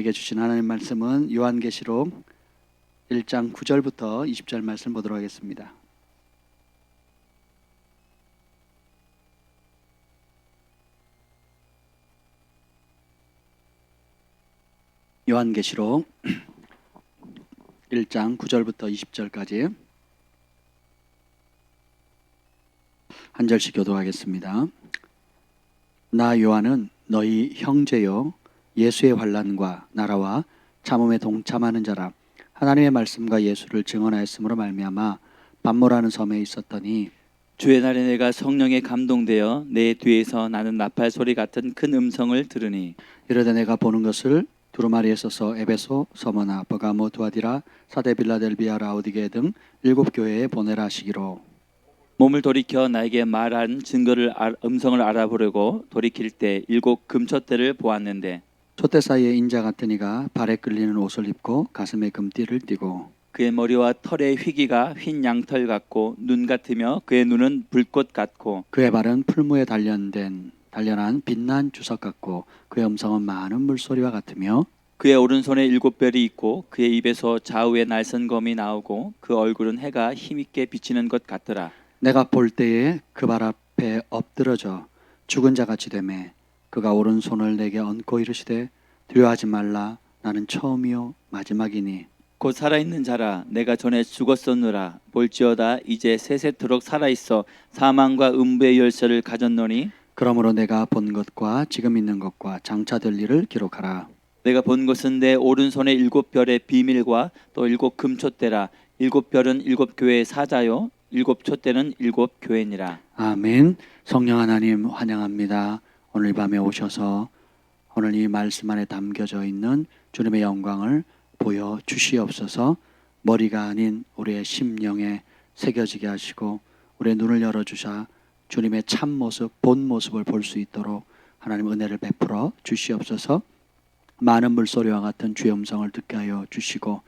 우리에게 주신 하나님 말씀은 요한계시록 1장 9절부터 20절 말씀 보도록 하겠습니다. 요한계시록 1장 9절부터 20절까지 한 절씩 교독하겠습니다. 나 요한은 너희 형제요 예수의 환난과 나라와 참음에 동참하는 자라. 하나님의 말씀과 예수를 증언하였으므로 말미암아 pat모라는 섬에 있었더니 주의 날에 내가 성령에 감동되어 내 뒤에서 나는 나팔 소리 같은 큰 음성을 들으니 이르되 내가 보는 것을 두루마리에 써서 에베소, 서머나, 버가모, 두아디라, 사데, 빌라델비아, 라오디게 등 7 교회에 보내라 하시기로. 몸을 돌이켜 나에게 말한 증거를 음성을 알아보려고 돌이킬 때 7 금촛대를 보았는데 촛대 사이에 인자 같은 이가 발에 끌리는 옷을 입고 가슴에 금띠를 띠고 그의 머리와 털의 휘기가 흰 양털 같고 눈 같으며 그의 눈은 불꽃 같고 그의 발은 풀무에 단련한 빛난 주석 같고 그의 음성은 많은 물소리와 같으며 그의 오른손에 7 별이 있고 그의 입에서 좌우에 날선 검이 나오고 그 얼굴은 해가 힘있게 비치는 것 같더라. 내가 볼 때에 그 발 앞에 엎드러져 죽은 자같이 되매 그가 오른손을 내게 얹고 이르시되 두려워하지 말라. 나는 처음이요 마지막이니 곧 살아있는 자라 내가 전에 죽었었노라. 볼지어다 이제 세세토록 살아있어 사망과 음부의 열쇠를 가졌노니 그러므로 내가 본 것과 지금 있는 것과 장차 될 일을 기록하라. 내가 본 것은 내 오른손에 7 별의 비밀과 또 7 금촛대라. 7 별은 7 교회의 사자요 7 촛대는 7 교회니라. 아멘. 성령 하나님 환영합니다. 오늘 밤에 오셔서 오늘 이 말씀 안에 담겨져 있는 주님의 영광을 보여주시옵소서. 머리가 아닌 우리의 심령에 새겨지게 하시고 우리의 눈을 열어주사 주님의 참모습, 본 모습을 볼 수 있도록 하나님 은혜를 베풀어 주시옵소서. 많은 물소리와 같은 주의 음성을 듣게 하여 주시고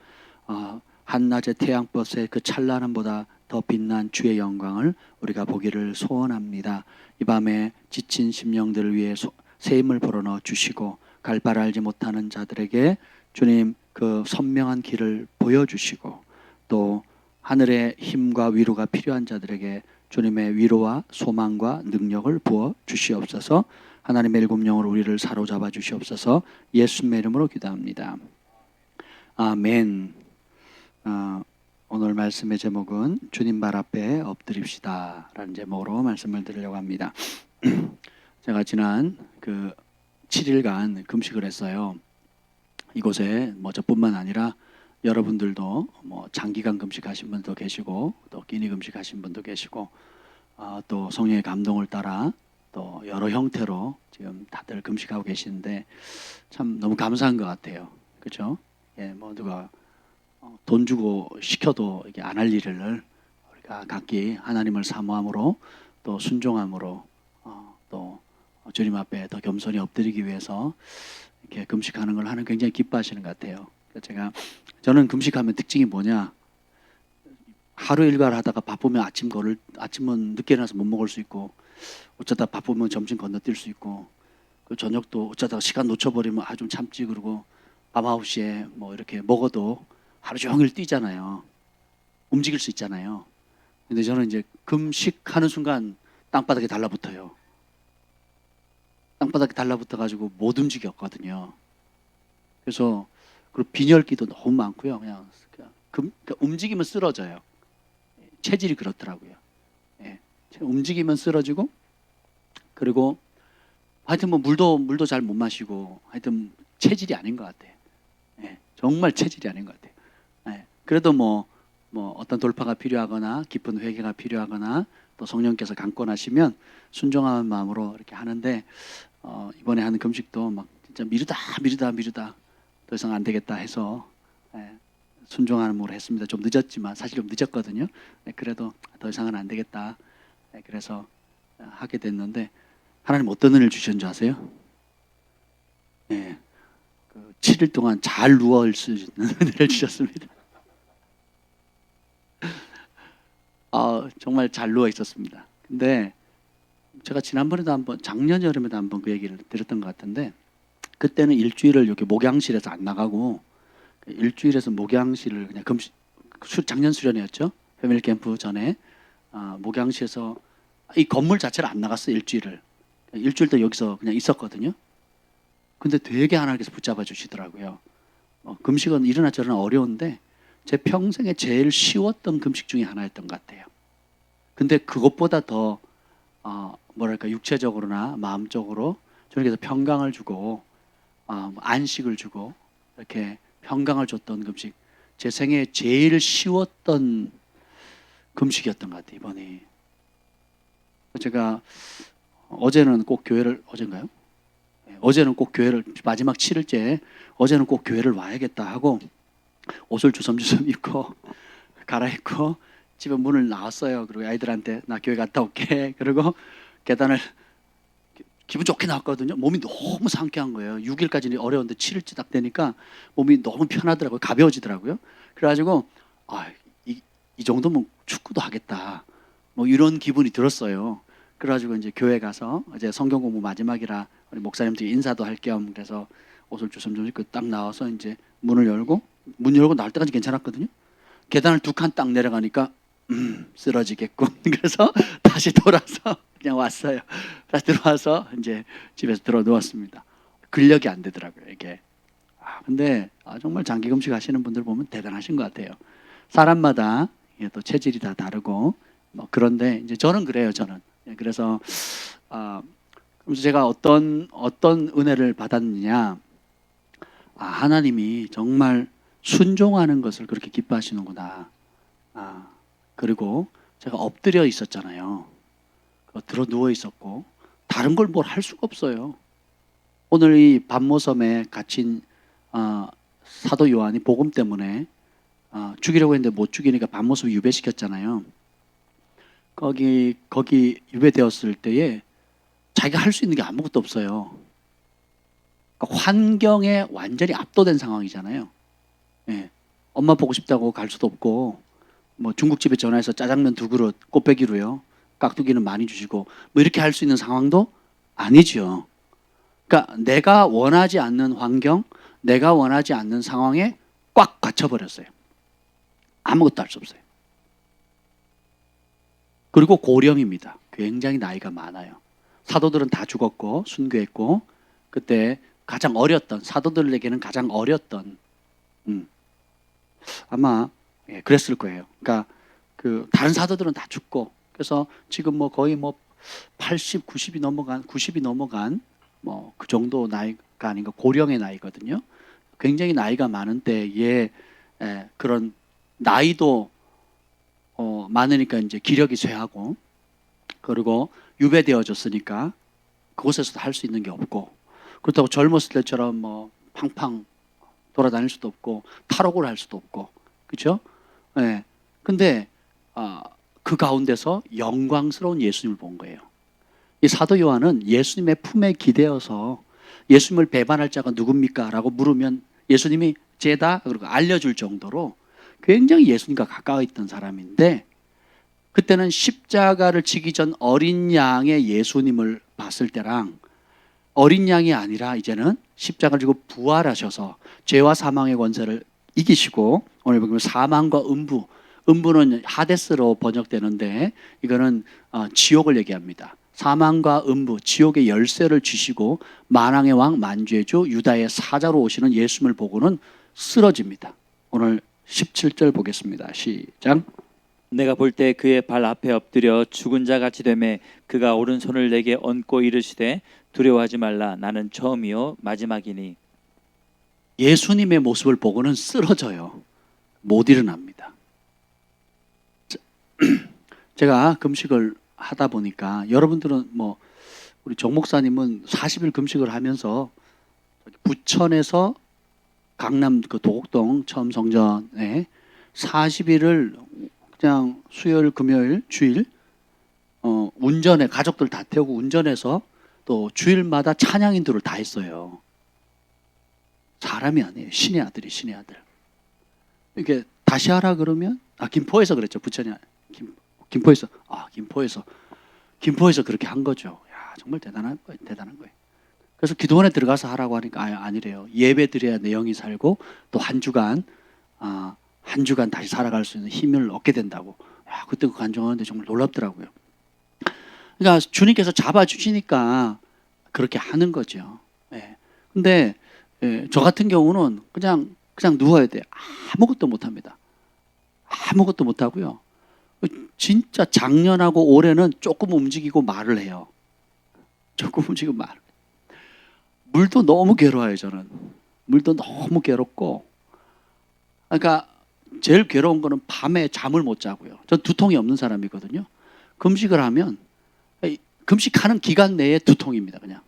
한낮의 태양볕의 그 찬란함보다 더 빛난 주의 영광을 우리가 보기를 소원합니다. 이 밤에 지친 심령들을 위해 새 힘을 불어넣어 주시고 갈 바를 알지 못하는 자들에게 주님 그 선명한 길을 보여주시고 또 하늘의 힘과 위로가 필요한 자들에게 주님의 위로와 소망과 능력을 부어 주시옵소서. 하나님의 7 영으로 우리를 사로잡아 주시옵소서. 예수님의 이름으로 기도합니다. 아멘. 오늘 말씀의 제목은 주님 발 앞에 엎드립시다 라는 제목으로 말씀을 드리려고 합니다. 제가 지난 7일간 금식을 했어요. 이곳에 저뿐만 아니라 여러분들도 장기간 금식하신 분도 계시고 또 끼니 금식하신 분도 계시고 또 성령의 감동을 따라 또 여러 형태로 지금 다들 금식하고 계시는데 참 너무 감사한 것 같아요. 그렇죠? 누가 돈 주고 시켜도 이게 안 할 일을 우리가 각기 하나님을 사모함으로 또 순종함으로 또 주님 앞에 더 겸손히 엎드리기 위해서 이렇게 금식하는 걸 하는 굉장히 기뻐하시는 것 같아요. 저는 금식하면 특징이 뭐냐? 하루 일과를 하다가 바쁘면 아침은 늦게 일어나서 못 먹을 수 있고 어쩌다 바쁘면 점심 건너뛸 수 있고 그 저녁도 어쩌다가 시간 놓쳐버리면 좀 참지 그러고 밤 9시에 이렇게 먹어도 하루 종일 뛰잖아요. 움직일 수 있잖아요. 근데 저는 이제 금식하는 순간 땅바닥에 달라붙어요. 땅바닥에 달라붙어가지고 못 움직였거든요. 그래서 그리고 빈혈기도 너무 많고요. 그냥 움직이면 쓰러져요. 체질이 그렇더라고요. 움직이면 쓰러지고 그리고 하여튼 물도 잘 못 마시고 하여튼 체질이 아닌 것 같아요. 정말 체질이 아닌 것 같아요. 그래도 어떤 돌파가 필요하거나 깊은 회개가 필요하거나 또 성령께서 강권하시면 순종하는 마음으로 이렇게 하는데 이번에 하는 금식도 진짜 미루다 더 이상 안 되겠다 해서 순종하는 마음으로 했습니다. 좀 늦었지만 사실 좀 늦었거든요. 그래도 더 이상은 안 되겠다. 그래서 하게 됐는데 하나님 어떤 은혜를 주셨는 줄 아세요? 7일 동안 잘 누워 수 있는 은혜를 주셨습니다. 정말 잘 누워 있었습니다. 근데 제가 지난번에도 작년 여름에도 한번 그 얘기를 드렸던 것 같은데 그때는 일주일을 이렇게 목양실에서 안 나가고 일주일에서 목양실을 그냥 작년 수련회였죠. 패밀리 캠프 전에 목양실에서 이 건물 자체를 안 나갔어요. 일주일 때 여기서 그냥 있었거든요. 근데 되게 하나님께서 붙잡아 주시더라고요. 금식은 이러나 저러나 어려운데 제 평생에 제일 쉬웠던 금식 중에 하나였던 것 같아요. 근데 그것보다 더 뭐랄까 육체적으로나 마음적으로 주님께서 평강을 주고 안식을 주고 이렇게 평강을 줬던 금식, 제 생애 제일 쉬웠던 금식이었던 것 같아요. 이번에 제가 어제는 꼭 교회를 어제는 꼭 교회를 마지막 7일째 어제는 꼭 교회를 와야겠다 하고 옷을 주섬주섬 입고 갈아입고 집에 문을 나왔어요. 그리고 아이들한테 나 교회 갔다 올게. 그리고 계단을 기분 좋게 나왔거든요. 몸이 너무 상쾌한 거예요. 6일까지는 어려운데 7일째 딱 되니까 몸이 너무 편하더라고요. 가벼워지더라고요. 그래가지고 이 정도면 축구도 하겠다. 뭐 이런 기분이 들었어요. 그래가지고 이제 교회 가서 이제 성경 공부 마지막이라 우리 목사님들이 인사도 할 겸 그래서 옷을 주섬주섬 입고 딱 나와서 이제 문 열고 나올 때까지 괜찮았거든요. 계단을 2칸 딱 내려가니까 쓰러지겠군. 그래서 다시 돌아서 그냥 왔어요. 다시 들어와서 이제 집에서 들어 누웠습니다. 근력이 안 되더라고요, 이게. 근데 정말 장기 금식 하시는 분들 보면 대단하신 것 같아요. 사람마다 또 체질이 다 다르고 그런데 이제 저는 그래요, 저는. 그래서 그래서 제가 어떤 은혜를 받았느냐, 하나님이 정말 순종하는 것을 그렇게 기뻐하시는구나. 그리고 제가 엎드려 있었잖아요. 들어 누워 있었고 다른 걸 뭘 할 수가 없어요. 오늘 이 반모섬에 갇힌 사도 요한이 복음 때문에 죽이려고 했는데 못 죽이니까 반모섬 유배시켰잖아요. 거기 유배되었을 때에 자기가 할 수 있는 게 아무것도 없어요. 그러니까 환경에 완전히 압도된 상황이잖아요. 예. 엄마 보고 싶다고 갈 수도 없고 뭐 중국집에 전화해서 짜장면 2그릇 꽃배기로요. 깍두기는 많이 주시고 뭐 이렇게 할 수 있는 상황도 아니죠. 그러니까 내가 원하지 않는 환경, 내가 원하지 않는 상황에 꽉 갇혀버렸어요. 아무것도 할 수 없어요. 그리고 고령입니다. 굉장히 나이가 많아요. 사도들은 다 죽었고 순교했고 그때 가장 어렸던 사도들에게는 가장 어렸던 아마 그랬을 거예요. 그러니까 그 다른 사도들은 다 죽고 그래서 지금 뭐 거의 뭐 80, 90이 넘어간 뭐 그 정도 나이가 아닌가 고령의 나이거든요. 굉장히 나이가 많은 때에 그런 나이도 많으니까 이제 기력이 쇠하고 그리고 유배되어졌으니까 그곳에서도 할 수 있는 게 없고 그렇다고 젊었을 때처럼 뭐 팡팡 돌아다닐 수도 없고 탈옥을 할 수도 없고 그렇죠? 네. 근데 그 가운데서 영광스러운 예수님을 본 거예요. 이 사도 요한은 예수님의 품에 기대어서 예수님을 배반할 자가 누굽니까? 라고 물으면 예수님이 쟤다 그리고 알려줄 정도로 굉장히 예수님과 가까워 있던 사람인데 그때는 십자가를 지기 전 어린 양의 예수님을 봤을 때랑 어린 양이 아니라 이제는 십자가를 지고 부활하셔서 죄와 사망의 권세를 이기시고 오늘 보면 사망과 음부는 하데스로 번역되는데 이거는 지옥을 얘기합니다. 사망과 음부, 지옥의 열쇠를 쥐시고 만왕의 왕 만주의 주 유다의 사자로 오시는 예수님을 보고는 쓰러집니다. 오늘 17절 보겠습니다. 시작. 내가 볼 때 그의 발 앞에 엎드려 죽은 자 같이 되매 그가 오른손을 내게 얹고 이르시되 두려워하지 말라 나는 처음이요 마지막이니. 예수님의 모습을 보고는 쓰러져요. 못 일어납니다. 제가 금식을 하다 보니까 여러분들은 뭐 우리 정 목사님은 40일 금식을 하면서 부천에서 강남 그 도곡동 처음 성전에 40일을 그냥 수요일 금요일 주일 운전해 가족들 다 태우고 운전해서 또 주일마다 찬양인도를 다 했어요. 사람이 아니에요. 신의 아들. 이게 다시 하라 그러면 김포에서 그랬죠. 부천이 김포에서 그렇게 한 거죠. 야, 정말 대단한 거예요. 그래서 기도원에 들어가서 하라고 하니까 아니래요. 예배 드려야 내 영이 살고 또 한 주간 다시 살아갈 수 있는 힘을 얻게 된다고. 야, 그때 그 간증하는데 정말 놀랍더라고요. 그러니까 주님께서 잡아주시니까 그렇게 하는 거죠. 예. 근데 저 같은 경우는 그냥 누워야 돼요. 아무것도 못 합니다. 아무것도 못 하고요. 진짜 작년하고 올해는 조금 움직이고 말을 해요. 조금 움직이고 말. 물도 너무 괴로워요, 저는. 물도 너무 괴롭고. 그러니까 제일 괴로운 거는 밤에 잠을 못 자고요. 전 두통이 없는 사람이거든요. 금식을 하면 금식하는 기간 내에 두통입니다. 그냥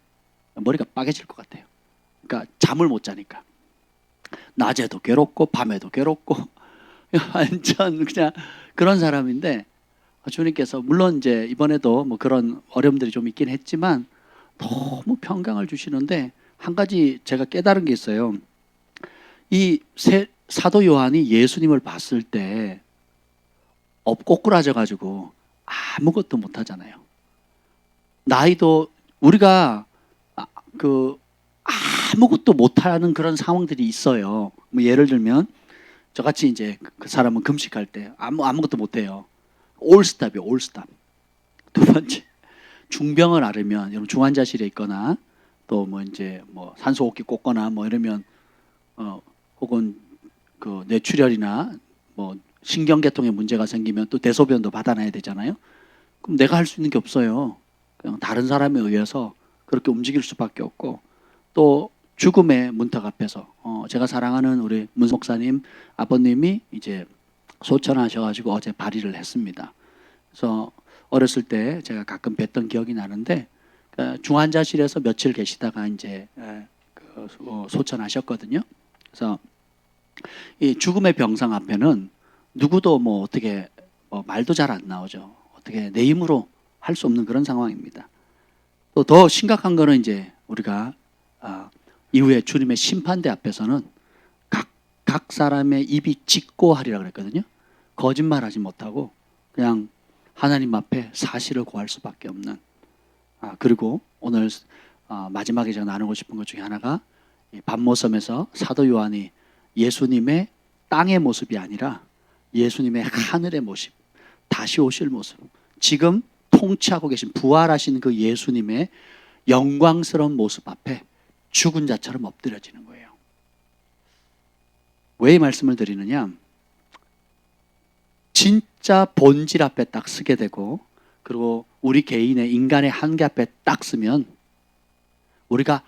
머리가 빠개질 것 같아요. 그러니까 잠을 못 자니까. 낮에도 괴롭고 밤에도 괴롭고 완전 그냥 그런 사람인데, 주님께서 물론 이제 이번에도 뭐 그런 어려움들이 좀 있긴 했지만 너무 평강을 주시는데, 한 가지 제가 깨달은 게 있어요. 이 사도 요한이 예수님을 봤을 때 꼬꾸라져 가지고 아무것도 못 하잖아요. 나이도 우리가 아무것도 못하는 그런 상황들이 있어요. 뭐 예를 들면 저같이 이제 그 사람은 금식할 때 아무것도 못해요. 올스탑이요, 올스탑. 두 번째, 중병을 앓으면, 여러분 중환자실에 있거나 또 뭐 이제 뭐 산소호흡기 꽂거나 뭐 이러면 혹은 그 뇌출혈이나 뭐 신경계통에 문제가 생기면 또 대소변도 받아놔야 되잖아요. 그럼 내가 할 수 있는 게 없어요. 그냥 다른 사람에 의해서 그렇게 움직일 수밖에 없고, 또 죽음의 문턱 앞에서 제가 사랑하는 우리 문 목사님 아버님이 이제 소천하셔가지고 어제 발의를 했습니다. 그래서 어렸을 때 제가 가끔 뵀던 기억이 나는데, 중환자실에서 며칠 계시다가 이제 소천하셨거든요. 그래서 이 죽음의 병상 앞에는 누구도 뭐 어떻게 말도 잘 안 나오죠. 어떻게 내 힘으로 할 수 없는 그런 상황입니다. 또 더 심각한 거는 이제 우리가 이후에 주님의 심판대 앞에서는 각 사람의 입이 직고하리라 그랬거든요. 거짓말하지 못하고 그냥 하나님 앞에 사실을 고할 수밖에 없는. 그리고 오늘 마지막에 제가 나누고 싶은 것 중에 하나가 반모섬에서 사도 요한이 예수님의 땅의 모습이 아니라 예수님의 하늘의 모습, 다시 오실 모습, 지금 통치하고 계신 부활하신 그 예수님의 영광스러운 모습 앞에 죽은 자처럼 엎드려지는 거예요. 왜 이 말씀을 드리느냐? 진짜 본질 앞에 딱 서게 되고, 그리고 우리 개인의 인간의 한계 앞에 딱 서면 우리가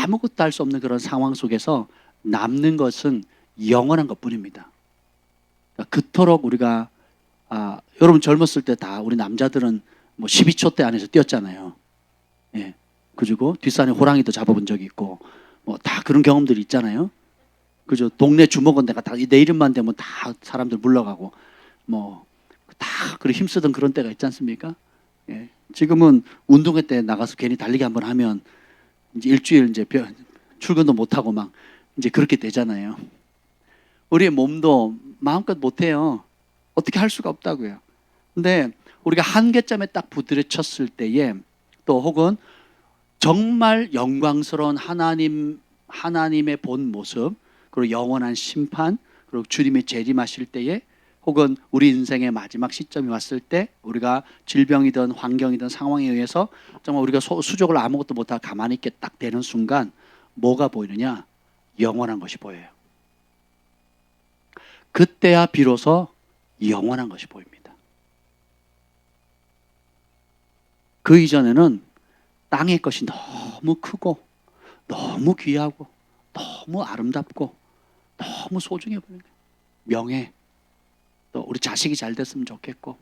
아무것도 할 수 없는 그런 상황 속에서 남는 것은 영원한 것뿐입니다. 그토록 우리가 여러분 젊었을 때 다 우리 남자들은 뭐 12초 대 안에서 뛰었잖아요. 예. 그리고 뒷산에 호랑이도 잡아본 적이 있고 뭐 다 그런 경험들이 있잖아요. 그죠? 동네 주먹은 내가 다 내 이름만 되면 다 사람들 물러가고 뭐 다 그렇게 힘쓰던 그런 때가 있지 않습니까? 예. 지금은 운동회 때 나가서 괜히 달리기 한번 하면 이제 일주일 이제 출근도 못 하고 막 이제 그렇게 되잖아요. 우리의 몸도 마음껏 못 해요. 어떻게 할 수가 없다고요. 근데 우리가 한계점에 딱 부딪혔을 때에, 또 혹은 정말 영광스러운 하나님의 본 모습, 그리고 영원한 심판, 그리고 주님이 재림하실 때에, 혹은 우리 인생의 마지막 시점이 왔을 때 우리가 질병이든 환경이든 상황에 의해서 정말 우리가 수족을 아무것도 못하고 가만히 있게 딱 되는 순간 뭐가 보이느냐? 영원한 것이 보여요. 그때야 비로소 영원한 것이 보입니다. 그 이전에는 땅의 것이 너무 크고 너무 귀하고 너무 아름답고 너무 소중해 보이는 거예요. 명예, 또 우리 자식이 잘 됐으면 좋겠고,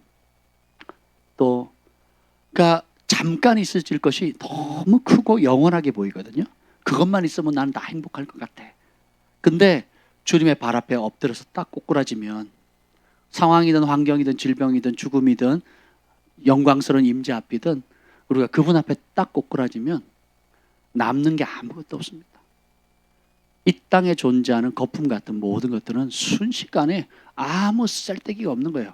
또 그러니까 잠깐 있어질 것이 너무 크고 영원하게 보이거든요. 그것만 있으면 나는 다 행복할 것 같아. 근데 주님의 발 앞에 엎드려서 딱 꼬꾸라지면 상황이든 환경이든 질병이든 죽음이든 영광스러운 임재 앞이든 우리가 그분 앞에 딱 꼬꾸라지면 남는 게 아무것도 없습니다. 이 땅에 존재하는 거품 같은 모든 것들은 순식간에 아무 쓸데기가 없는 거예요.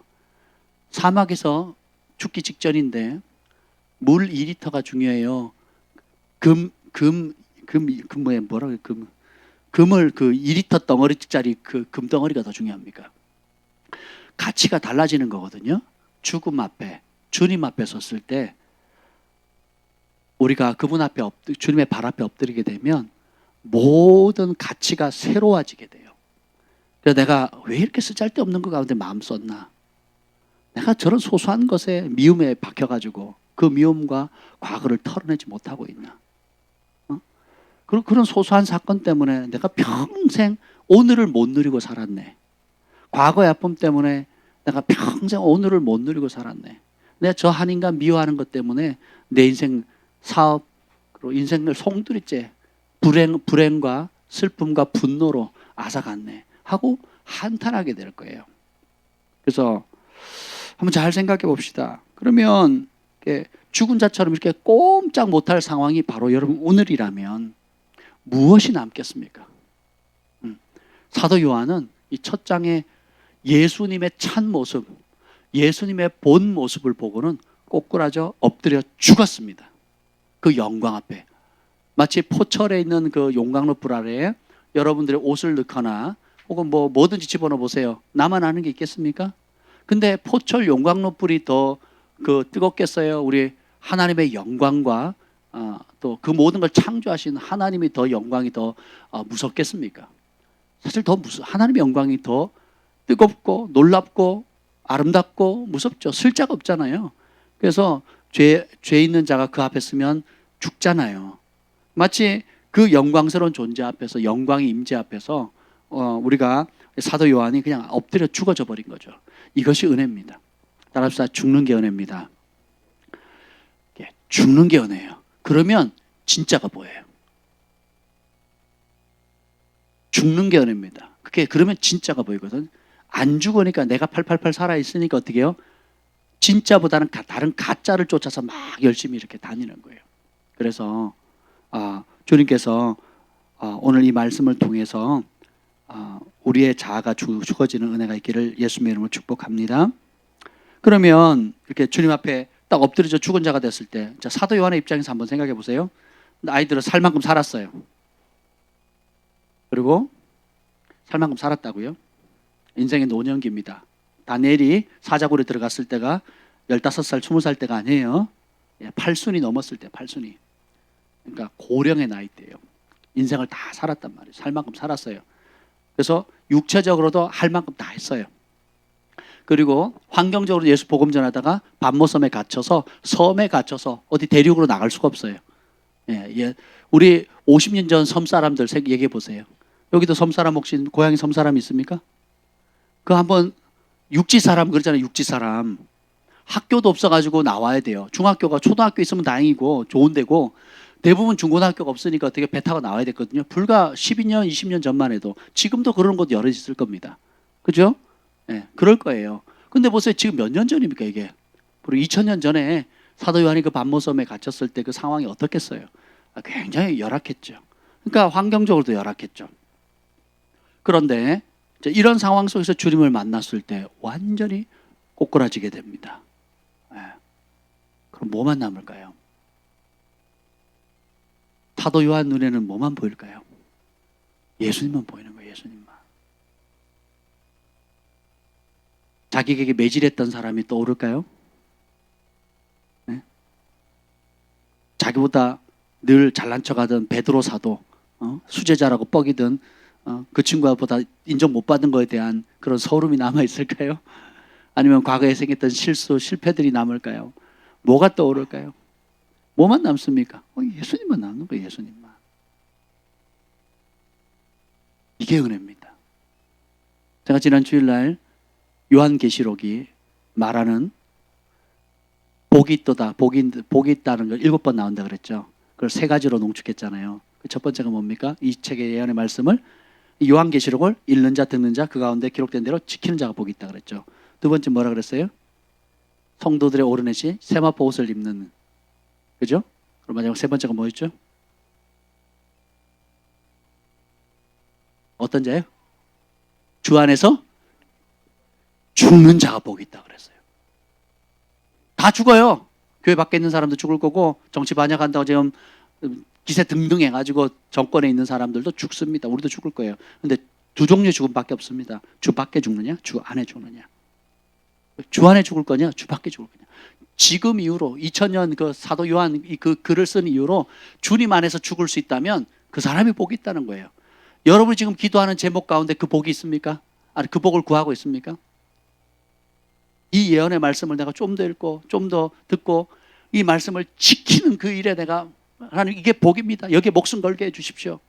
사막에서 죽기 직전인데 물 2리터가 중요해요. 뭐야 뭐라 그래 금을 그 2리터 덩어리짜리 그 금 덩어리가 더 중요합니까? 가치가 달라지는 거거든요. 죽음 앞에 주님 앞에 섰을 때 우리가 그분 앞에 주님의 발 앞에 엎드리게 되면 모든 가치가 새로워지게 돼요. 그래서 내가 왜 이렇게 쓰잘데없는 것 가운데 마음 썼나? 내가 저런 소소한 것에 미움에 박혀가지고 그 미움과 과거를 털어내지 못하고 있나? 그런 소소한 사건 때문에 내가 평생 오늘을 못 누리고 살았네. 과거의 아픔 때문에 내가 평생 오늘을 못 누리고 살았네. 내가 저 한 인간 미워하는 것 때문에 내 인생 사업, 그리고 인생을 송두리째 불행과 슬픔과 분노로 앗아갔네 하고 한탄하게 될 거예요. 그래서 한번 잘 생각해 봅시다. 그러면 죽은 자처럼 이렇게 꼼짝 못할 상황이 바로 여러분 오늘이라면 무엇이 남겠습니까? 사도 요한은 이 첫 장에 예수님의 참 모습, 예수님의 본 모습을 보고는 꼬꾸라져 엎드려 죽었습니다. 그 영광 앞에. 마치 포철에 있는 그 용광로 불 아래에 여러분들의 옷을 넣거나 혹은 뭐든지 집어넣어 보세요. 나만 아는 게 있겠습니까? 근데 포철 용광로 불이 더 그 뜨겁겠어요? 우리 하나님의 영광과 또 그 모든 걸 창조하신 하나님이 더 영광이 더 무섭겠습니까? 사실 하나님의 영광이 더 뜨겁고 놀랍고 아름답고 무섭죠. 쓸 자가 없잖아요. 그래서 죄 있는 자가 그 앞에 서면 죽잖아요. 마치 그 영광스러운 존재 앞에서 영광의 임재 앞에서 우리가 사도 요한이 그냥 엎드려 죽어져 버린 거죠. 이것이 은혜입니다. 따라합시다. 죽는 게 은혜입니다. 죽는 게 은혜예요. 그러면 진짜가 보여요. 죽는 게 은혜입니다. 그러면 진짜가 보이거든. 안 죽으니까 내가 888 살아있으니까 어떻게 해요? 진짜보다는 다른 가짜를 쫓아서 막 열심히 이렇게 다니는 거예요. 그래서 주님께서 오늘 이 말씀을 통해서 우리의 자아가 죽어지는 은혜가 있기를 예수님의 이름으로 축복합니다. 그러면 이렇게 주님 앞에 딱 엎드려져 죽은 자가 됐을 때 사도 요한의 입장에서 한번 생각해 보세요. 아이들은 살 만큼 살았어요. 그리고 살 만큼 살았다고요? 인생의 노년기입니다. 다니엘이 사자굴에 들어갔을 때가 15살, 20살 때가 아니에요. 8순이 넘었을 때, 8순이. 그러니까 고령의 나이대예요. 인생을 다 살았단 말이에요. 살 만큼 살았어요. 그래서 육체적으로도 할 만큼 다 했어요. 그리고 환경적으로 예수 복음 전하다가 반모섬에 갇혀서 섬에 갇혀서 어디 대륙으로 나갈 수가 없어요. 우리 50년 전 섬 사람들 얘기해 보세요. 여기도 섬 사람 혹시 고향에 섬 사람 있습니까? 그 한번 육지 사람 그러잖아요. 육지 사람. 학교도 없어가지고 나와야 돼요. 중학교가 초등학교 있으면 다행이고 좋은 데고 대부분 중고등학교가 없으니까 어떻게 배 타고 나와야 됐거든요. 불과 12년, 20년 전만 해도 지금도 그런 곳 여러 있을 겁니다. 그죠? 그럴 거예요. 근데 보세요. 지금 몇 년 전입니까 이게? 그리고 2000년 전에 사도 요한이 그 반모섬에 갇혔을 때 그 상황이 어떻겠어요? 굉장히 열악했죠. 그러니까 환경적으로도 열악했죠. 그런데 이런 상황 속에서 주님을 만났을 때 완전히 꼬꾸라지게 됩니다. 그럼 뭐만 남을까요? 사도 요한 눈에는 뭐만 보일까요? 예수님만 보이는 거예요. 예수님만. 자기에게 매질했던 사람이 떠오를까요? 네? 자기보다 늘 잘난 척하던 베드로 사도, 수제자라고 뻐기던 그 친구보다 인정 못 받은 거에 대한 그런 서름이 남아 있을까요? 아니면 과거에 생겼던 실수, 실패들이 남을까요? 뭐가 떠오를까요? 뭐만 남습니까? 예수님만 남는 거예요. 예수님만. 이게 은혜입니다. 제가 지난 주일날 요한계시록이 말하는 복이 있도다, 복이 있다는 걸 7번 나온다 그랬죠. 그걸 3가지로 농축했잖아요. 첫 번째가 뭡니까? 이 책의 예언의 말씀을 요한계시록을 읽는 자, 듣는 자, 그 가운데 기록된 대로 지키는 자가 복이 있다 그랬죠. 두 번째 뭐라 그랬어요? 성도들의 오르내시 세마포 옷을 입는, 그죠? 그럼 마지막 세 번째가 뭐였죠? 어떤 자예요? 주 안에서 죽는 자가 복이 있다 그랬어요. 다 죽어요. 교회 밖에 있는 사람도 죽을 거고 정치 반역한다고 지금 기세 등등 해가지고 정권에 있는 사람들도 죽습니다. 우리도 죽을 거예요. 근데 두 종류의 죽음밖에 없습니다. 주 밖에 죽느냐, 주 안에 죽느냐. 주 안에 죽을 거냐, 주 밖에 죽을 거냐. 지금 이후로 2000년 그 사도 요한 그 글을 쓴 이후로 주님 안에서 죽을 수 있다면 그 사람이 복이 있다는 거예요. 여러분이 지금 기도하는 제목 가운데 그 복이 있습니까? 아니, 그 복을 구하고 있습니까? 이 예언의 말씀을 내가 좀 더 읽고 좀 더 듣고 이 말씀을 지키는 그 일에 내가 하나님, 이게 복입니다. 여기에 목숨 걸게 해주십시오.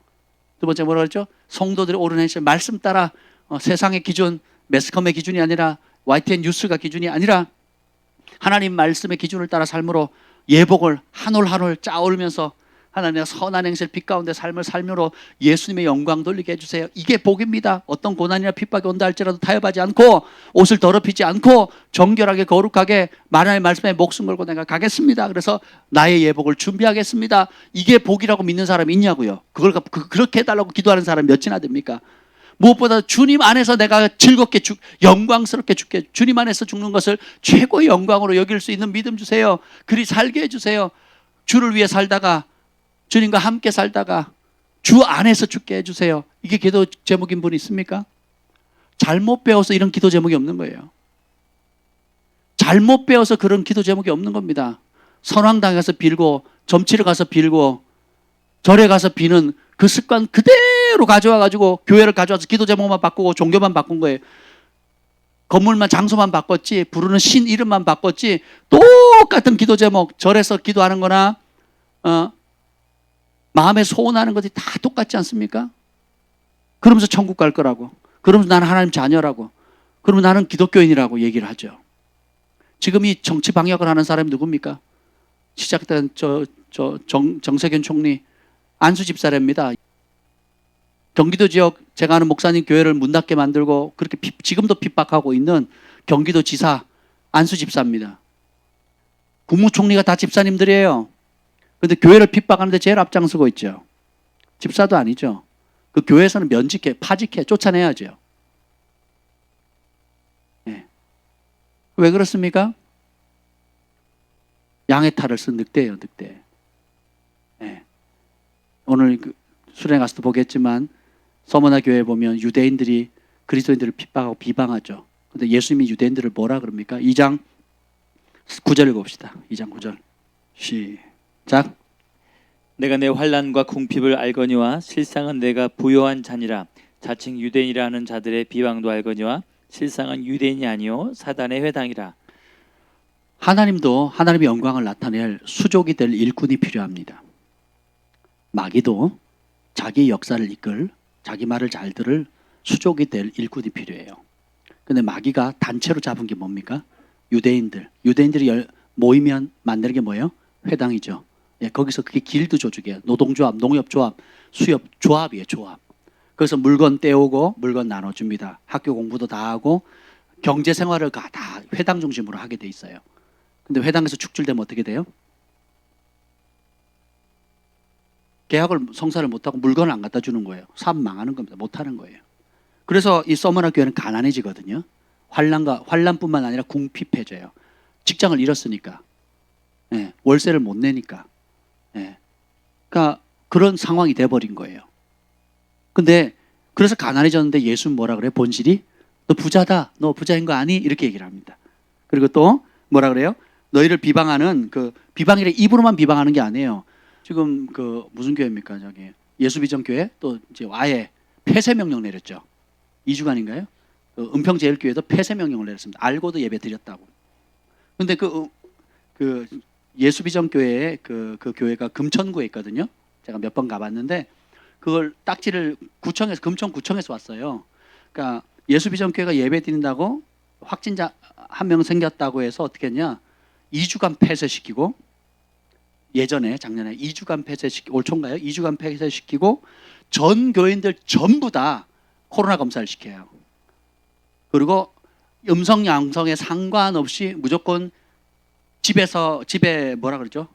두 번째 뭐라 그랬죠? 성도들의 옳은 행실, 말씀 따라 세상의 기준, 매스컴의 기준이 아니라 YTN 뉴스가 기준이 아니라 하나님 말씀의 기준을 따라 삶으로 예복을 한 올 한 올 짜오르면서 하나님의 선한 행실 빛 가운데 삶을 살므로 예수님의 영광 돌리게 해주세요. 이게 복입니다. 어떤 고난이나 핍박이 온다 할지라도 타협하지 않고 옷을 더럽히지 않고 정결하게 거룩하게 하나님의 말씀에 목숨 걸고 내가 가겠습니다. 그래서 나의 예복을 준비하겠습니다. 이게 복이라고 믿는 사람이 있냐고요. 그렇게 해달라고 기도하는 사람이 몇이나 됩니까? 무엇보다 주님 안에서 내가 즐겁게 영광스럽게 죽게, 주님 안에서 죽는 것을 최고의 영광으로 여길 수 있는 믿음 주세요. 그리 살게 해주세요. 주를 위해 살다가, 주님과 함께 살다가 주 안에서 죽게 해주세요. 이게 기도 제목인 분이 있습니까? 잘못 배워서 이런 기도 제목이 없는 거예요. 잘못 배워서 그런 기도 제목이 없는 겁니다. 선왕당에 가서 빌고, 점치러 가서 빌고, 절에 가서 비는 그 습관 그대로 가져와가지고 교회를 가져와서 기도 제목만 바꾸고 종교만 바꾼 거예요. 건물만, 장소만 바꿨지, 부르는 신 이름만 바꿨지, 똑같은 기도 제목, 절에서 기도하는 거나 마음에 소원하는 것이 다 똑같지 않습니까? 그러면서 천국 갈 거라고, 그러면서 나는 하나님 자녀라고, 그러면 나는 기독교인이라고 얘기를 하죠. 지금 이 정치 방역을 하는 사람이 누굽니까? 시작된 정세균 총리, 안수 집사랍니다. 경기도 지역, 제가 아는 목사님 교회를 문 닫게 만들고 그렇게 지금도 핍박하고 있는 경기도 지사 안수 집사입니다. 국무총리가 다 집사님들이에요. 그런데 교회를 핍박하는데 제일 앞장서고 있죠. 집사도 아니죠. 그 교회에서는 면직해, 파직해, 쫓아내야죠. 네. 왜 그렇습니까? 양의 탈을 쓴 늑대예요, 늑대. 네. 오늘 수련회 가서도 보겠지만 서머나 교회에 보면 유대인들이 그리스도인들을 핍박하고 비방하죠. 그런데 예수님이 유대인들을 뭐라 그럽니까? 2장 9절 읽어봅시다. 2장 9절 시작. 내가 내 환난과 궁핍을 알거니와 실상은 내가 부요한 자니라. 자칭 유대인이라 하는 자들의 비방도 알거니와 실상은 유대인이 아니요 사단의 회당이라. 하나님도 하나님의 영광을 나타낼 수족이 될 일꾼이 필요합니다. 마귀도 자기 역사를 이끌, 자기 말을 잘 들을 수족이 될 일꾼이 필요해요. 그런데 마귀가 단체로 잡은 게 뭡니까? 유대인들이 모이면 만드는 게 뭐예요? 회당이죠. 예, 거기서 그게 길드 조직이에요. 노동조합, 농협조합, 수협, 조합이에요. 조합. 그래서 물건 떼오고 물건 나눠줍니다. 학교 공부도 다 하고 경제생활을 다 회당 중심으로 하게 돼 있어요. 근데 회당에서 축출되면 어떻게 돼요? 계약을, 성사를 못하고 물건을 안 갖다 주는 거예요. 사업 망하는 겁니다. 못하는 거예요. 그래서 이 서머나 교회는 가난해지거든요. 환란뿐만 아니라 궁핍해져요. 직장을 잃었으니까. 예, 월세를 못 내니까. 예, 그러니까 그런 상황이 돼버린 거예요. 근데 그래서 가난해졌는데 예수는 뭐라 그래요? 본질이 너 부자다, 너 부자인 거 아니? 이렇게 얘기를 합니다. 그리고 또 뭐라 그래요? 너희를 비방하는, 그 비방이래, 입으로만 비방하는 게 아니에요. 지금 그 무슨 교회입니까? 저기 예수비전교회 또 이제 아예 폐쇄 명령 내렸죠. 2주간인가요? 그 은평제일교회도 폐쇄 명령을 내렸습니다. 알고도 예배 드렸다고. 근데 그 예수비전교회의 그 교회가 금천구에 있거든요. 제가 몇 번 가봤는데 그걸 딱지를 금천구청에서 왔어요. 그러니까 예수비전교회가 예배 드린다고 확진자 한 명 생겼다고 해서 어떻게 했냐? 2주간 폐쇄시키고, 예전에 작년에 2주간 폐쇄시키고, 올 초인가요? 2주간 폐쇄시키고 전 교인들 전부 다 코로나 검사를 시켜요. 그리고 음성 양성에 상관없이 무조건 집에 뭐라 그러죠?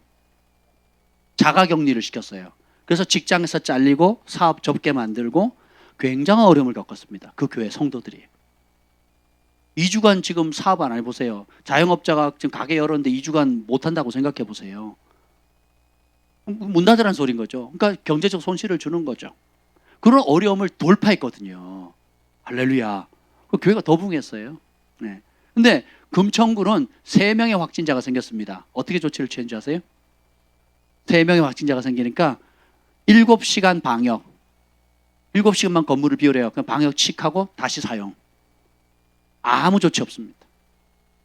자가격리를 시켰어요. 그래서 직장에서 잘리고 사업 접게 만들고 굉장한 어려움을 겪었습니다. 그 교회 성도들이. 2주간 지금 사업 안 해보세요. 자영업자가 지금 가게 열었는데 2주간 못한다고 생각해 보세요. 문 닫으라는 소리인 거죠. 그러니까 경제적 손실을 주는 거죠. 그런 어려움을 돌파했거든요. 할렐루야. 그 교회가 더 붕했어요. 네. 근데 금천구는 3명의 확진자가 생겼습니다. 어떻게 조치를 취한 줄 아세요? 3명의 확진자가 생기니까 7시간 방역. 7시간만 건물을 비우래요. 그냥 방역 칙하고 다시 사용. 아무 조치 없습니다.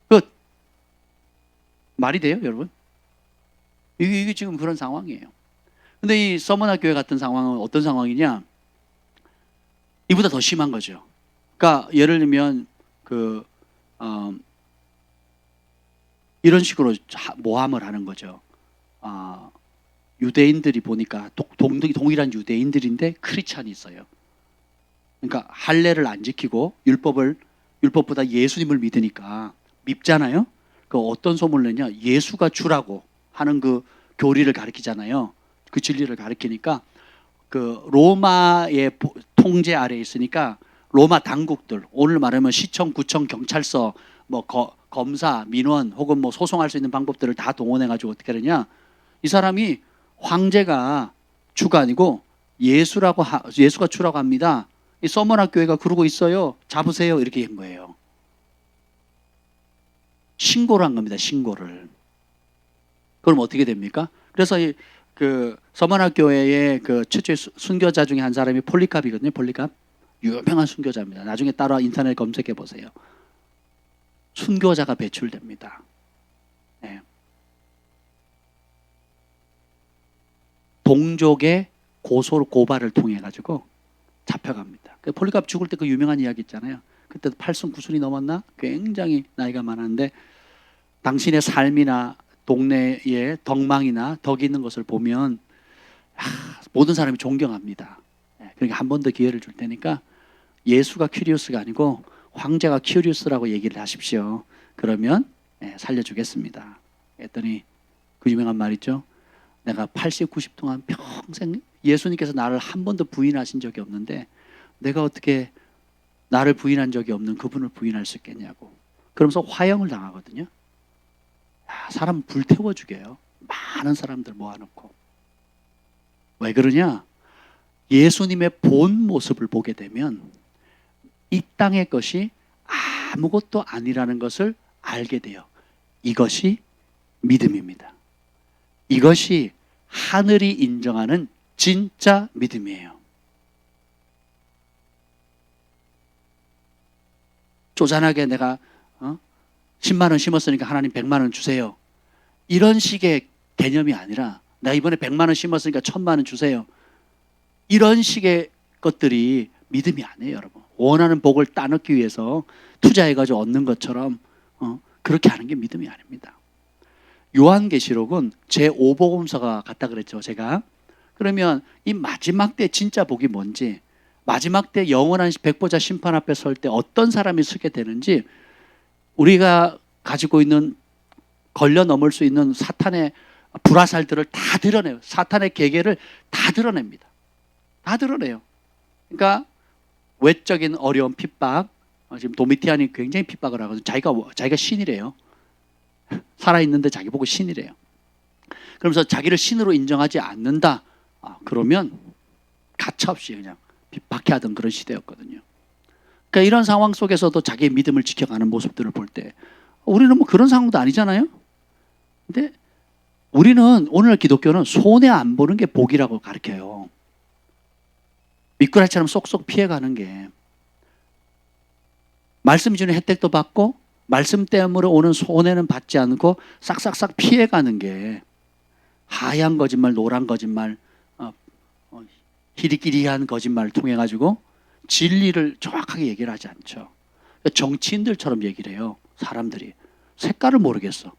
끝. 말이 돼요, 여러분? 이게 지금 그런 상황이에요. 근데 이 서머나 교회 같은 상황은 어떤 상황이냐? 이보다 더 심한 거죠. 그러니까 예를 들면 이런 식으로 모함을 하는 거죠. 유대인들이 보니까 동일한 유대인들인데 크리스찬이 있어요. 그러니까 할례를 안 지키고 율법보다 예수님을 믿으니까 밉잖아요. 그 어떤 소문을 내냐? 예수가 주라고 하는 그 교리를 가르치잖아요. 그 진리를 가르치니까 그 로마의 통제 아래에 있으니까 로마 당국들, 오늘 말하면 시청, 구청, 경찰서, 뭐 검사, 민원 혹은 뭐 소송할 수 있는 방법들을 다 동원해 가지고 어떻게 하느냐? 이 사람이 황제가 주가 아니고 예수가 주라고 합니다. 이 서머나 교회가 그러고 있어요. 잡으세요. 이렇게 한 거예요. 신고를 한 겁니다. 신고를. 그럼 어떻게 됩니까? 그래서 그 서머나 교회의 그 최초의 순교자 중에 한 사람이 폴리캅이거든요. 폴리캅. 유명한 순교자입니다. 나중에 따라 인터넷 검색해 보세요. 순교자가 배출됩니다. 네. 동족의 고발을 통해 가지고 잡혀갑니다. 그 폴리캅 죽을 때 그 유명한 이야기 있잖아요. 그때도 8순 9순이 넘었나? 굉장히 나이가 많았는데 당신의 삶이나 동네에 덕망이나 덕이 있는 것을 보면 모든 사람이 존경합니다. 그러니까 한 번 더 기회를 줄 테니까 예수가 큐리우스가 아니고 황제가 큐리우스라고 얘기를 하십시오. 그러면 살려주겠습니다. 했더니 그 유명한 말 있죠. 내가 80, 90 동안 평생 예수님께서 나를 한 번도 부인하신 적이 없는데 내가 어떻게 나를 부인한 적이 없는 그분을 부인할 수 있겠냐고. 그러면서 화형을 당하거든요. 사람 불태워 죽여요. 많은 사람들 모아놓고. 왜 그러냐? 예수님의 본 모습을 보게 되면 이 땅의 것이 아무것도 아니라는 것을 알게 돼요. 이것이 믿음입니다. 이것이 하늘이 인정하는 진짜 믿음이에요. 쪼잔하게 내가 10만 원 심었으니까 하나님 100만 원 주세요. 이런 식의 개념이 아니라 내가 이번에 100만 원 심었으니까 1000만 원 주세요. 이런 식의 것들이 믿음이 아니에요, 여러분. 원하는 복을 따놓기 위해서 투자해가지고 얻는 것처럼 그렇게 하는 게 믿음이 아닙니다. 요한계시록은 제5복음서가 같다 그랬죠, 제가. 그러면 이 마지막 때 진짜 복이 뭔지, 마지막 때 영원한 백보자 심판 앞에 설 때 어떤 사람이 서게 되는지 우리가 가지고 있는 걸려 넘을 수 있는 사탄의 불화살들을 다 드러내요. 사탄의 계계를 다 드러냅니다. 다 드러내요. 그러니까 외적인 어려움, 핍박. 지금 도미티안이 굉장히 핍박을 하거든요. 자기가 신이래요. 살아있는데 자기 보고 신이래요. 그러면서 자기를 신으로 인정하지 않는다. 그러면 가차없이 그냥 박해하던 그런 시대였거든요. 그러니까 이런 상황 속에서도 자기의 믿음을 지켜가는 모습들을 볼 때 우리는 뭐 그런 상황도 아니잖아요. 근데 우리는 오늘 기독교는 손해 안 보는 게 복이라고 가르쳐요. 미꾸라지처럼 쏙쏙 피해가는 게 말씀이 주는 혜택도 받고 말씀 때문에 오는 손해는 받지 않고 싹싹싹 피해가는 게 하얀 거짓말, 노란 거짓말, 희리끼리한 거짓말을 통해 가지고 진리를 정확하게 얘기를 하지 않죠. 정치인들처럼 얘기를 해요. 사람들이 색깔을 모르겠어.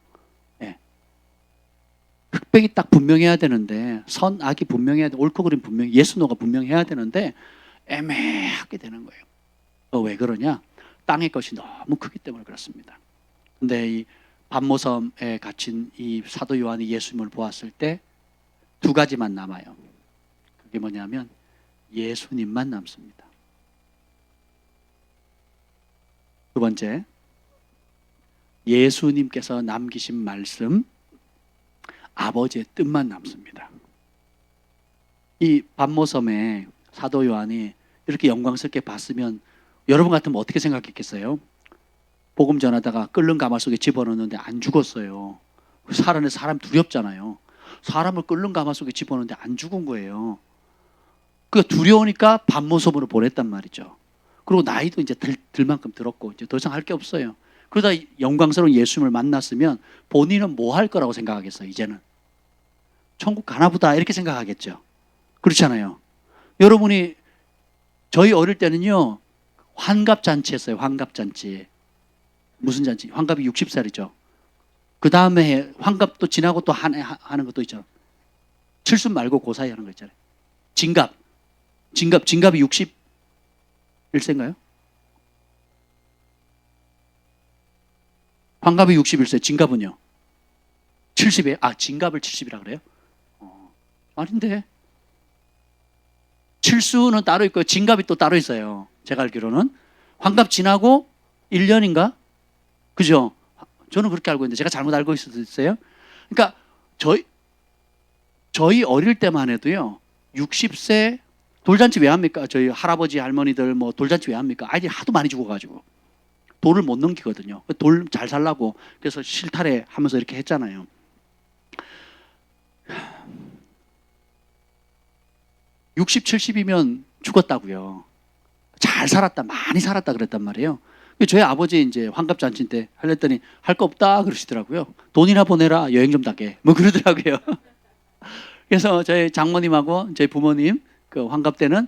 흑백이 딱 분명해야 되는데 선악이 분명해야 돼. 옳고 그름 분명히 예스노가 분명해야 되는데 애매하게 되는 거예요. 왜 그러냐? 땅의 것이 너무 크기 때문에 그렇습니다. 근데 이 반모섬에 갇힌 이 사도 요한이 예수님을 보았을 때 두 가지만 남아요. 그게 뭐냐면 예수님만 남습니다. 두 번째, 예수님께서 남기신 말씀, 아버지의 뜻만 남습니다. 이 반모섬에 사도 요한이 이렇게 영광스럽게 봤으면 여러분 같으면 어떻게 생각했겠어요? 복음 전하다가 끓는 가마 속에 집어넣는데 안 죽었어요. 살아내 사람 두렵잖아요. 사람을 끓는 가마 속에 집어넣는데 안 죽은 거예요. 그 두려우니까 반모섬으로 보냈단 말이죠. 그리고 나이도 이제 들 만큼 들었고 이제 더 이상 할 게 없어요. 그러다 영광스러운 예수님을 만났으면 본인은 뭐 할 거라고 생각하겠어요? 이제는 천국 가나보다 이렇게 생각하겠죠. 그렇잖아요. 여러분이 저희 어릴 때는요 환갑잔치 했어요. 환갑잔치. 무슨 잔치? 환갑이 60살이죠. 그 다음에 환갑도 지나고 또 하는 것도 있잖아요. 칠순 말고 그 사이 하는 거 있잖아요. 진갑이 61세인가요? 환갑이 61세, 진갑은요? 70에, 진갑을 70이라 그래요? 아닌데. 칠수는 따로 있고, 진갑이 또 따로 있어요. 제가 알기로는. 환갑 지나고 1년인가? 그죠? 저는 그렇게 알고 있는데, 제가 잘못 알고 있을 수도 있어요. 그러니까, 저희 어릴 때만 해도요, 60세, 돌잔치 왜 합니까? 저희 할아버지, 할머니들 뭐 돌잔치 왜 합니까? 아이들이 하도 많이 죽어가지고. 돌을 못 넘기거든요. 돌 잘 살라고. 그래서 실타래 하면서 이렇게 했잖아요. 60, 70이면 죽었다고요. 잘 살았다, 많이 살았다 그랬단 말이에요. 저희 아버지 이제 환갑잔치 때 하랬더니 할 거 없다 그러시더라고요. 돈이나 보내라, 여행 좀 가게. 뭐 그러더라고요. 그래서 저희 장모님하고 저희 부모님 그 환갑 때는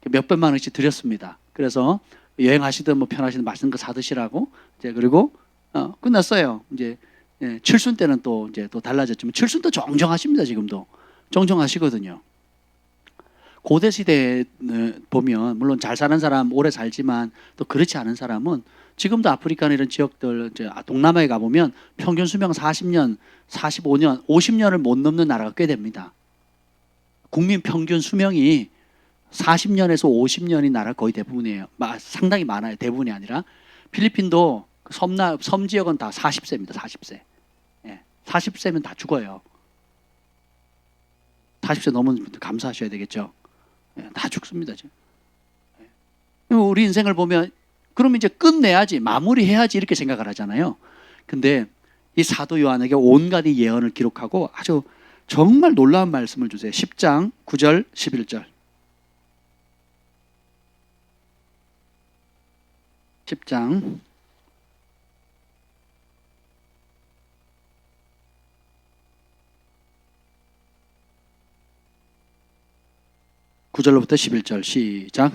몇백만 원씩 드렸습니다. 그래서 여행하시든 뭐 편하시든 맛있는 거 사드시라고 이제 그리고 끝났어요. 이제 칠순 때는 또 이제 또 달라졌지만 칠순도 정정하십니다. 지금도 정정하시거든요. 고대 시대에 보면 물론 잘 사는 사람 오래 살지만 또 그렇지 않은 사람은 지금도 아프리카나 이런 지역들 이제 동남아에 가보면 평균 수명 40년, 45년, 50년을 못 넘는 나라가 꽤 됩니다. 국민 평균 수명이 40년에서 50년이 나라 거의 대부분이에요. 상당히 많아요. 대부분이 아니라. 필리핀도 섬 지역은 다 40세입니다. 40세. 40세면 다 죽어요. 40세 넘은 분들 감사하셔야 되겠죠. 다 죽습니다. 지금. 우리 인생을 보면 그럼 이제 끝내야지, 마무리해야지 이렇게 생각을 하잖아요. 근데 이 사도 요한에게 온갖 이 예언을 기록하고 아주 정말 놀라운 말씀을 주세요. 10장 9절 11절. 10장 9절로부터 11절 시작.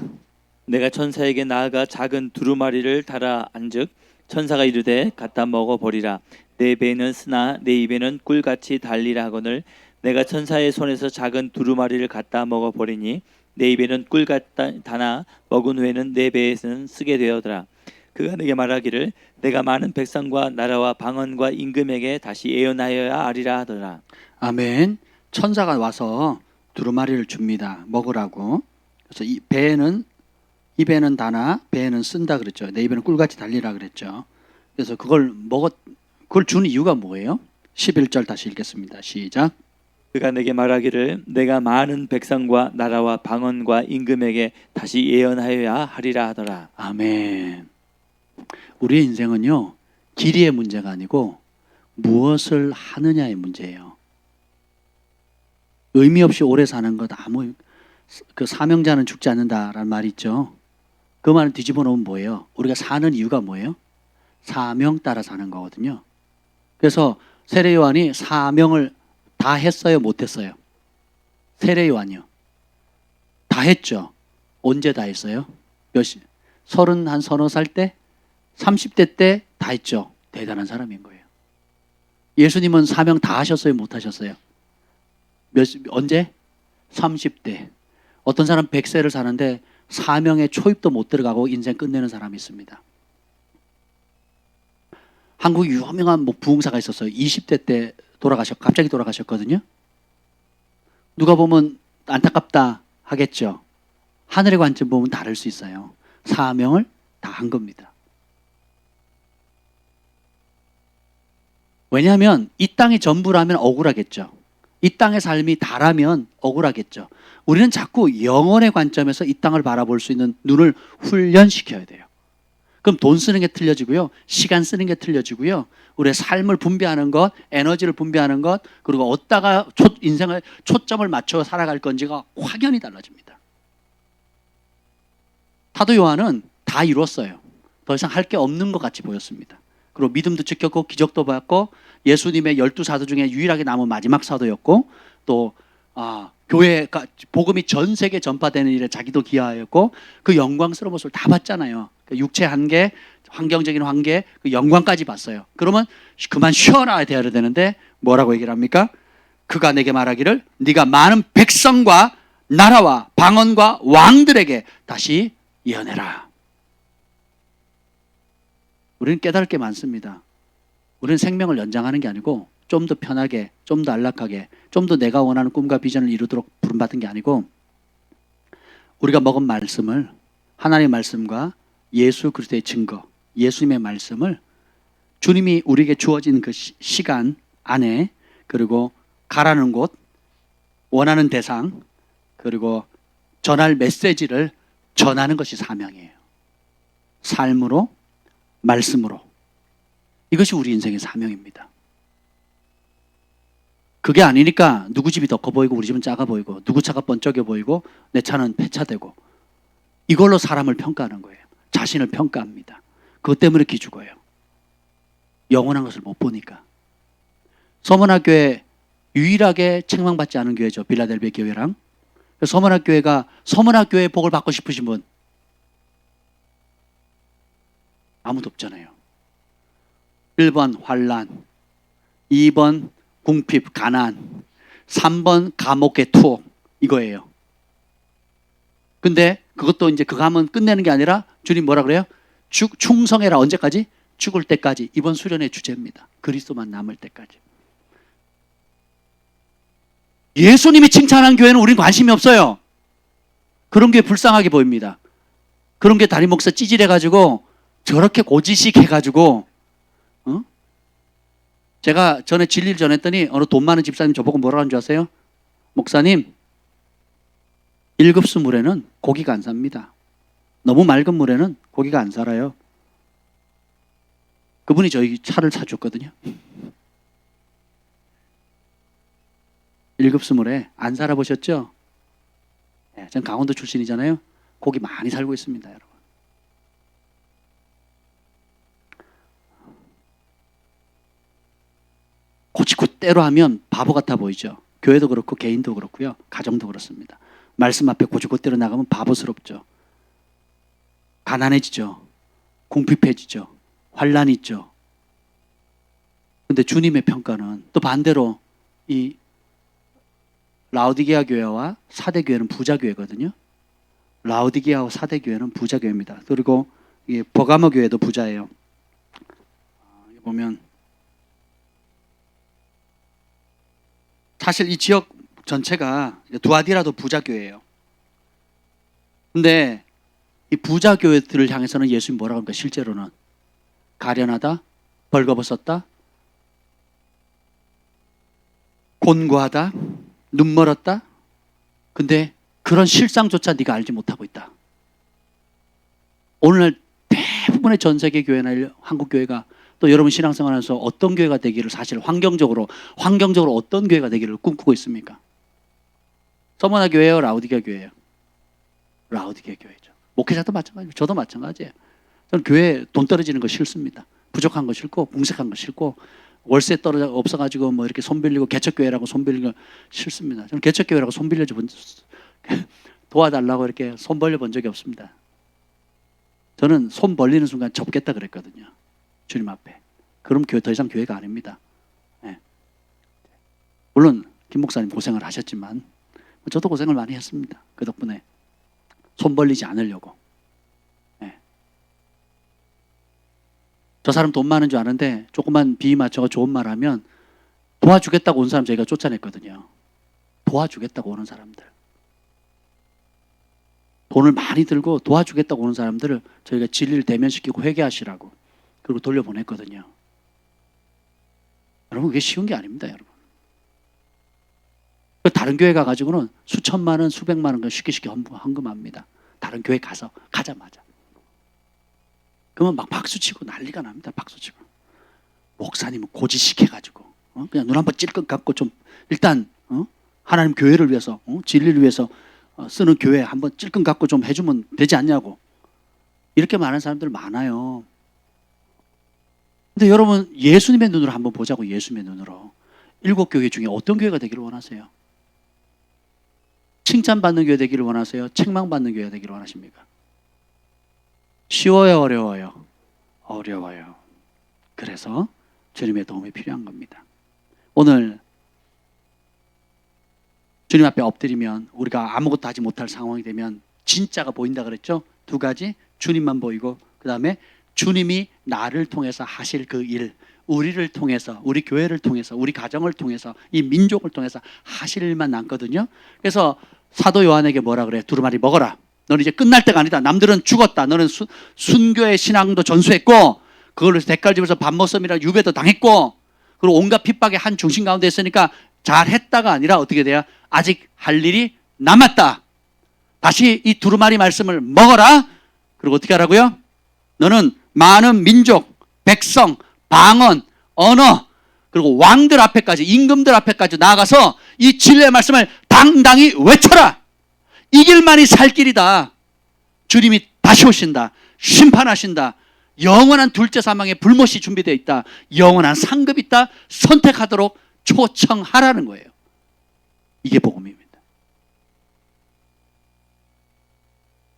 내가 천사에게 나아가 작은 두루마리를 달아 안즉 천사가 이르되 갖다 먹어 버리라. 내 배는 쓰나 내 입에는 꿀같이 달리라 하거늘 내가 천사의 손에서 작은 두루마리를 갖다 먹어 버리니 내 입에는 꿀같다나 먹은 후에는 내 배에서는 쓰게 되었더라. 그가 내게 말하기를 내가 많은 백성과 나라와 방언과 임금에게 다시 예언하여야 하리라 하더라. 아멘. 천사가 와서 두루마리를 줍니다. 먹으라고. 그래서 입에는 다나 배에는 쓴다 그랬죠. 내 입에는 꿀같이 달리라 그랬죠. 그래서 그걸 준 이유가 뭐예요? 11절 다시 읽겠습니다. 시작. 그가 내게 말하기를 내가 많은 백성과 나라와 방언과 임금에게 다시 예언하여야 하리라 하더라. 아멘. 우리의 인생은요, 길이의 문제가 아니고 무엇을 하느냐의 문제예요. 의미 없이 오래 사는 것 그 사명자는 죽지 않는다라는 말이 있죠. 그 말을 뒤집어 놓으면 뭐예요? 우리가 사는 이유가 뭐예요? 사명 따라 사는 거거든요. 그래서 세례 요한이 사명을 다 했어요, 못 했어요? 세례 요한이요. 다 했죠. 언제 다 했어요? 서너 살 때? 30대 때 다 했죠. 대단한 사람인 거예요. 예수님은 사명 다 하셨어요, 못 하셨어요? 언제? 30대. 어떤 사람 100세를 사는데 사명에 초입도 못 들어가고 인생 끝내는 사람이 있습니다. 한국 유명한 부흥사가 있었어요. 20대 때 갑자기 돌아가셨거든요. 누가 보면 안타깝다 하겠죠. 하늘의 관점 보면 다를 수 있어요. 사명을 다 한 겁니다. 왜냐하면 이 땅이 전부라면 억울하겠죠. 이 땅의 삶이 다라면 억울하겠죠. 우리는 자꾸 영혼의 관점에서 이 땅을 바라볼 수 있는 눈을 훈련시켜야 돼요. 그럼 돈 쓰는 게 틀려지고요. 시간 쓰는 게 틀려지고요. 우리의 삶을 분배하는 것, 에너지를 분배하는 것, 그리고 어디다가 인생을 초점을 맞춰 살아갈 건지가 확연히 달라집니다. 사도 요한은 다 이뤘어요. 더 이상 할 게 없는 것 같이 보였습니다. 그리고 믿음도 지켰고 기적도 봤고 예수님의 12사도 중에 유일하게 남은 마지막 사도였고 또 교회가 복음이 전 세계 전파되는 일에 자기도 기여하였고 그 영광스러운 모습을 다 봤잖아요. 육체 한계, 환경적인 한계, 그 영광까지 봤어요. 그러면 그만 쉬어라 되어야 되는데 뭐라고 얘기를 합니까? 그가 내게 말하기를 네가 많은 백성과 나라와 방언과 왕들에게 다시 예언해라. 우리는 깨달을 게 많습니다. 우리는 생명을 연장하는 게 아니고 좀 더 편하게, 좀 더 안락하게, 좀 더 내가 원하는 꿈과 비전을 이루도록 부름받은 게 아니고 우리가 먹은 말씀을 하나님의 말씀과 예수 그리스도의 증거, 예수님의 말씀을 주님이 우리에게 주어진 그 시간 안에 그리고 가라는 곳, 원하는 대상 그리고 전할 메시지를 전하는 것이 사명이에요. 삶으로, 말씀으로. 이것이 우리 인생의 사명입니다. 그게 아니니까 누구 집이 더 커 보이고 우리 집은 작아 보이고 누구 차가 번쩍여 보이고 내 차는 폐차되고 이걸로 사람을 평가하는 거예요. 자신을 평가합니다. 그것 때문에 기죽어요. 영원한 것을 못 보니까. 서문학교에 유일하게 책망받지 않은 교회죠. 빌라델비아 교회랑. 서문학교회가 서문학교의 복을 받고 싶으신 분 아무도 없잖아요. 1번 환란, 2번 궁핍, 가난, 3번 감옥의 투옥 이거예요. 근데 그것도 이제 그거 하면 끝내는 게 아니라 주님 뭐라 그래요? 충성해라. 언제까지? 죽을 때까지. 이번 수련의 주제입니다. 그리스도만 남을 때까지. 예수님이 칭찬한 교회는 우린 관심이 없어요. 그런 게 불쌍하게 보입니다. 그런 게 담임 목사 찌질해가지고 저렇게 고지식 해가지고 제가 전에 진리를 전했더니 어느 돈 많은 집사님 저보고 뭐라고 하는 줄 아세요? 목사님 1급수 물에는 고기가 안 삽니다. 너무 맑은 물에는 고기가 안 살아요. 그분이 저희 차를 사줬거든요. 1급수 물에 안 살아보셨죠? 네, 전 강원도 출신이잖아요. 고기 많이 살고 있습니다, 여러분. 고치굿대로 하면 바보 같아 보이죠. 교회도 그렇고 개인도 그렇고요. 가정도 그렇습니다. 말씀 앞에 고치굿대로 나가면 바보스럽죠. 가난해지죠. 궁핍해지죠. 환란이 있죠. 근데 주님의 평가는 또 반대로 이 라오디게아 교회와 사대 교회는 부자 교회거든요. 라오디게아와 사대 교회는 부자 교회입니다. 그리고 이 버가모 교회도 부자예요. 보면 사실 이 지역 전체가 두아디라도 부자 교회예요. 근데 이 부자 교회들을 향해서는 예수님이 뭐라고 합니까? 실제로는 가련하다, 벌거벗었다, 곤고하다, 눈 멀었다. 근데 그런 실상조차 네가 알지 못하고 있다. 오늘날 대부분의 전 세계 교회나 한국 교회가 또 여러분 신앙생활하면서 어떤 교회가 되기를 사실 환경적으로 어떤 교회가 되기를 꿈꾸고 있습니까? 서머나 교회예요, 라오디게아 교회예요? 라오디게아 교회죠. 목회자도 마찬가지고 저도 마찬가지예요. 저는 교회 돈 떨어지는 거 싫습니다. 부족한 거 싫고 궁색한 거 싫고 월세 떨어져 없어가지고 뭐 이렇게 손 빌리고 개척교회라고 손 빌리는 거 싫습니다. 저는 개척교회라고 손 빌려줘 본 도와달라고 이렇게 손 벌려 본 적이 없습니다. 저는 손 벌리는 순간 접겠다 그랬거든요. 주님 앞에. 그럼 교회 더 이상 교회가 아닙니다. 네. 물론 김 목사님 고생을 하셨지만 저도 고생을 많이 했습니다. 그 덕분에 손 벌리지 않으려고. 네. 저 사람 돈 많은 줄 아는데 조금만 비위 맞춰서 좋은 말 하면 도와주겠다고 온 사람 저희가 쫓아냈거든요. 도와주겠다고 오는 사람들. 돈을 많이 들고 도와주겠다고 오는 사람들을 저희가 진리를 대면시키고 회개하시라고 그리고 돌려보냈거든요. 여러분 그게 쉬운 게 아닙니다. 여러분. 그 다른 교회 가가지고는 수천만 원, 수백만 원 쉽게 헌금합니다. 다른 교회 가자마자. 그러면 막 박수치고 난리가 납니다. 박수치고. 목사님은 고지시켜가지고 그냥 눈 한번 찔끔 감고 좀 일단 하나님 교회를 위해서 진리를 위해서 쓰는 교회 한번 찔끔 감고 좀 해주면 되지 않냐고. 이렇게 말하는 사람들 많아요. 근데 여러분 예수님의 눈으로 한번 보자고. 예수님의 눈으로. 7교회 중에 어떤 교회가 되기를 원하세요? 칭찬받는 교회 되기를 원하세요? 책망받는 교회 되기를 원하십니까? 쉬워요, 어려워요? 어려워요. 그래서 주님의 도움이 필요한 겁니다. 오늘 주님 앞에 엎드리면 우리가 아무것도 하지 못할 상황이 되면 진짜가 보인다 그랬죠? 2가지. 주님만 보이고 그 다음에 주님이 나를 통해서 하실 그 일, 우리를 통해서, 우리 교회를 통해서, 우리 가정을 통해서, 이 민족을 통해서 하실 일만 남거든요. 그래서 사도 요한에게 뭐라 그래요? 두루마리 먹어라. 너는 이제 끝날 때가 아니다. 남들은 죽었다. 너는 순교의 신앙도 전수했고 그걸로 대가집에서 밥먹음이라 유배도 당했고 그리고 온갖 핍박의 한 중심 가운데 있으니까 잘했다가 아니라 어떻게 돼요? 아직 할 일이 남았다. 다시 이 두루마리 말씀을 먹어라. 그리고 어떻게 하라고요? 너는 많은 민족, 백성, 방언, 언어 그리고 왕들 앞에까지, 임금들 앞에까지 나아가서 이 진리의 말씀을 당당히 외쳐라. 이 길만이 살 길이다. 주님이 다시 오신다. 심판하신다. 영원한 둘째 사망의 불못이 준비되어 있다. 영원한 상급이 있다. 선택하도록 초청하라는 거예요. 이게 복음입니다.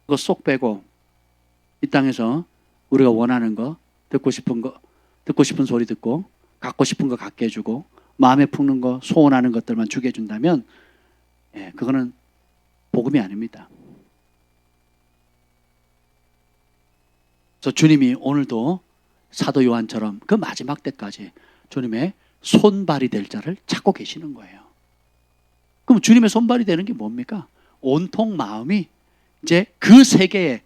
그거 쏙 빼고 이 땅에서 우리가 원하는 거, 듣고 싶은 소리 듣고 갖고 싶은 거 갖게 해주고 마음에 품는 거, 소원하는 것들만 주게 해준다면 그거는 복음이 아닙니다. 그래서 주님이 오늘도 사도 요한처럼 그 마지막 때까지 주님의 손발이 될 자를 찾고 계시는 거예요. 그럼 주님의 손발이 되는 게 뭡니까? 온통 마음이 이제 그 세계에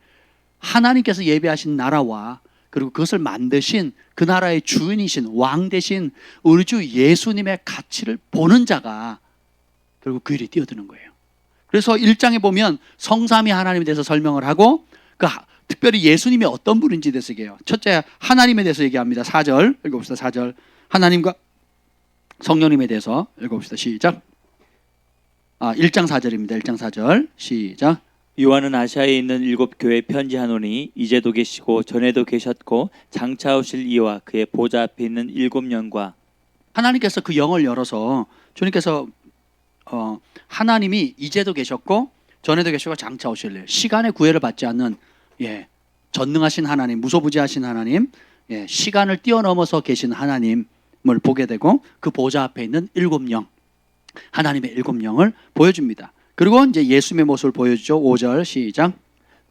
하나님께서 예비하신 나라와 그리고 그것을 만드신 그 나라의 주인이신 왕 대신 우리 주 예수님의 가치를 보는 자가 결국 그 일에 뛰어드는 거예요. 그래서 1장에 보면 성삼위 하나님에 대해서 설명을 하고 특별히 예수님이 어떤 분인지에 대해서 얘기해요. 첫째 하나님에 대해서 얘기합니다. 4절 읽어봅시다. 4절 하나님과 성령님에 대해서 읽어봅시다. 시작. 1장 4절입니다. 1장 4절 시작. 요한은 아시아에 있는 7교회에 편지하노니 이제도 계시고 전에도 계셨고 장차 오실 이와 그의 보좌 앞에 있는 7영과 하나님께서 그 영을 열어서 주님께서 하나님이 이제도 계셨고 전에도 계시고 장차 오실 일, 시간의 구애를 받지 않는 전능하신 하나님, 무소부지하신 하나님, 시간을 뛰어넘어서 계신 하나님을 보게 되고 그 보좌 앞에 있는 7영, 하나님의 7영을 보여줍니다. 그리고 이제 예수님의 모습을 보여주죠. 5절 시작.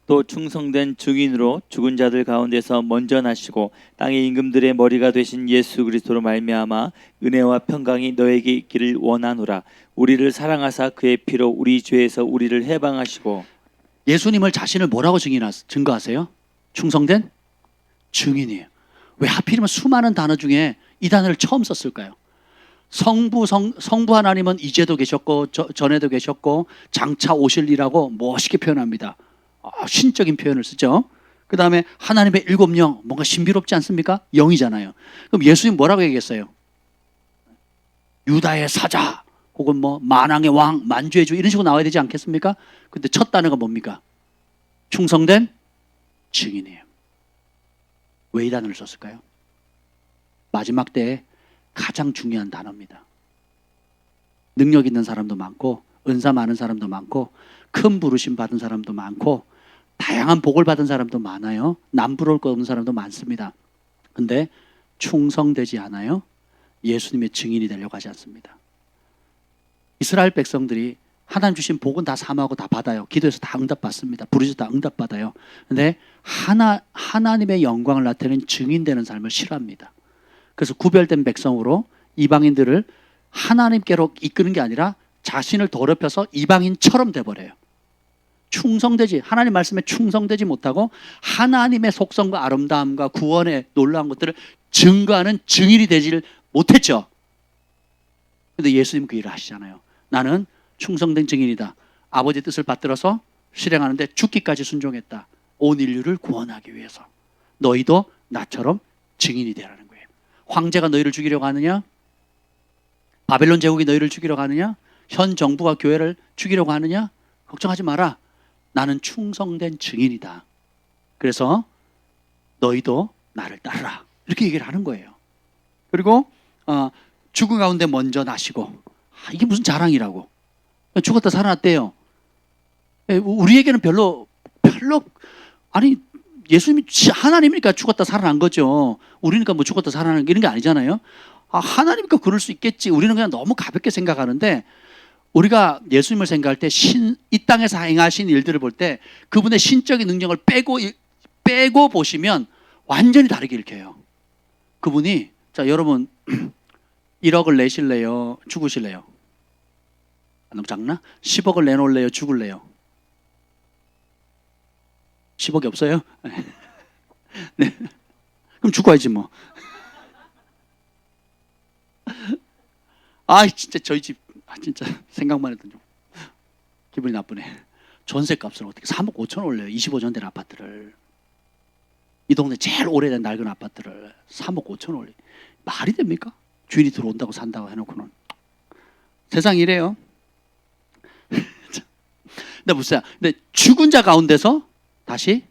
또 충성된 증인으로 죽은 자들 가운데서 먼저 나시고 땅의 임금들의 머리가 되신 예수 그리스도로 말미암아 은혜와 평강이 너에게 있기를 원하노라. 우리를 사랑하사 그의 피로 우리 죄에서 우리를 해방하시고. 예수님을 자신을 뭐라고 증거하세요? 충성된 증인이에요. 왜 하필이면 수많은 단어 중에 이 단어를 처음 썼을까요? 성부 하나님은 이제도 계셨고 전에도 계셨고 장차 오실이라고 멋있게 표현합니다. 신적인 표현을 쓰죠. 그 다음에 하나님의 7영, 뭔가 신비롭지 않습니까? 영이잖아요. 그럼 예수님 뭐라고 얘기했어요? 유다의 사자 혹은 만왕의 왕, 만주의 주 이런 식으로 나와야 되지 않겠습니까? 근데 첫 단어가 뭡니까? 충성된 증인이에요. 왜 이 단어를 썼을까요? 마지막 때에 가장 중요한 단어입니다. 능력 있는 사람도 많고 은사 많은 사람도 많고 큰 부르심 받은 사람도 많고 다양한 복을 받은 사람도 많아요. 남부러울 것 없는 사람도 많습니다. 근데 충성되지 않아요? 예수님의 증인이 되려고 하지 않습니다. 이스라엘 백성들이 하나님 주신 복은 다 사모하고 다 받아요. 기도해서 다 응답받습니다. 부르짖어 다 응답받아요. 근데 하나님의 영광을 나타내는 증인되는 삶을 싫어합니다. 그래서 구별된 백성으로 이방인들을 하나님께로 이끄는 게 아니라 자신을 더럽혀서 이방인처럼 돼버려요. 하나님 말씀에 충성되지 못하고 하나님의 속성과 아름다움과 구원의 놀라운 것들을 증거하는 증인이 되지를 못했죠. 그런데 예수님 그 일을 하시잖아요. 나는 충성된 증인이다. 아버지 뜻을 받들어서 실행하는데 죽기까지 순종했다. 온 인류를 구원하기 위해서. 너희도 나처럼 증인이 되라는 거예요. 황제가 너희를 죽이려고 하느냐? 바벨론 제국이 너희를 죽이려고 하느냐? 현 정부가 교회를 죽이려고 하느냐? 걱정하지 마라. 나는 충성된 증인이다. 그래서 너희도 나를 따르라. 이렇게 얘기를 하는 거예요. 그리고 죽은 가운데 먼저 나시고, 이게 무슨 자랑이라고. 죽었다 살아났대요. 우리에게는 별로 아니, 예수님이 하나님이니까 죽었다 살아난 거죠. 우리니까 뭐 죽었다 살아나는 이런 게 아니잖아요. 하나님이니까 그럴 수 있겠지. 우리는 그냥 너무 가볍게 생각하는데, 우리가 예수님을 생각할 때 이 땅에서 행하신 일들을 볼 때 그분의 신적인 능력을 빼고 보시면 완전히 다르게 읽혀요. 그분이, 자, 여러분 1억을 내실래요? 죽으실래요? 너무 작나? 10억을 내놓을래요? 죽을래요? 10억이 없어요? 네. 그럼 죽어야지 뭐. 진짜 저희 집 진짜 생각만 해도 좀 기분이 나쁘네. 전세값을 어떻게 3억 5천 올려요? 25년 된 아파트를. 이 동네 제일 오래된 낡은 아파트를 3억 5천 올려. 말이 됩니까? 주인이 들어온다고 산다고 해놓고는. 세상이 이래요. 근데 보세요. 근데 죽은 자 가운데서 다시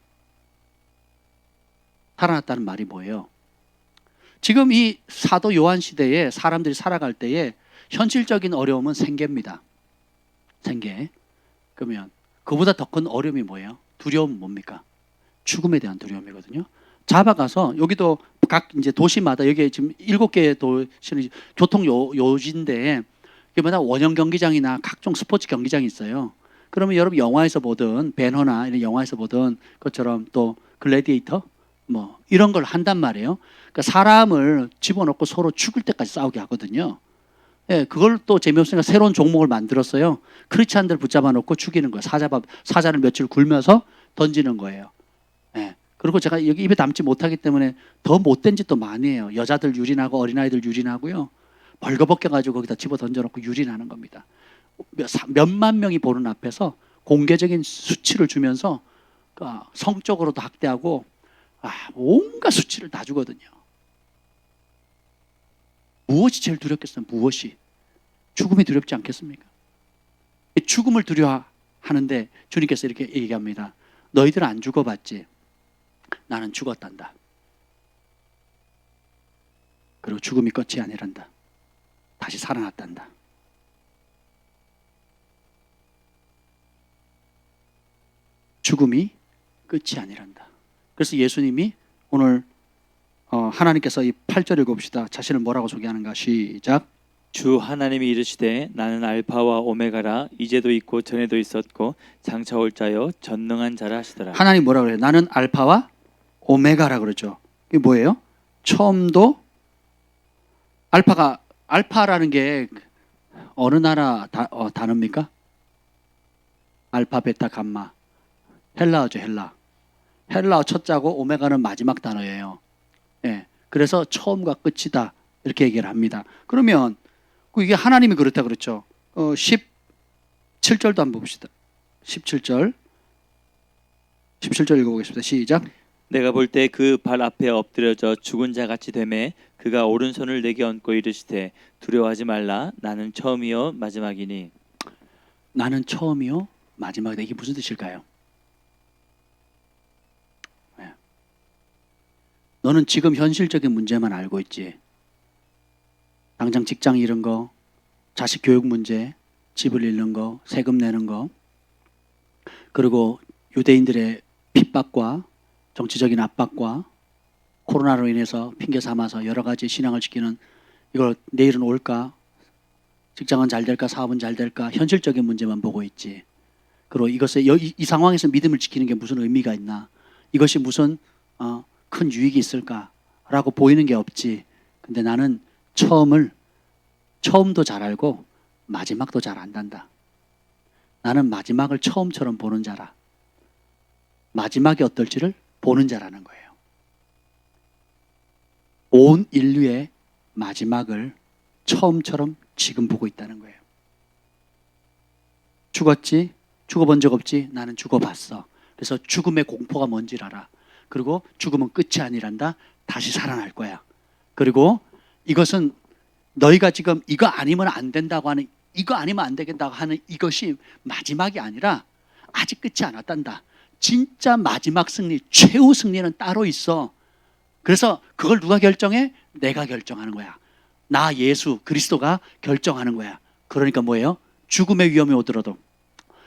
살아났다는 말이 뭐예요? 지금 이 사도 요한 시대에 사람들이 살아갈 때에 현실적인 어려움은 생계입니다. 생계. 그러면 그보다 더 큰 어려움이 뭐예요? 두려움은 뭡니까? 죽음에 대한 두려움이거든요. 잡아가서, 여기도 각 이제 도시마다, 여기 지금 7개의 도시는 교통 요지인데, 이게 뭐냐, 원형 경기장이나 각종 스포츠 경기장이 있어요. 그러면 여러분 영화에서 보던 배너나 이런 영화에서 보던 것처럼 또 글래디에이터 뭐 이런 걸 한단 말이에요. 그러니까 사람을 집어넣고 서로 죽을 때까지 싸우게 하거든요. 예, 그걸 또 재미없으니까 새로운 종목을 만들었어요. 크리스찬들 붙잡아 놓고 죽이는 거예요. 사자를 며칠 굴면서 던지는 거예요. 예. 그리고 제가 여기 입에 담지 못하기 때문에 더 못된 짓도 많이 해요. 여자들 유린하고 어린아이들 유린하고요. 벌거벗겨 가지고 거기다 집어 던져놓고 유린하는 겁니다. 몇만 명이 보는 앞에서 공개적인 수치를 주면서 성적으로도 학대하고 온갖 수치를 다 주거든요. 무엇이 제일 두렵겠어요? 무엇이? 죽음이 두렵지 않겠습니까? 죽음을 두려워하는데 주님께서 이렇게 얘기합니다. 너희들 안 죽어봤지? 나는 죽었단다. 그리고 죽음이 끝이 아니란다. 다시 살아났단다. 죽음이 끝이 아니란다. 그래서 예수님이 오늘 하나님께서 이 8절 읽어봅시다. 자신을 뭐라고 소개하는가? 시작. 주 하나님이 이르시되 나는 알파와 오메가라. 이제도 있고 전에도 있었고 장차 올 자여 전능한 자라 하시더라. 하나님 뭐라고 그래요? 나는 알파와 오메가라 그러죠. 이게 뭐예요? 처음도. 알파라는 게 어느 나라 단어입니까? 알파, 베타, 감마. 헬라어죠, 헬라어 첫자고 오메가는 마지막 단어예요. 예. 그래서 처음과 끝이다. 이렇게 얘기를 합니다. 그러면 이게 하나님이 그렇다 그랬죠. 17절도 한번 봅시다. 17절 읽어보겠습니다. 시작. 내가 볼 때 그 발 앞에 엎드려져 죽은 자 같이 되매 그가 오른손을 내게 얹고 이르시되 두려워하지 말라. 나는 처음이요 마지막이니. 나는 처음이요 마지막이다. 이게 무슨 뜻일까요? 너는 지금 현실적인 문제만 알고 있지. 당장 직장 잃은 거, 자식 교육 문제, 집을 잃는 거, 세금 내는 거, 그리고 유대인들의 핍박과 정치적인 압박과 코로나로 인해서 핑계 삼아서 여러 가지 신앙을 지키는, 이걸 내일은 올까? 직장은 잘 될까? 사업은 잘 될까? 현실적인 문제만 보고 있지. 그리고 이 상황에서 믿음을 지키는 게 무슨 의미가 있나? 이것이 무슨 큰 유익이 있을까라고 보이는 게 없지. 근데 나는 처음도 잘 알고 마지막도 잘 안단다. 나는 마지막을 처음처럼 보는 자라. 마지막이 어떨지를 보는 자라는 거예요. 온 인류의 마지막을 처음처럼 지금 보고 있다는 거예요. 죽었지? 죽어본 적 없지? 나는 죽어봤어. 그래서 죽음의 공포가 뭔지를 알아. 그리고 죽음은 끝이 아니란다. 다시 살아날 거야. 그리고 이것은 너희가 지금 이거 아니면 안 된다고 하는, 이거 아니면 안 되겠다고 하는 이것이 마지막이 아니라 아직 끝이 안 왔단다. 진짜 마지막 승리, 최후 승리는 따로 있어. 그래서 그걸 누가 결정해? 내가 결정하는 거야. 나 예수 그리스도가 결정하는 거야. 그러니까 뭐예요? 죽음의 위험이 오더라도,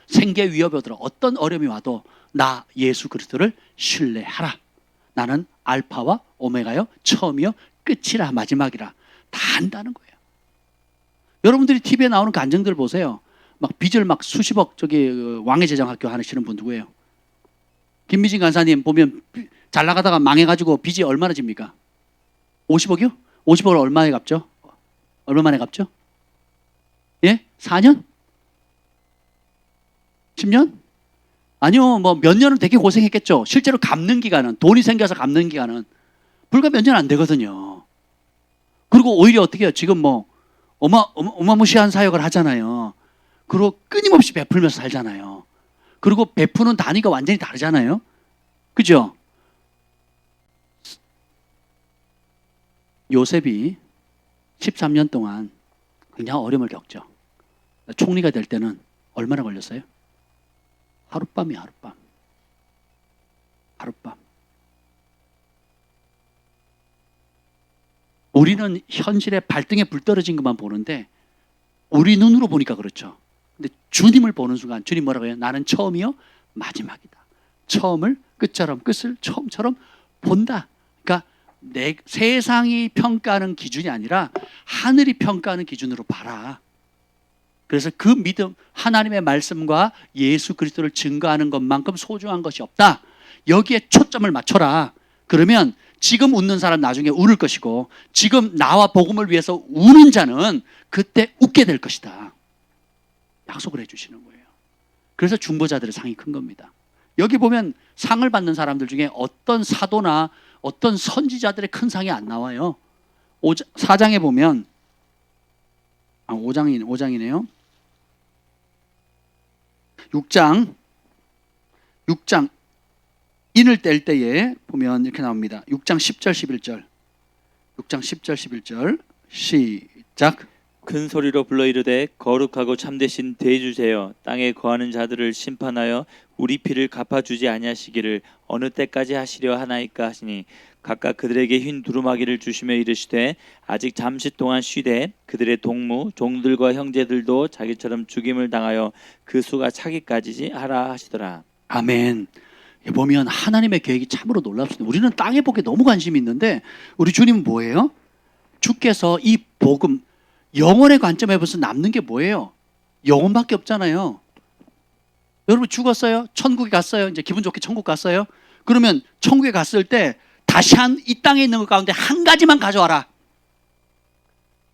생계 위협이 오더라도, 어떤 어려움이 와도 나 예수 그리스도를 신뢰하라. 나는 알파와 오메가요, 처음이요 끝이라, 마지막이라 다 안다는 거예요. 여러분들이 TV에 나오는 간증들 보세요. 막 빚을 막 수십억, 저기 왕의 제정학교 하시는 분 누구예요? 김미진 간사님 보면 잘 나가다가 망해가지고 빚이 얼마나 집니까? 50억이요? 50억을 얼마에 갚죠? 얼마 만에 갚죠? 예? 4년? 10년? 아니요, 뭐 몇 년은 되게 고생했겠죠. 실제로 갚는 기간은, 돈이 생겨서 갚는 기간은 불과 몇 년 안 되거든요. 그리고 오히려 어떻게 해요? 지금 뭐 어마무시한 사역을 하잖아요. 그리고 끊임없이 베풀면서 살잖아요. 그리고 베푸는 단위가 완전히 다르잖아요. 그죠? 요셉이 13년 동안 굉장히 어려움을 겪죠. 총리가 될 때는 얼마나 걸렸어요? 하룻밤이야, 하룻밤. 하룻밤. 우리는 현실에 발등에 불 떨어진 것만 보는데 우리 눈으로 보니까 그렇죠. 근데 주님을 보는 순간 주님 뭐라고 해요? 나는 처음이요 마지막이다. 처음을 끝처럼, 끝을 처음처럼 본다. 그러니까 세상이 평가하는 기준이 아니라 하늘이 평가하는 기준으로 봐라. 그래서 그 믿음, 하나님의 말씀과 예수 그리스도를 증거하는 것만큼 소중한 것이 없다. 여기에 초점을 맞춰라. 그러면 지금 웃는 사람 나중에 울을 것이고, 지금 나와 복음을 위해서 우는 자는 그때 웃게 될 것이다. 약속을 해주시는 거예요. 그래서 중보자들의 상이 큰 겁니다. 여기 보면 상을 받는 사람들 중에 어떤 사도나 어떤 선지자들의 큰 상이 안 나와요. 4장에 보면, 5장이네요. 6장 인을 뗄 때에 보면 이렇게 나옵니다. 6장 10절 11절. 6장 10절 11절 시작. 큰 소리로 불러 이르되 거룩하고 참되신 대주제여, 땅에 거하는 자들을 심판하여 우리 피를 갚아주지 아니하시기를 어느 때까지 하시려 하나이까 하시니, 각각 그들에게 흰 두루마기를 주시며 이르시되 아직 잠시 동안 쉬되 그들의 동무 종들과 형제들도 자기처럼 죽임을 당하여 그 수가 차기까지 하라 하시더라. 아멘. 보면 하나님의 계획이 참으로 놀랍습니다. 우리는 땅의 복에 너무 관심이 있는데 우리 주님은 뭐예요? 주께서 이 복음, 영혼의 관점에 벌써 남는 게 뭐예요? 영혼밖에 없잖아요. 여러분 죽었어요? 천국에 갔어요? 이제 기분 좋게 천국 갔어요? 그러면 천국에 갔을 때 다시 이 땅에 있는 것 가운데 한 가지만 가져와라.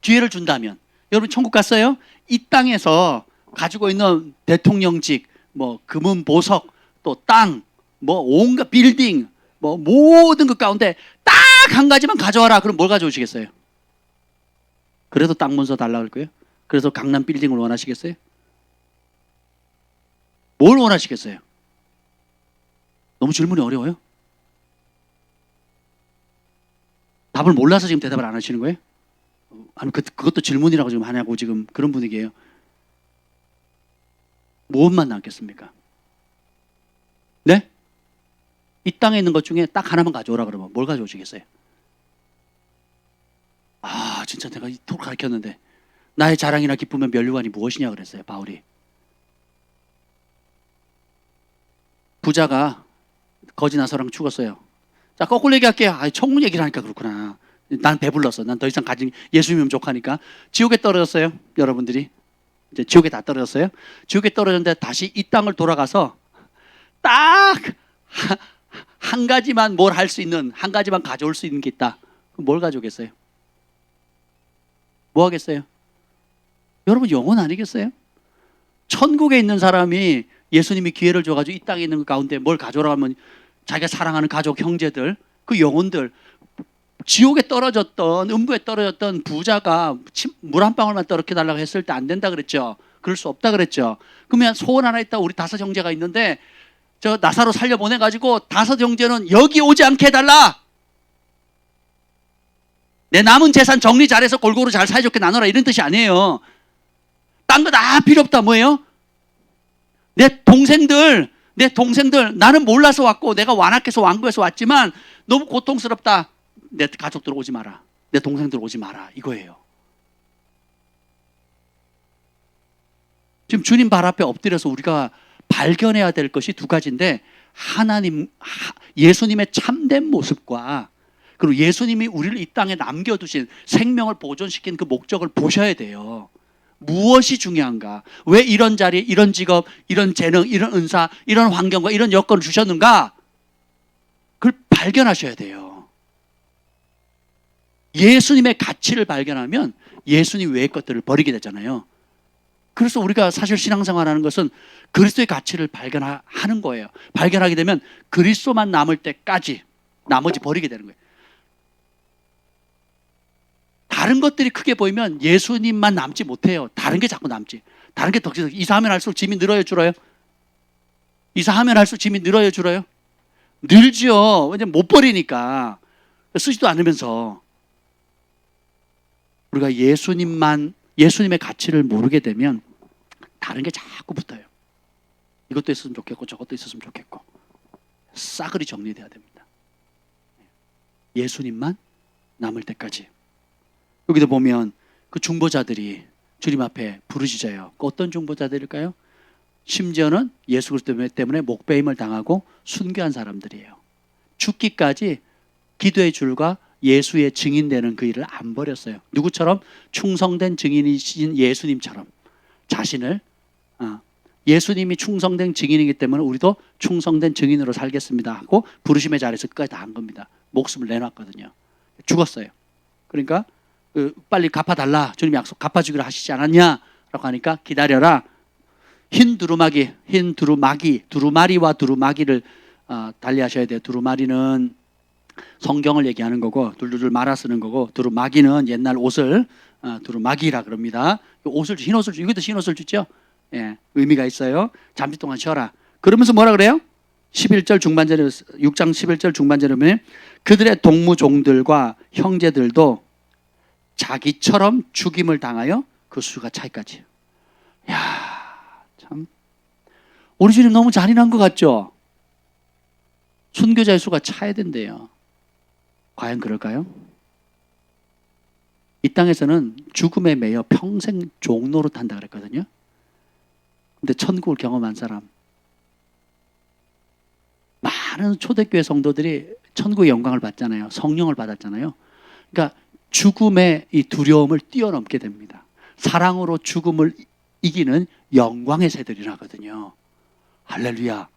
기회를 준다면. 여러분 천국 갔어요? 이 땅에서 가지고 있는 대통령직, 뭐 금은 보석, 또 땅, 뭐 온갖 빌딩, 뭐 모든 것 가운데 딱 한 가지만 가져와라. 그럼 뭘 가져오시겠어요? 그래도 땅 문서 달라고 할 거예요? 그래서 강남 빌딩을 원하시겠어요? 뭘 원하시겠어요? 너무 질문이 어려워요? 답을 몰라서 지금 대답을 안 하시는 거예요? 아니 그것도 질문이라고 지금 하냐고 지금 그런 분위기예요. 무엇만 남겠습니까? 네? 이 땅에 있는 것 중에 딱 하나만 가져오라 그러면 뭘 가져오시겠어요? 아 진짜 내가 이토록 가르쳤는데 나의 자랑이나 기쁨의 면류관이 무엇이냐 그랬어요 바울이. 부자가 거지 나서랑 죽었어요. 자 거꾸로 얘기할게요. 천국 얘기를 하니까 그렇구나. 난 배불렀어. 난 더 이상 가진 예수님이면 족하니까. 지옥에 떨어졌어요. 여러분들이 이제 지옥에 다 떨어졌어요. 지옥에 떨어졌는데 다시 이 땅을 돌아가서 딱 한 가지만 뭘 할 수 있는, 한 가지만 가져올 수 있는 게 있다. 그럼 뭘 가져오겠어요? 뭐 하겠어요? 여러분 영혼 아니겠어요? 천국에 있는 사람이 예수님이 기회를 줘가지고 이 땅에 있는 것 가운데 뭘 가져오라고 하면 자기가 사랑하는 가족, 형제들, 그 영혼들, 지옥에 떨어졌던, 음부에 떨어졌던 부자가 물 한 방울만 떨어뜨려 달라고 했을 때 안 된다 그랬죠. 그럴 수 없다 그랬죠. 그러면 소원 하나 있다. 우리 5 형제가 있는데 저 나사로 살려보내가지고 5 형제는 여기 오지 않게 해달라. 내 남은 재산 정리 잘해서 골고루 잘 사이좋게 나눠라 이런 뜻이 아니에요. 딴 거 다 필요 없다. 뭐예요? 내 동생들 나는 몰라서 왔고 내가 완악해서 왕부에서 왔지만 너무 고통스럽다. 내 가족들 오지 마라. 내 동생들 오지 마라. 이거예요. 지금 주님 발 앞에 엎드려서 우리가 발견해야 될 것이 2가지인데 예수님의 참된 모습과 그리고 예수님이 우리를 이 땅에 남겨두신 생명을 보존시킨 그 목적을 보셔야 돼요. 무엇이 중요한가? 왜 이런 자리, 이런 직업, 이런 재능, 이런 은사, 이런 환경과 이런 여건을 주셨는가? 그걸 발견하셔야 돼요. 예수님의 가치를 발견하면 예수님 외의 것들을 버리게 되잖아요. 그래서 우리가 사실 신앙생활하는 것은 그리스도의 가치를 발견하는 거예요. 발견하게 되면 그리스도만 남을 때까지 나머지 버리게 되는 거예요. 다른 것들이 크게 보이면 예수님만 남지 못해요. 다른 게 자꾸 남지. 다른 게 더 이사하면 할수록 짐이 늘어요, 줄어요? 이사하면 할수록 짐이 늘어요, 줄어요? 늘죠. 왜냐면 못 버리니까. 쓰지도 않으면서. 우리가 예수님의 가치를 모르게 되면 다른 게 자꾸 붙어요. 이것도 있었으면 좋겠고 저것도 있었으면 좋겠고 싸그리 정리돼야 됩니다. 예수님만 남을 때까지. 여기도 보면 그 중보자들이 주님 앞에 부르짖어요. 그 어떤 중보자들일까요? 심지어는 예수 그리스도 때문에 목배임을 당하고 순교한 사람들이에요. 죽기까지 기도의 줄과 예수의 증인되는 그 일을 안 버렸어요. 누구처럼? 충성된 증인이신 예수님처럼 자신을 예수님이 충성된 증인이기 때문에 우리도 충성된 증인으로 살겠습니다 하고 부르심의 자리에서 끝까지 다 한 겁니다. 목숨을 내놨거든요. 죽었어요. 그러니까 빨리 갚아달라. 주님이 약속 갚아주기로 하시지 않았냐? 라고 하니까 기다려라. 흰 두루마리와 두루마기를 달리하셔야 돼요. 두루마리는 성경을 얘기하는 거고 둘둘둘 말아 쓰는 거고 두루마기는 옛날 옷을 두루마기라 그럽니다. 옷을 흰 옷을 이것도 흰 옷을 주죠. 예, 의미가 있어요. 잠시 동안 쉬어라. 그러면서 뭐라 그래요? 11절 중반절에 6장 11절 중반절에 보면 그들의 동무종들과 형제들도 자기처럼 죽임을 당하여 그 수가 차이까지. 야, 참 우리 주님 너무 잔인한 것 같죠? 순교자의 수가 차야 된대요. 과연 그럴까요? 이 땅에서는 죽음에 매여 평생 종노릇 한다 그랬거든요. 근데 천국을 경험한 사람, 많은 초대교회 성도들이 천국의 영광을 받잖아요. 성령을 받았잖아요. 그러니까 죽음의 이 두려움을 뛰어넘게 됩니다. 사랑으로 죽음을 이기는 영광의 새들이라거든요. 할렐루야.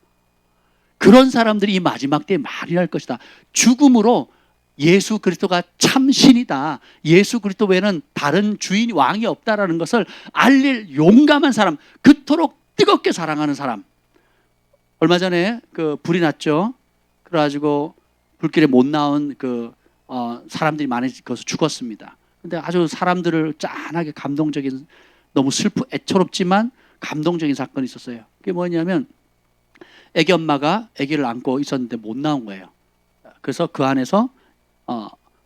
그런 사람들이 이 마지막 때에 많이 날 것이다. 죽음으로 예수 그리스도가 참 신이다. 예수 그리스도 외에는 다른 주인 왕이 없다라는 것을 알릴 용감한 사람, 그토록 뜨겁게 사랑하는 사람. 얼마 전에 그 불이 났죠. 그래가지고 불길에 못 나온 사람들이 많이 거기서 죽었습니다. 근데 아주 사람들을 짠하게 감동적인, 너무 애처롭지만 감동적인 사건이 있었어요. 그게 뭐냐면 애기 엄마가 아기를 안고 있었는데 못 나온 거예요. 그래서 그 안에서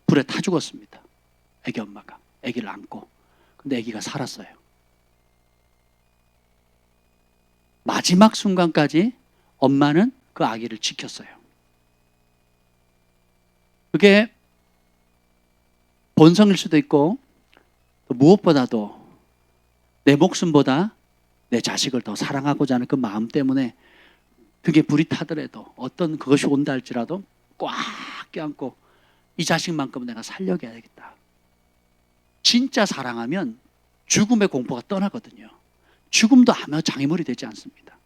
불에 타 죽었습니다. 애기 엄마가 아기를 안고. 근데 아기가 살았어요. 마지막 순간까지 엄마는 그 아기를 지켰어요. 그게 본성일 수도 있고 또 무엇보다도 내 목숨보다 내 자식을 더 사랑하고자 하는 그 마음 때문에 그게 불이 타더라도 어떤 그것이 온다 할지라도 꽉 껴안고 이 자식만큼은 내가 살려야 되겠다. 진짜 사랑하면 죽음의 공포가 떠나거든요. 죽음도 아마 장애물이 되지 않습니다.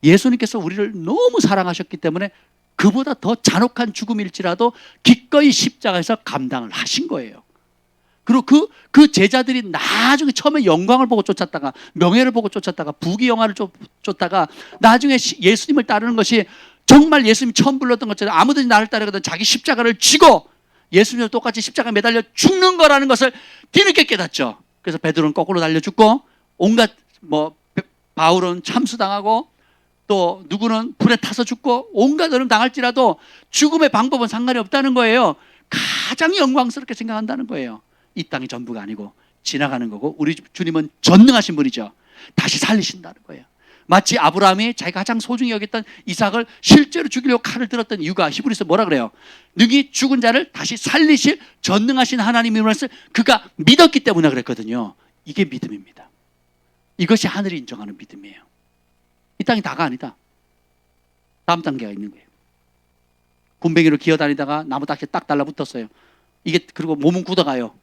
예수님께서 우리를 너무 사랑하셨기 때문에 그보다 더 잔혹한 죽음일지라도 기꺼이 십자가에서 감당을 하신 거예요. 그리고 그 제자들이 나중에 처음에 영광을 보고 쫓았다가 명예를 보고 쫓았다가 부귀영화를 쫓다가 나중에 예수님을 따르는 것이 정말 예수님이 처음 불렀던 것처럼 아무든지 나를 따르거든 자기 십자가를 지고 예수님과 똑같이 십자가에 매달려 죽는 거라는 것을 뒤늦게 깨닫죠. 그래서 베드로는 거꾸로 달려 죽고 온갖 뭐 바울은 참수당하고 또 누구는 불에 타서 죽고 온갖 어려움 당할지라도 죽음의 방법은 상관이 없다는 거예요. 가장 영광스럽게 생각한다는 거예요. 이 땅이 전부가 아니고 지나가는 거고 우리 주님은 전능하신 분이죠. 다시 살리신다는 거예요. 마치 아브라함이 자기가 가장 소중히 여겼던 이삭을 실제로 죽이려고 칼을 들었던 이유가 히브리서 뭐라 그래요? 능히 죽은 자를 다시 살리실 전능하신 하나님의 말씀을 그가 믿었기 때문에 그랬거든요. 이게 믿음입니다. 이것이 하늘이 인정하는 믿음이에요. 이 땅이 다가 아니다. 다음 단계가 있는 거예요. 군뱅이로 기어다니다가 나무 딱지 딱 달라붙었어요. 이게 그리고 몸은 굳어가요.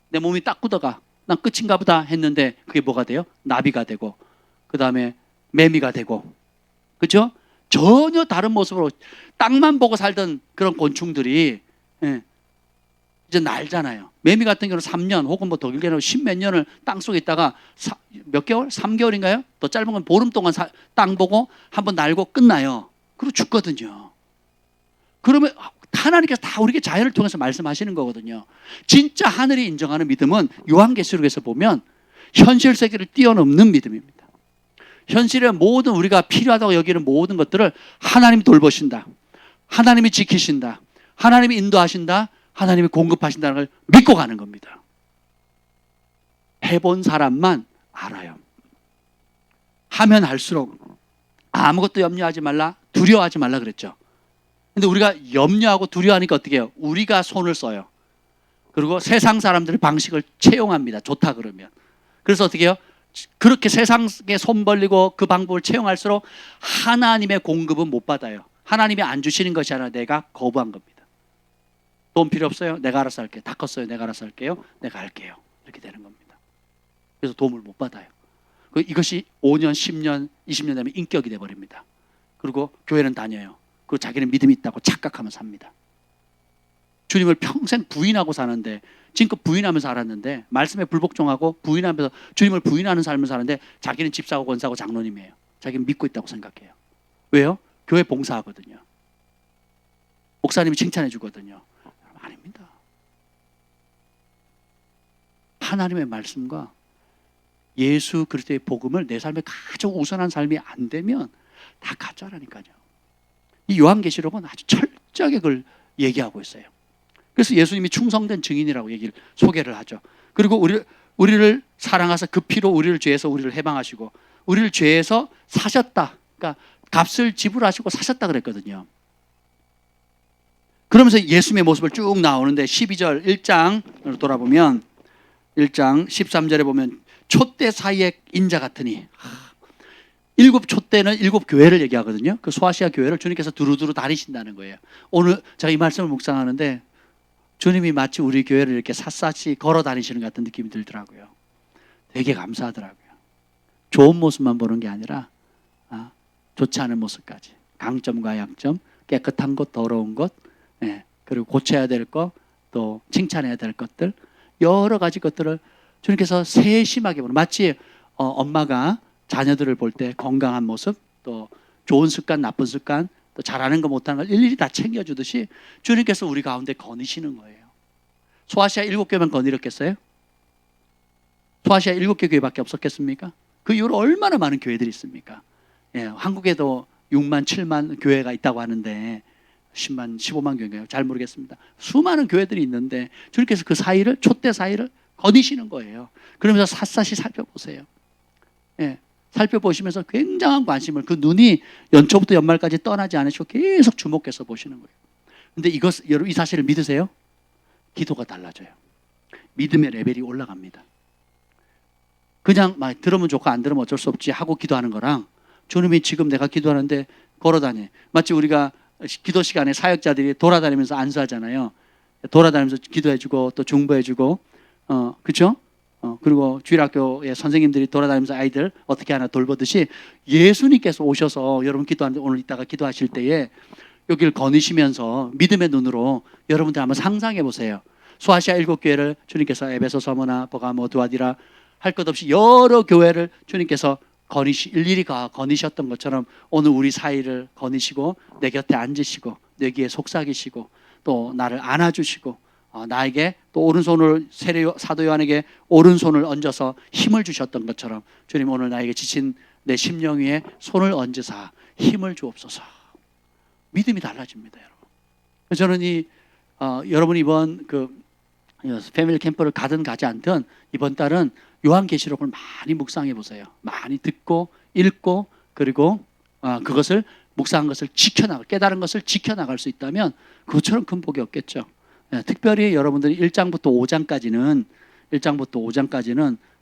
내 몸이 딱 굳어가. 난 끝인가 보다 했는데 그게 뭐가 돼요? 나비가 되고 그 다음에 매미가 되고, 그렇죠? 전혀 다른 모습으로 땅만 보고 살던 그런 곤충들이 이제 날잖아요. 매미 같은 경우는 3년 혹은 뭐 더 길게는 10몇 년을 땅속에 있다가 몇 개월? 3개월인가요? 더 짧은 건 보름 동안 땅 보고 한번 날고 끝나요. 그리고 죽거든요. 그러면 하나님께서 다 우리에게 자연을 통해서 말씀하시는 거거든요. 진짜 하늘이 인정하는 믿음은 요한계시록에서 보면 현실 세계를 뛰어넘는 믿음입니다. 현실의 모든 우리가 필요하다고 여기는 모든 것들을 하나님이 돌보신다. 하나님이 지키신다. 하나님이 인도하신다. 하나님이 공급하신다는 걸 믿고 가는 겁니다. 해본 사람만 알아요. 하면 할수록 아무것도 염려하지 말라, 두려워하지 말라 그랬죠. 근데 우리가 염려하고 두려워하니까 어떻게 해요? 우리가 손을 써요. 그리고 세상 사람들의 방식을 채용합니다. 좋다 그러면. 그래서 어떻게 해요? 그렇게 세상에 손 벌리고 그 방법을 채용할수록 하나님의 공급은 못 받아요. 하나님이 안 주시는 것이 아니라 내가 거부한 겁니다. 돈 필요 없어요? 내가 알아서 할게요. 다 컸어요. 내가 알아서 할게요. 내가 할게요. 이렇게 되는 겁니다. 그래서 도움을 못 받아요. 이것이 5년, 10년, 20년 되면 인격이 돼버립니다. 그리고 교회는 다녀요. 그리고 자기는 믿음이 있다고 착각하며 삽니다. 주님을 평생 부인하고 사는데, 지금껏 부인하면서 살았는데, 말씀에 불복종하고 부인하면서 주님을 부인하는 삶을 사는데 자기는 집사고 권사고 장로님이에요. 자기는 믿고 있다고 생각해요. 왜요? 교회 봉사하거든요. 목사님이 칭찬해 주거든요. 아닙니다. 하나님의 말씀과 예수 그리스도의 복음을 내 삶에 가장 우선한 삶이 안 되면 다 가짜라니까요. 이 요한계시록은 아주 철저하게 그걸 얘기하고 있어요. 그래서 예수님이 충성된 증인이라고 소개를 하죠. 그리고 우리를 사랑하사 그 피로 우리를 죄에서 우리를 해방하시고 우리를 죄에서 사셨다. 그러니까 값을 지불하시고 사셨다 그랬거든요. 그러면서 예수님의 모습을 쭉 나오는데 12절 1장으로 돌아보면 1장 13절에 보면 촛대 사이에 인자 같으니, 7 촛대는 7 교회를 얘기하거든요. 그 소아시아 교회를 주님께서 두루두루 다니신다는 거예요. 오늘 제가 이 말씀을 묵상하는데 주님이 마치 우리 교회를 이렇게 샅샅이 걸어 다니시는 것 같은 느낌이 들더라고요. 되게 감사하더라고요. 좋은 모습만 보는 게 아니라 좋지 않은 모습까지, 강점과 약점, 깨끗한 것, 더러운 것, 그리고 고쳐야 될 것, 또 칭찬해야 될 것들, 여러 가지 것들을 주님께서 세심하게 보는, 마치 엄마가 자녀들을 볼 때 건강한 모습, 또 좋은 습관, 나쁜 습관, 또 잘하는 거 못하는 걸 일일이 다 챙겨주듯이 주님께서 우리 가운데 거니시는 거예요. 소아시아 7교회만 거느렸겠어요? 소아시아 7개 교회밖에 없었겠습니까? 그 이후로 얼마나 많은 교회들이 있습니까? 한국에도 6만, 7만 교회가 있다고 하는데 10만, 15만 교회인가요? 잘 모르겠습니다. 수많은 교회들이 있는데 주님께서 그 사이를, 촛대 사이를 거니시는 거예요. 그러면서 샅샅이 살펴보세요. 살펴보시면서 굉장한 관심을, 그 눈이 연초부터 연말까지 떠나지 않으시고 계속 주목해서 보시는 거예요. 근데 여러분 이 사실을 믿으세요? 기도가 달라져요. 믿음의 레벨이 올라갑니다. 그냥 막 들으면 좋고 안 들으면 어쩔 수 없지 하고 기도하는 거랑, 주님이 지금 내가 기도하는데 걸어다니, 마치 우리가 기도 시간에 사역자들이 돌아다니면서 안수하잖아요. 돌아다니면서 기도해주고 또 중보해주고, 그렇죠? 그리고 주일학교의 선생님들이 돌아다니면서 아이들 어떻게 하나 돌보듯이 예수님께서 오셔서 여러분 기도하는데, 오늘 이따가 기도하실 때에 여기를 거니시면서 믿음의 눈으로 여러분들 한번 상상해 보세요. 소아시아 7교회를 주님께서 에베소, 서머나, 버가모, 두아디라 할 것 없이 여러 교회를 주님께서 일일이 거니셨던 것처럼 오늘 우리 사이를 거니시고 내 곁에 앉으시고 내 귀에 속삭이시고 또 나를 안아주시고 나에게 또 오른손을 사도 요한에게 오른손을 얹어서 힘을 주셨던 것처럼 주님 오늘 나에게 지친 내 심령 위에 손을 얹으사 힘을 주옵소서. 믿음이 달라집니다, 여러분. 저는 여러분이 이번 패밀리 캠프를 가든 가지 않든 이번 달은 요한계시록을 많이 묵상해 보세요. 많이 듣고 읽고 그리고 그것을 묵상한 것을 깨달은 것을 지켜나갈 수 있다면 그것처럼 큰 복이 없겠죠. 특별히 여러분들이 1장부터 5장까지는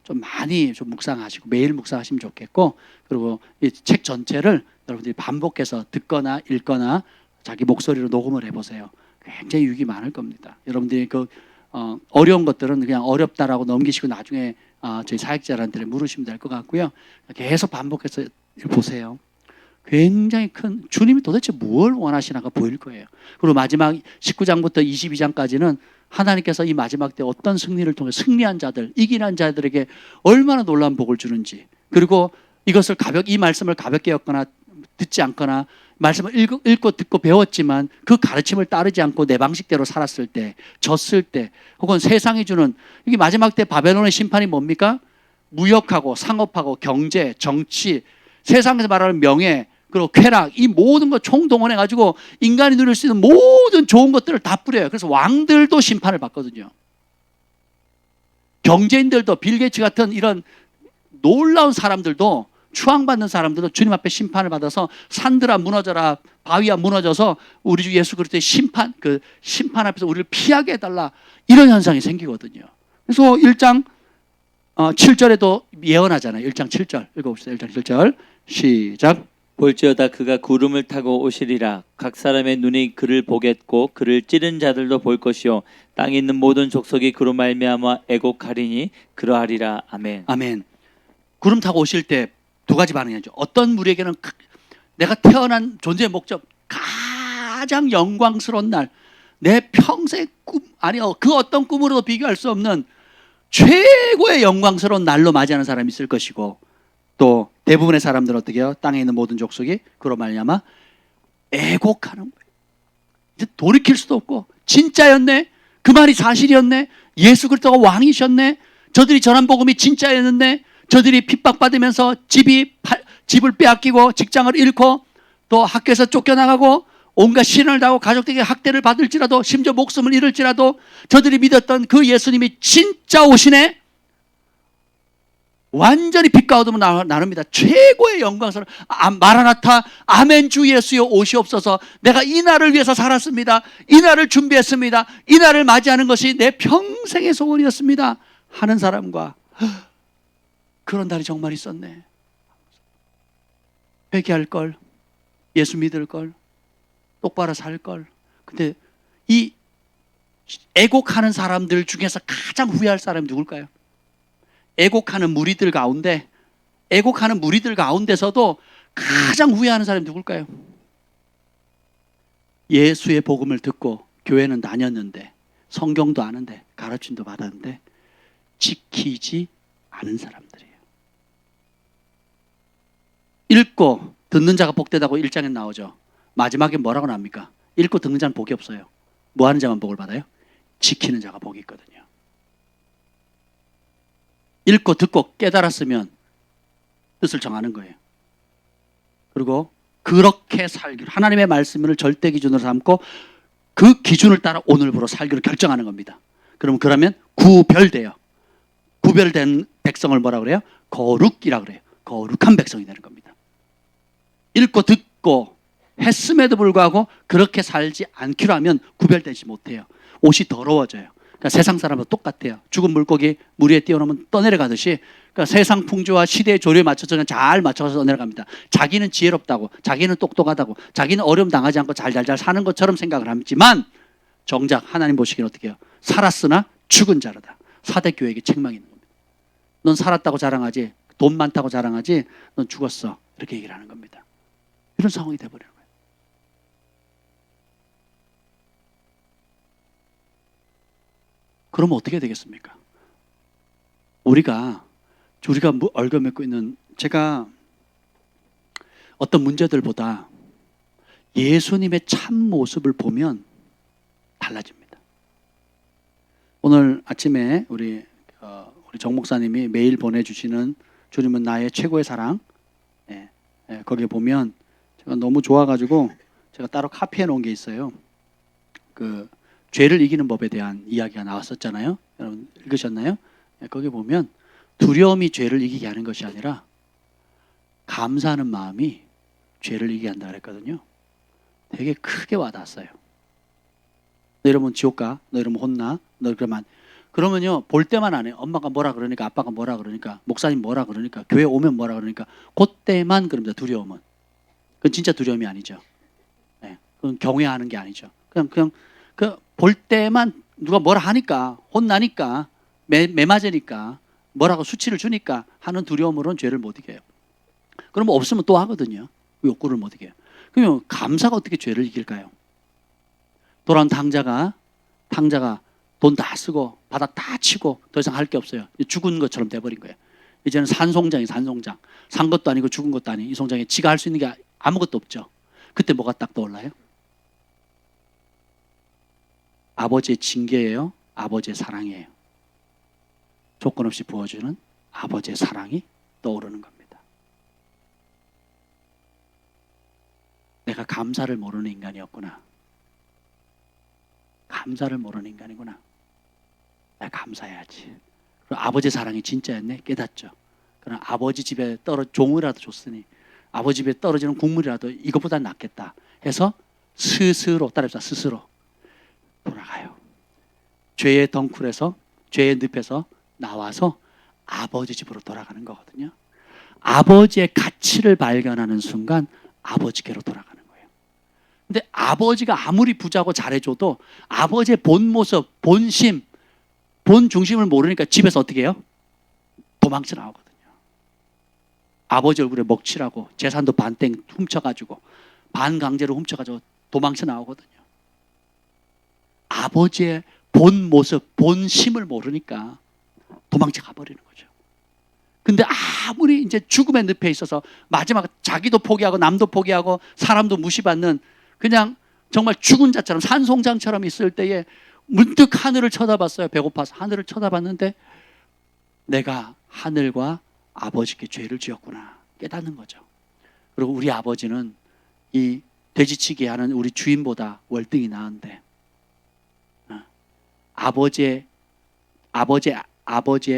좀 많이 좀 묵상하시고 매일 묵상하시면 좋겠고, 그리고 이 책 전체를 여러분들이 반복해서 듣거나 읽거나 자기 목소리로 녹음을 해보세요. 굉장히 유익이 많을 겁니다. 여러분들이 어려운 것들은 그냥 어렵다라고 넘기시고 나중에 저희 사역자한테 물으시면 될 것 같고요. 계속 반복해서 보세요. 굉장히 큰 주님이 도대체 뭘 원하시나가 보일 거예요. 그리고 마지막 19장부터 22장까지는 하나님께서 이 마지막 때 어떤 승리를 통해 승리한 자들, 이기는 자들에게 얼마나 놀라운 복을 주는지, 그리고 이것을 이 말씀을 가볍게 엮거나 듣지 않거나 말씀을 읽고 듣고 배웠지만 그 가르침을 따르지 않고 내 방식대로 살았을 때, 졌을 때, 혹은 세상이 주는 이게 마지막 때 바벨론의 심판이 뭡니까? 무역하고 상업하고 경제, 정치, 세상에서 말하는 명예, 그리고 쾌락, 이 모든 거 총동원해가지고 인간이 누릴 수 있는 모든 좋은 것들을 다 뿌려요. 그래서 왕들도 심판을 받거든요. 경제인들도 빌 게이츠 같은 이런 놀라운 사람들도, 추앙받는 사람들도 주님 앞에 심판을 받아서 산들아 무너져라, 바위야 무너져서 우리 주 예수 그리스도의 심판 앞에서 우리를 피하게 해달라, 이런 현상이 생기거든요. 그래서 1장 7절에도 예언하잖아요. 1장 7절 읽어봅시다. 1장 7절 시작. 볼지어다 그가 구름을 타고 오시리라. 각 사람의 눈이 그를 보겠고 그를 찌른 자들도 볼 것이요 땅에 있는 모든 족속이 그로 말미암아 애곡하리니 그러하리라. 아멘. 아멘. 구름 타고 오실 때 두 가지 반응이죠. 어떤 무리에게는 내가 태어난 존재의 목적, 가장 영광스러운 날, 내 평생 꿈, 아니요 그 어떤 꿈으로도 비교할 수 없는 최고의 영광스러운 날로 맞이하는 사람이 있을 것이고, 또 대부분의 사람들은 어떻게 해요? 땅에 있는 모든 족속이 그로 말미암아 애곡하는 거예요. 이제 돌이킬 수도 없고, 진짜였네, 그 말이 사실이었네, 예수 그리스도가 왕이셨네, 저들이 전한 복음이 진짜였는데, 저들이 핍박받으면서 집을 빼앗기고 직장을 잃고 또 학교에서 쫓겨나가고 온갖 시련을 당하고 가족들에게 학대를 받을지라도 심지어 목숨을 잃을지라도 저들이 믿었던 그 예수님이 진짜 오시네, 완전히 빛과 어둠을 나눕니다. 최고의 영광스러운 마라나타, 아멘 주 예수여 오시옵소서. 내가 이 날을 위해서 살았습니다. 이 날을 준비했습니다. 이 날을 맞이하는 것이 내 평생의 소원이었습니다 하는 사람과, 그런 날이 정말 있었네, 회개할 걸, 예수 믿을 걸, 똑바로 살 걸. 근데 이 애곡하는 사람들 중에서 가장 후회할 사람이 누굴까요? 애곡하는 무리들 가운데서도 가장 후회하는 사람이 누굴까요? 예수의 복음을 듣고 교회는 다녔는데, 성경도 아는데, 가르침도 받았는데 지키지 않은 사람들이에요. 읽고 듣는 자가 복되다고 1장에 나오죠. 마지막에 뭐라고 나옵니까? 읽고 듣는 자는 복이 없어요. 뭐 하는 자만 복을 받아요? 지키는 자가 복이 있거든요. 읽고 듣고 깨달았으면 뜻을 정하는 거예요. 그리고 그렇게 살기로, 하나님의 말씀을 절대 기준으로 삼고 그 기준을 따라 오늘부로 살기로 결정하는 겁니다. 그러면 구별돼요. 구별된 백성을 뭐라 그래요? 거룩이라 그래요. 거룩한 백성이 되는 겁니다. 읽고 듣고 했음에도 불구하고 그렇게 살지 않기로 하면 구별되지 못해요. 옷이 더러워져요. 그러니까 세상 사람과 똑같아요. 죽은 물고기 물 위에 띄워놓으면 떠내려가듯이, 그러니까 세상 풍조와 시대의 조류에 맞춰서 그냥 잘 맞춰서 떠내려갑니다. 자기는 지혜롭다고, 자기는 똑똑하다고, 자기는 어려움 당하지 않고 잘 사는 것처럼 생각을 하지만 정작 하나님 보시기엔 어떻게 해요? 살았으나 죽은 자로다. 사대교회에게 책망이 있는 겁니다. 넌 살았다고 자랑하지, 돈 많다고 자랑하지, 넌 죽었어, 이렇게 얘기를 하는 겁니다. 이런 상황이 돼버리는 거예요. 그러면 어떻게 되겠습니까? 우리가 얽어맺고 있는, 제가 어떤 문제들보다 예수님의 참 모습을 보면 달라집니다. 오늘 아침에 우리 정 목사님이 매일 보내주시는 주님은 나의 최고의 사랑, 거기에 보면 제가 너무 좋아가지고 제가 따로 카피해 놓은 게 있어요. 그 죄를 이기는 법에 대한 이야기가 나왔었잖아요. 여러분 읽으셨나요? 거기 보면 두려움이 죄를 이기게 하는 것이 아니라 감사하는 마음이 죄를 이기게 한다 그랬거든요. 되게 크게 와닿았어요. 너 이러면 지옥 가, 너 이러면 혼나, 너 그러면요 볼 때만 안 해요. 엄마가 뭐라 그러니까, 아빠가 뭐라 그러니까, 목사님 뭐라 그러니까, 교회 오면 뭐라 그러니까, 그때만 그럽니다. 두려움은. 그건 진짜 두려움이 아니죠. 그건 경외하는 게 아니죠. 그냥 그 볼 때만 누가 뭐라 하니까, 혼나니까, 매 맞으니까, 뭐라고 수치를 주니까 하는 두려움으로는 죄를 못 이겨요. 그러면 없으면 또 하거든요. 그 욕구를 못 이겨요. 그러면 감사가 어떻게 죄를 이길까요? 돌아온 탕자가 돈 다 쓰고 바닥 다 치고 더 이상 할 게 없어요. 죽은 것처럼 돼버린 거예요. 이제는 산송장. 산 것도 아니고 죽은 것도 아닌 이 송장에 지가 할 수 있는 게 아무것도 없죠. 그때 뭐가 딱 떠올라요? 아버지의 징계예요? 아버지의 사랑이에요? 조건 없이 부어주는 아버지의 사랑이 떠오르는 겁니다. 내가 감사를 모르는 인간이었구나. 감사를 모르는 인간이구나. 나 감사해야지. 그리고 아버지의 사랑이 진짜였네 깨닫죠. 그럼 아버지 집에 종이라도 줬으니 아버지 집에 떨어지는 국물이라도 이것보다 낫겠다 해서 스스로 따라합시다. 스스로 돌아가요. 죄의 덩쿨에서 죄의 늪에서 나와서 아버지 집으로 돌아가는 거거든요. 아버지의 가치를 발견하는 순간 아버지께로 돌아가는 거예요. 근데 아버지가 아무리 부자고 잘해줘도 아버지의 본 모습, 본심, 본 중심을 모르니까 집에서 어떻게 해요? 도망쳐 나오거든요. 아버지 얼굴에 먹칠하고 재산도 반땡 훔쳐가지고 반강제로 훔쳐가지고 도망쳐 나오거든요. 아버지의 본 모습, 본심을 모르니까 도망쳐 가버리는 거죠. 근데 아무리 이제 죽음의 늪에 있어서 마지막 자기도 포기하고 남도 포기하고 사람도 무시받는 그냥 정말 죽은 자처럼 산송장처럼 있을 때에 문득 하늘을 쳐다봤어요. 배고파서 하늘을 쳐다봤는데 내가 하늘과 아버지께 죄를 지었구나 깨닫는 거죠. 그리고 우리 아버지는 이 돼지치기 하는 우리 주인보다 월등히 나은데 아버지의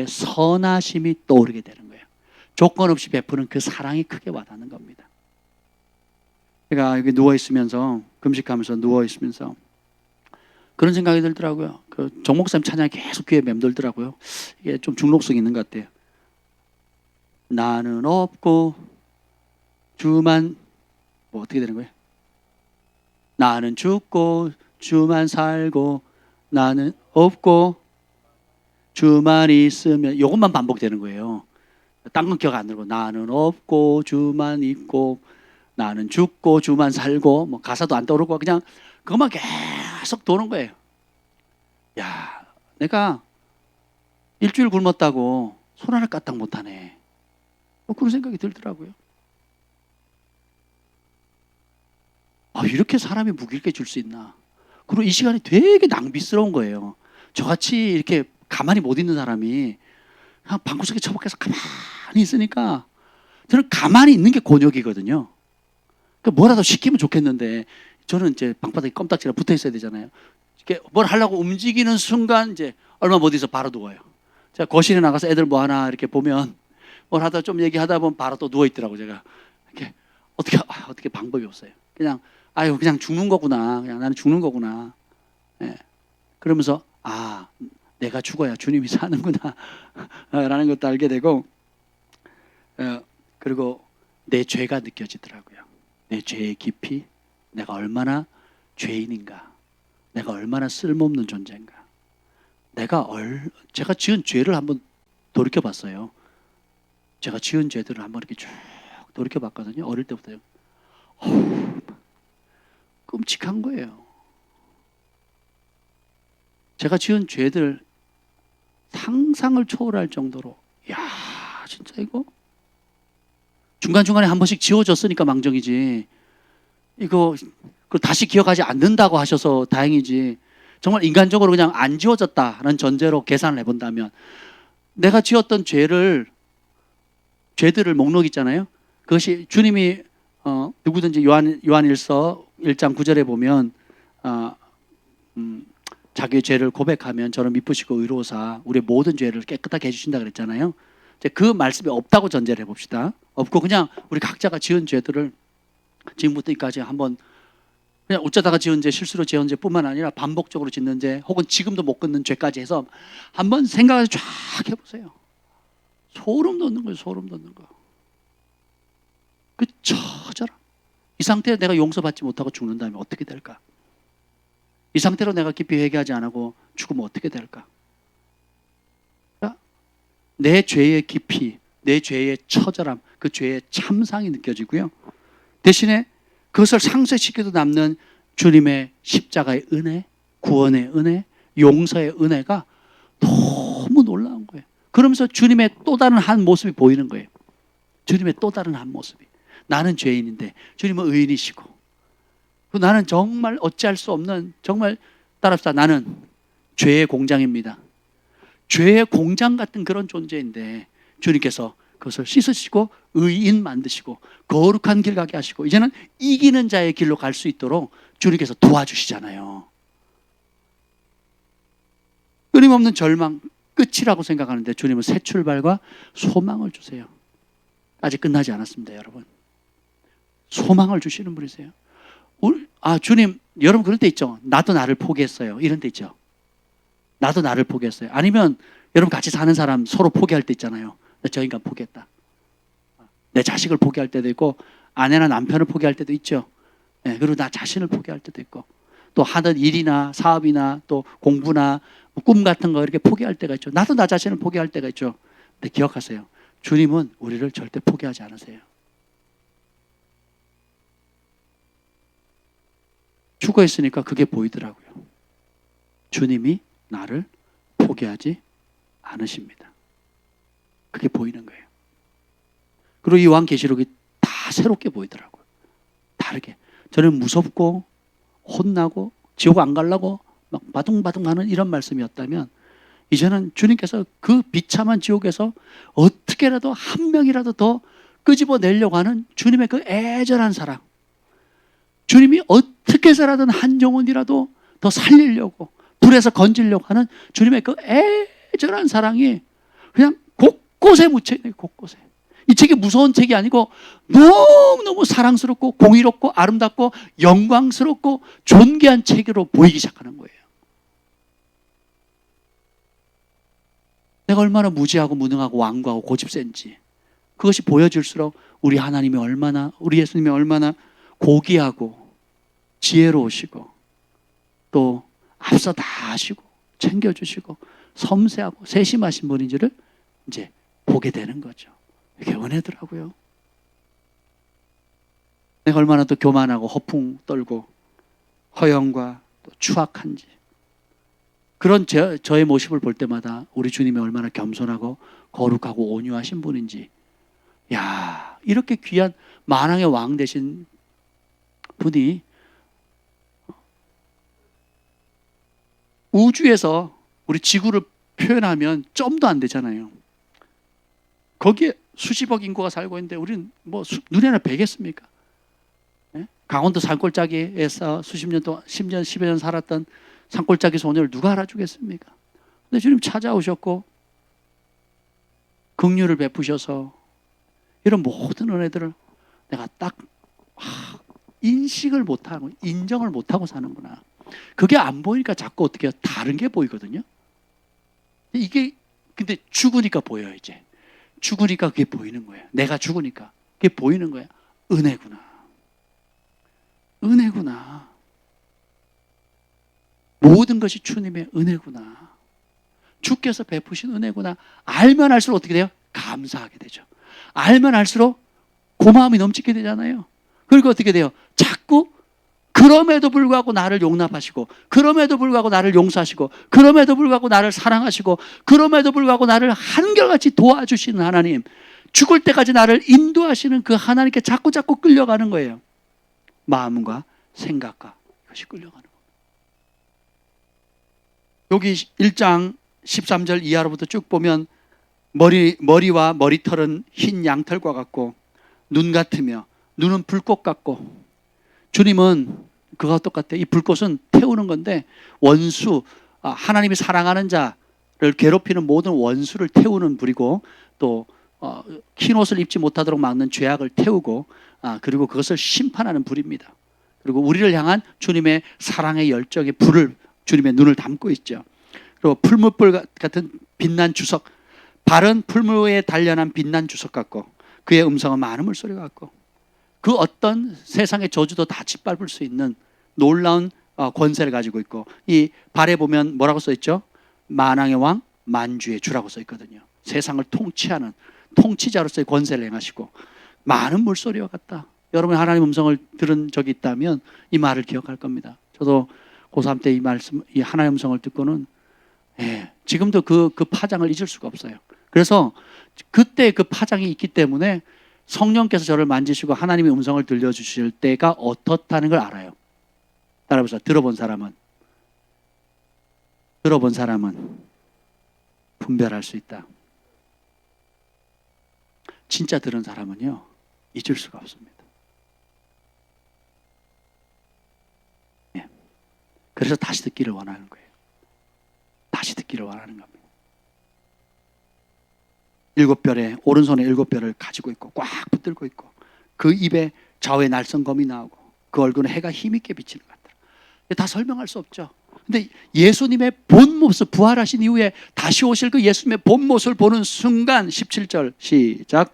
선하심이 떠오르게 되는 거예요. 조건 없이 베푸는 그 사랑이 크게 와닿는 겁니다. 제가 여기 누워있으면서 금식하면서 누워있으면서 그런 생각이 들더라고요. 그 정 목사님 찬양이 계속 귀에 맴돌더라고요. 이게 좀 중독성이 있는 것 같아요. 나는 없고 주만 뭐 어떻게 되는 거예요? 나는 죽고 주만 살고 나는 없고 주만 있으면 이것만 반복되는 거예요. 딴 건 기억 안 나고 나는 없고 주만 있고 나는 죽고 주만 살고 뭐 가사도 안 떠오르고 그냥 그것만 계속 도는 거예요. 야, 내가 일주일 굶었다고 손 하나 까딱 못하네. 뭐 그런 생각이 들더라고요. 이렇게 사람이 무길게 줄 수 있나. 그리고 이 시간이 되게 낭비스러운 거예요. 저같이 이렇게 가만히 못 있는 사람이 그냥 방구석에 처박혀서 가만히 있으니까 저는 가만히 있는 게 곤욕이거든요. 그러니까 뭐라도 시키면 좋겠는데 저는 이제 방바닥에 껌딱지가 붙어 있어야 되잖아요. 이렇게 뭘 하려고 움직이는 순간 이제 얼마 못 있어 바로 누워요. 제가 거실에 나가서 애들 뭐 하나 이렇게 보면 뭘 하다 좀 얘기하다 보면 바로 또 누워 있더라고. 제가 이렇게 어떻게 방법이 없어요. 그냥 그냥 죽는 거구나. 그냥 나는 죽는 거구나. 그러면서 내가 죽어야 주님이 사는구나 라는 것도 알게 되고 그리고 내 죄가 느껴지더라고요. 내 죄의 깊이, 내가 얼마나 죄인인가, 내가 얼마나 쓸모없는 존재인가. 제가 지은 죄를 한번 돌이켜봤어요. 제가 지은 죄들을 한번 이렇게 쭉 돌이켜봤거든요. 어릴 때부터요. 끔찍한 거예요. 제가 지은 죄들 상상을 초월할 정도로 진짜 이거 중간중간에 한 번씩 지워졌으니까 망정이지 이거 다시 기억하지 않는다고 하셔서 다행이지 정말 인간적으로 그냥 안 지워졌다는 전제로 계산을 해본다면 내가 지었던 죄들을 목록 있잖아요. 그것이 주님이 누구든지 요한일서 1장 9절에 보면 자기의 죄를 고백하면 저를 미쁘시고 의로우사 우리의 모든 죄를 깨끗하게 해주신다 그랬잖아요. 이제 그 말씀이 없다고 전제를 해봅시다. 없고 그냥 우리 각자가 지은 죄들을 지금부터 여기까지 한번 그냥 어쩌다가 지은 죄, 실수로 지은 죄뿐만 아니라 반복적으로 짓는 죄 혹은 지금도 못 끊는 죄까지 해서 한번 생각을 쫙 해보세요. 소름 돋는 거예요. 소름 돋는 거. 그 처절함. 이 상태에 내가 용서받지 못하고 죽는다면 어떻게 될까? 이 상태로 내가 깊이 회개하지 않고 죽으면 어떻게 될까? 내 죄의 깊이, 내 죄의 처절함, 그 죄의 참상이 느껴지고요. 대신에 그것을 상쇄시켜도 남는 주님의 십자가의 은혜, 구원의 은혜, 용서의 은혜가 너무 놀라운 거예요. 그러면서 주님의 또 다른 한 모습이 보이는 거예요. 주님의 또 다른 한 모습이. 나는 죄인인데 주님은 의인이시고 나는 정말 어찌할 수 없는 정말 따라합시다. 나는 죄의 공장입니다. 죄의 공장 같은 그런 존재인데 주님께서 그것을 씻으시고 의인 만드시고 거룩한 길 가게 하시고 이제는 이기는 자의 길로 갈 수 있도록 주님께서 도와주시잖아요. 끊임없는 절망 끝이라고 생각하는데 주님은 새 출발과 소망을 주세요. 아직 끝나지 않았습니다, 여러분. 소망을 주시는 분이세요. 주님, 여러분 그럴 때 있죠. 나도 나를 포기했어요. 이런 때 있죠. 나도 나를 포기했어요. 아니면 여러분 같이 사는 사람 서로 포기할 때 있잖아요. 저 인간 포기했다. 내 자식을 포기할 때도 있고 아내나 남편을 포기할 때도 있죠. 네, 그리고 나 자신을 포기할 때도 있고 또 하는 일이나 사업이나 또 공부나 꿈 같은 거 이렇게 포기할 때가 있죠. 나도 나 자신을 포기할 때가 있죠. 근데 기억하세요. 주님은 우리를 절대 포기하지 않으세요. 죽어있으니까 그게 보이더라고요. 주님이 나를 포기하지 않으십니다. 그게 보이는 거예요. 그리고 이 요한계시록이 다 새롭게 보이더라고요. 다르게. 저는 무섭고 혼나고 지옥 안 가려고 막 바둥바둥하는 이런 말씀이었다면 이제는 주님께서 그 비참한 지옥에서 어떻게라도 한 명이라도 더 끄집어내려고 하는 주님의 그 애절한 사랑, 주님이 어떻게 해서라든 한 영혼이라도 더 살리려고 불에서 건지려고 하는 주님의 그 애절한 사랑이 그냥 곳곳에 묻혀있는 거예요. 곳곳에. 이 책이 무서운 책이 아니고 너무너무 사랑스럽고 공의롭고 아름답고 영광스럽고 존귀한 책으로 보이기 시작하는 거예요. 내가 얼마나 무지하고 무능하고 완고하고 고집센지 그것이 보여질수록 우리 하나님이 얼마나, 우리 예수님이 얼마나 고귀하고 지혜로우시고 또 앞서 다 하시고 챙겨주시고 섬세하고 세심하신 분인지를 이제 보게 되는 거죠. 이게 은혜더라고요. 내가 얼마나 또 교만하고 허풍 떨고 허영과 또 추악한지 그런 저의 모습을 볼 때마다 우리 주님이 얼마나 겸손하고 거룩하고 온유하신 분인지, 야, 이렇게 귀한 만왕의 왕 되신 분이 우주에서 우리 지구를 표현하면 점도 안 되잖아요. 거기에 수십억 인구가 살고 있는데 우리는 뭐 눈에나 뵈겠습니까? 네? 강원도 산골짜기에서 수십 년 동안 10년, 10여 년 살았던 산골짜기 소녀를 누가 알아주겠습니까? 근데 주님 찾아오셨고 긍휼을 베푸셔서 이런 모든 은혜들을 내가 딱 인식을 못하고 인정을 못하고 사는구나. 그게 안 보이니까 자꾸 어떻게 다른 게 보이거든요. 이게 근데 죽으니까 보여요. 이제 죽으니까 그게 보이는 거예요. 내가 죽으니까 그게 보이는 거야. 은혜구나. 은혜구나. 모든 것이 주님의 은혜구나. 주께서 베푸신 은혜구나. 알면 알수록 어떻게 돼요? 감사하게 되죠. 알면 알수록 고마움이 넘치게 되잖아요. 그리고 어떻게 돼요? 자꾸 그럼에도 불구하고 나를 용납하시고 그럼에도 불구하고 나를 용서하시고 그럼에도 불구하고 나를 사랑하시고 그럼에도 불구하고 나를 한결같이 도와주시는 하나님, 죽을 때까지 나를 인도하시는 그 하나님께 자꾸 끌려가는 거예요. 마음과 생각과 그것이 끌려가는 거예요. 여기 1장 13절 이하로부터 쭉 보면 머리와 머리털은 흰 양털과 같고 눈 같으며 눈은 불꽃 같고, 주님은 그거와 똑같아요. 이 불꽃은 태우는 건데 원수, 하나님이 사랑하는 자를 괴롭히는 모든 원수를 태우는 불이고, 또 흰 옷을 입지 못하도록 막는 죄악을 태우고, 그리고 그것을 심판하는 불입니다. 그리고 우리를 향한 주님의 사랑의 열정의 불을 주님의 눈을 담고 있죠. 그리고 풀무불 같은 빛난 주석, 발은 풀무에 단련한 빛난 주석 같고 그의 음성은 많은 물소리 같고, 그 어떤 세상의 저주도 다 짓밟을 수 있는 놀라운 권세를 가지고 있고, 이 발에 보면 뭐라고 써 있죠? 만왕의 왕 만주의 주라고 써 있거든요. 세상을 통치하는 통치자로서의 권세를 행하시고, 많은 물소리와 같다. 여러분 하나님 음성을 들은 적이 있다면 이 말을 기억할 겁니다. 저도 고3 때 이 말씀, 이 하나님 음성을 듣고는 지금도 그 파장을 잊을 수가 없어요. 그래서 그때 그 파장이 있기 때문에 성령께서 저를 만지시고 하나님의 음성을 들려주실 때가 어떻다는 걸 알아요. 따라해보세요. 들어본 사람은 분별할 수 있다. 진짜 들은 사람은요, 잊을 수가 없습니다. 그래서 다시 듣기를 원하는 거예요. 다시 듣기를 원하는 겁니다. 7별에, 오른손에 7별을 가지고 있고 꽉 붙들고 있고, 그 입에 좌우에 날성검이 나오고 그 얼굴에 해가 힘있게 비치는 것 같다. 다 설명할 수 없죠. 근데 예수님의 본 모습, 부활하신 이후에 다시 오실 그 예수님의 본 모습을 보는 순간, 17절 시작.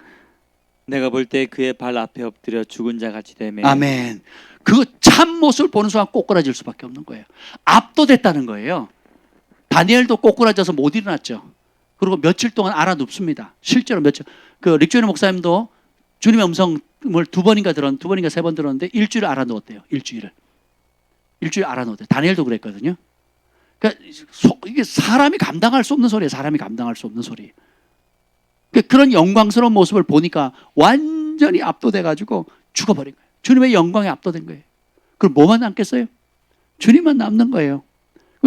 내가 볼 때 그의 발 앞에 엎드려 죽은 자 같이 되매. 아멘. 그 참 모습을 보는 순간 꼬꾸라질 수밖에 없는 거예요. 압도됐다는 거예요. 다니엘도 꼬꾸라져서 못 일어났죠. 그리고 며칠 동안 알아눕습니다. 실제로 며칠. 그 릭조니 목사님도 주님의 음성을 두 번인가 3번 들었는데 일주일 알아누웠대요. 일주일 알아누웠대요. 다니엘도 그랬거든요. 그러니까 이게 사람이 감당할 수 없는 소리예요. 사람이 감당할 수 없는 소리. 그런 영광스러운 모습을 보니까 완전히 압도돼가지고 죽어버린 거예요. 주님의 영광에 압도된 거예요. 그럼 뭐만 남겠어요? 주님만 남는 거예요.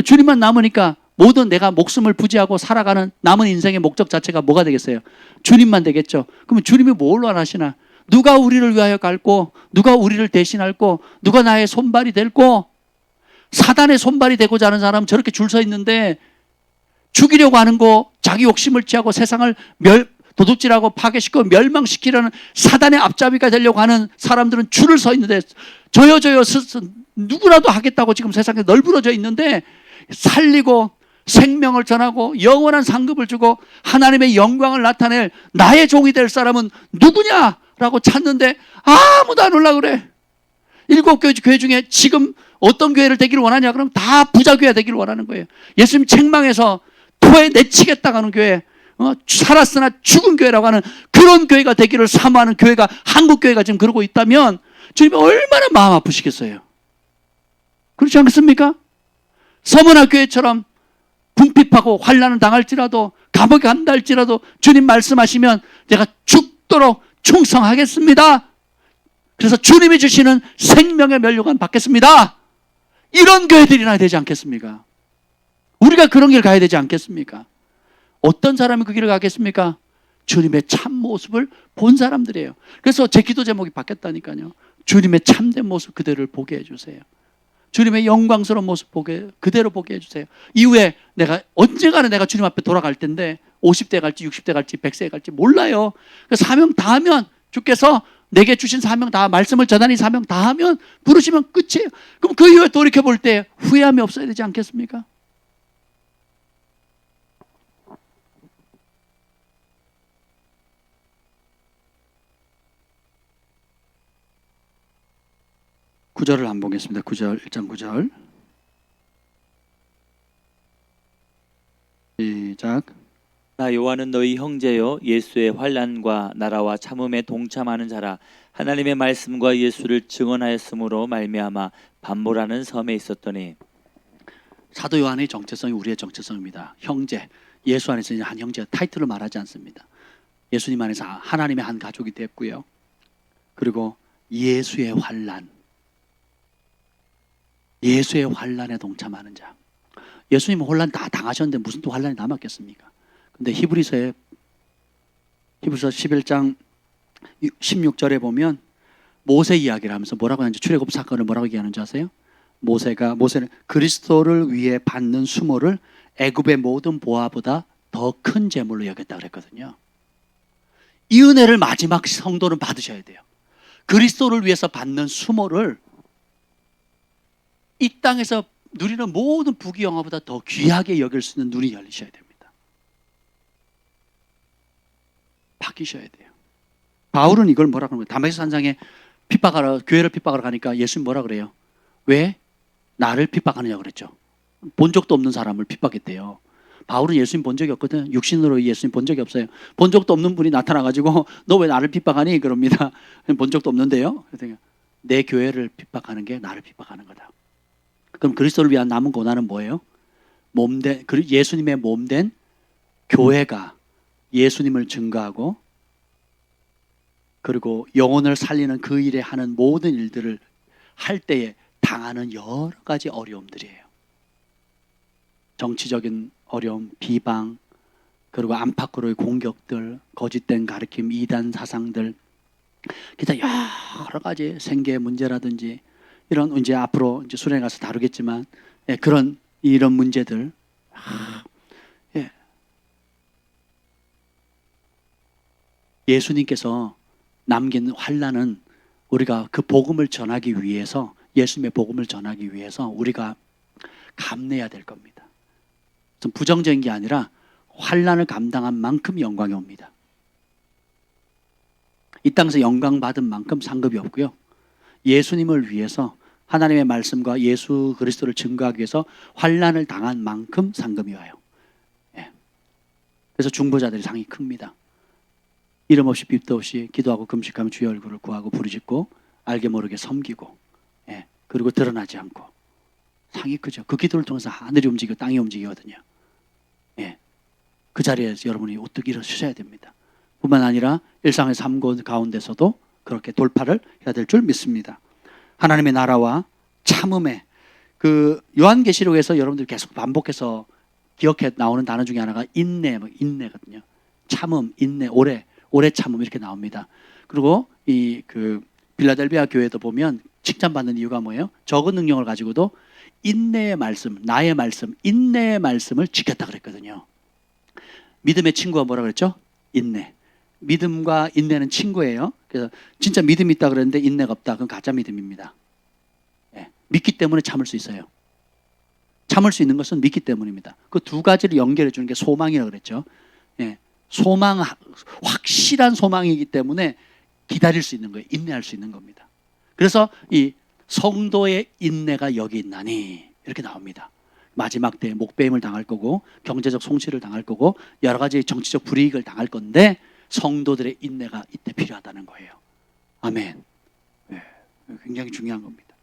주님만 남으니까 모든 내가 목숨을 부지하고 살아가는 남은 인생의 목적 자체가 뭐가 되겠어요? 주님만 되겠죠. 그러면 주님이 뭘 원하시나? 누가 우리를 위하여 갈고, 누가 우리를 대신할고, 누가 나의 손발이 될고? 사단의 손발이 되고자 하는 사람은 저렇게 줄 서 있는데, 죽이려고 하는 거, 자기 욕심을 취하고 세상을 도둑질하고 파괴시키고 멸망시키려는 사단의 앞잡이가 되려고 하는 사람들은 줄을 서 있는데, 저요 누구라도 하겠다고 지금 세상에 널브러져 있는데, 살리고 생명을 전하고 영원한 상급을 주고 하나님의 영광을 나타낼 나의 종이 될 사람은 누구냐라고 찾는데 아무도 안 올라 그래. 7교회 중에 지금 어떤 교회를 되기를 원하냐? 그럼 다 부자교회 되기를 원하는 거예요. 예수님 책망에서 토에 내치겠다 하는 교회, 살았으나 죽은 교회라고 하는 그런 교회가 되기를 사모하는 교회가, 한국 교회가 지금 그러고 있다면 주님이 얼마나 마음 아프시겠어요? 그렇지 않겠습니까? 서문화 교회처럼 궁핍하고 환난을 당할지라도, 감옥에 간다 할지라도 주님 말씀하시면 내가 죽도록 충성하겠습니다. 그래서 주님이 주시는 생명의 면류관 받겠습니다. 이런 교회들이나 되지 않겠습니까? 우리가 그런 길 가야 되지 않겠습니까? 어떤 사람이 그 길을 가겠습니까? 주님의 참 모습을 본 사람들이에요. 그래서 제 기도 제목이 바뀌었다니까요. 주님의 참된 모습 그대를 보게 해주세요. 주님의 영광스러운 모습 그대로 보게 해주세요. 이후에 언젠가는 내가 주님 앞에 돌아갈 텐데 50대 갈지 60대 갈지 100세 갈지 몰라요. 사명 다하면, 주께서 내게 주신 사명 다, 말씀을 전하니 사명 다하면 부르시면 끝이에요. 그럼 그 이후에 돌이켜볼 때 후회함이 없어야 되지 않겠습니까? 구절을 안 보겠습니다. 1장 9절 시작. 나 요한은 너희 형제요 예수의 환난과 나라와 참음에 동참하는 자라. 하나님의 말씀과 예수를 증언하였으므로 말미암아 반모라는 섬에 있었더니. 사도 요한의 정체성이 우리의 정체성입니다. 형제, 예수 안에서 한 형제, 타이틀을 말하지 않습니다. 예수님 안에서 하나님의 한 가족이 됐고요. 그리고 예수의 환난, 예수의 환난에 동참하는 자. 예수님은 혼란 다 당하셨는데 무슨 또 혼란이 남았겠습니까? 근데 히브리서 11장 16절에 보면 모세 이야기를 하면서 뭐라고 하는지, 출애굽 사건을 뭐라고 얘기하는지 아세요? 모세는 그리스도를 위해 받는 수모를 애굽의 모든 보화보다 더 큰 재물로 여겼다 그랬거든요. 이 은혜를 마지막 성도는 받으셔야 돼요. 그리스도를 위해서 받는 수모를 이 땅에서 누리는 모든 부귀 영화보다 더 귀하게 여길 수 있는 눈이 열리셔야 됩니다. 바뀌셔야 돼요. 바울은 이걸 뭐라 그러는 거예요? 다메섹 산상에 핍박하러, 교회를 핍박하러 가니까 예수님 뭐라 그래요? 왜 나를 핍박하느냐고 그랬죠. 본 적도 없는 사람을 핍박했대요. 바울은 예수님 본 적이 없거든. 육신으로 예수님 본 적이 없어요. 본 적도 없는 분이 나타나가지고 너 왜 나를 핍박하니? 그럽니다. 본 적도 없는데요. 그래서 내 교회를 핍박하는 게 나를 핍박하는 거다. 그럼 그리스도를 위한 남은 고난은 뭐예요? 예수님의 몸된 교회가 예수님을 증거하고 그리고 영혼을 살리는 그 일에 하는 모든 일들을 할 때에 당하는 여러 가지 어려움들이에요. 정치적인 어려움, 비방, 그리고 안팎으로의 공격들, 거짓된 가르침, 이단 사상들, 기타 여러 가지 생계 문제라든지 이런, 이제 앞으로 이제 수련회 가서 다루겠지만, 예, 이런 문제들, 예. 예수님께서 남긴 환난은 우리가 그 복음을 전하기 위해서, 예수님의 복음을 전하기 위해서 우리가 감내해야 될 겁니다. 좀 부정적인 게 아니라 환난을 감당한 만큼 영광이 옵니다. 이 땅에서 영광 받은 만큼 상급이 없고요. 예수님을 위해서 하나님의 말씀과 예수 그리스도를 증거하기 위해서 환난을 당한 만큼 상급이 와요. 예. 그래서 중보자들이 상이 큽니다. 이름 없이 빚도 없이 기도하고 금식하며 주의 얼굴을 구하고 부르짖고 알게 모르게 섬기고, 예. 그리고 드러나지 않고 상이 크죠. 그 기도를 통해서 하늘이 움직이고 땅이 움직이거든요. 예. 그 자리에서 여러분이 우뚝 일어서셔야 됩니다. 뿐만 아니라 일상의 삶 가운데서도 그렇게 돌파를 해야 될 줄 믿습니다. 하나님의 나라와 참음의, 그 요한계시록에서 여러분들 계속 반복해서 기억해 나오는 단어 중에 하나가 인내거든요. 참음, 인내, 오래 참음 이렇게 나옵니다. 그리고 그 빌라델비아 교회도 보면 칭찬받는 이유가 뭐예요? 적은 능력을 가지고도 인내의 말씀, 나의 말씀, 인내의 말씀을 지켰다 그랬거든요. 믿음의 친구가 뭐라 그랬죠? 인내. 믿음과 인내는 친구예요. 그래서 진짜 믿음이 있다 그랬는데 인내가 없다. 그건 가짜 믿음입니다. 예. 믿기 때문에 참을 수 있어요. 참을 수 있는 것은 믿기 때문입니다. 그 두 가지를 연결해 주는 게 소망이라고 그랬죠. 예. 확실한 소망이기 때문에 기다릴 수 있는 거예요. 인내할 수 있는 겁니다. 그래서 이 성도의 인내가 여기 있나니 이렇게 나옵니다. 마지막 때에 목배임을 당할 거고 경제적 손실을 당할 거고 여러 가지 정치적 불이익을 당할 건데 성도들의 인내가 이때 필요하다는 거예요. 아멘. 네, 굉장히 중요한 겁니다.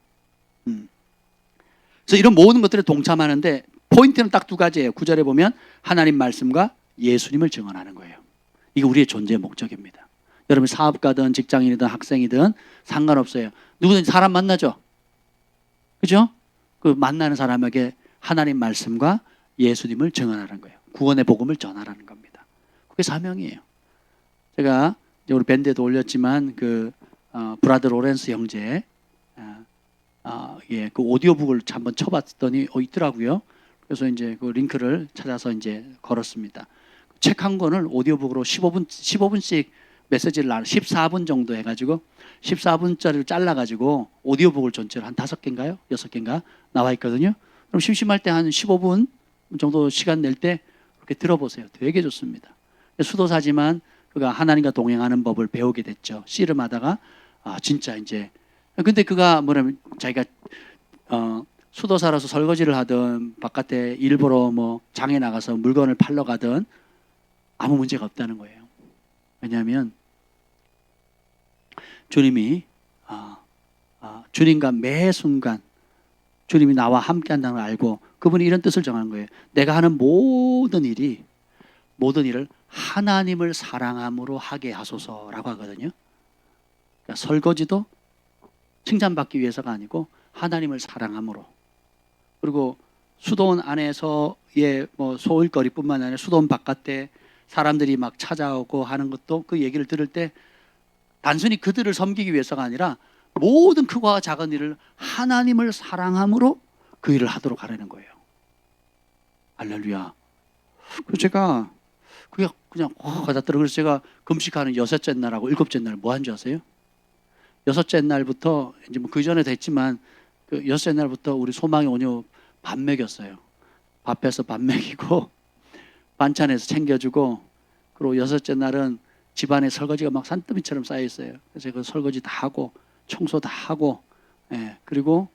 그래서 이런 모든 것들에 동참하는데 포인트는 딱 두 가지예요. 9절에 보면 하나님 말씀과 예수님을 증언하는 거예요. 이게 우리의 존재의 목적입니다. 여러분 사업가든 직장인이든 학생이든 상관없어요. 누구든지 사람 만나죠. 그죠? 그 만나는 사람에게 하나님 말씀과 예수님을 증언하는 거예요. 구원의 복음을 전하라는 겁니다. 그게 사명이에요. 제가 우리 밴드에도 올렸지만 브라더 로렌스 형제 그 오디오북을 한번 쳐봤더니 있더라고요. 그래서 이제 그 링크를 찾아서 이제 걸었습니다. 책 한 권을 오디오북으로 15분씩 메시지를 14분 정도 해가지고 14분짜리를 잘라가지고 오디오북을 전체로 한 5개인가요? 6개인가 나와 있거든요. 그럼 심심할 때 한 15분 정도 시간 낼 때 이렇게 들어보세요. 되게 좋습니다. 수도사지만 그가 하나님과 동행하는 법을 배우게 됐죠. 씨름하다가 진짜 이제 근데 그가 뭐냐면 자기가 수도사라서 설거지를 하든 바깥에 일부러 뭐 장에 나가서 물건을 팔러 가든 아무 문제가 없다는 거예요. 왜냐하면 주님이 주님과 매 순간 주님이 나와 함께 한다는 걸 알고 그분이 이런 뜻을 정한 거예요. 내가 하는 모든 일을 하나님을 사랑함으로 하게 하소서라고 하거든요. 그러니까 설거지도 칭찬받기 위해서가 아니고 하나님을 사랑함으로. 그리고 수도원 안에서의 뭐 소일거리뿐만 아니라 수도원 바깥에 사람들이 막 찾아오고 하는 것도 그 얘기를 들을 때 단순히 그들을 섬기기 위해서가 아니라 모든 크고 작은 일을 하나님을 사랑함으로 그 일을 하도록 하라는 거예요. 할렐루야. 그 제가 그게 그냥 가졌더라고요. 그래서 제가 금식하는 여섯째 날하고 일곱째 날 뭐 한 줄 아세요? 여섯째 날부터 이제 뭐 그 전에 됐지만 그 여섯째 날부터 우리 소망이 오녀 밥 먹였어요. 밥해서 밥 먹이고 반찬해서 챙겨주고, 그리고 여섯째 날은 집안에 설거지가 막 산더미처럼 쌓여 있어요. 그래서 그 설거지 다 하고 청소 다 하고, 예, 그리고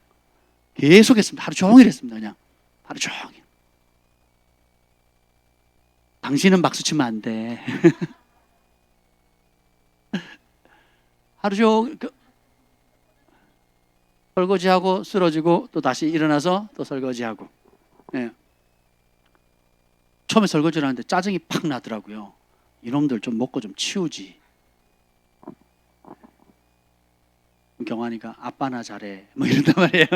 계속 했습니다. 하루 종일 했습니다. 그냥 하루 종일. 당신은 박수 치면 안 돼. 하루 종일 설거지하고 쓰러지고 또 다시 일어나서 또 설거지하고. 예. 처음에 설거지를 하는데 짜증이 팍 나더라고요. 이놈들 좀 먹고 좀 치우지. 경환이가 아빠나 잘해 뭐 이런단 말이에요.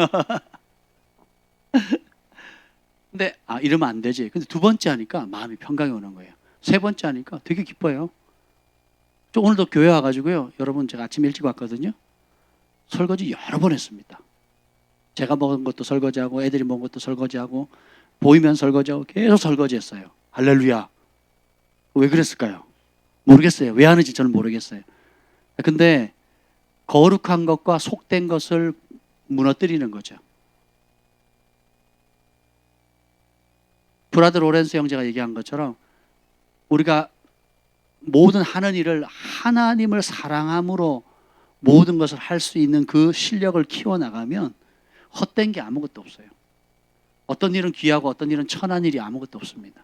근데 이러면 안 되지. 근데 두 번째 하니까 마음이 평강이 오는 거예요. 세 번째 하니까 되게 기뻐요. 저 오늘도 교회 와가지고요, 여러분 제가 아침 일찍 왔거든요. 설거지 여러 번 했습니다. 제가 먹은 것도 설거지하고 애들이 먹은 것도 설거지하고 보이면 설거지하고 계속 설거지했어요. 할렐루야. 왜 그랬을까요? 모르겠어요. 왜 하는지 저는 모르겠어요. 근데 거룩한 것과 속된 것을 무너뜨리는 거죠. 브라더 로렌스 형제가 얘기한 것처럼 우리가 모든 하는 일을 하나님을 사랑함으로 모든 것을 할 수 있는 그 실력을 키워나가면 헛된 게 아무것도 없어요. 어떤 일은 귀하고 어떤 일은 천한 일이 아무것도 없습니다.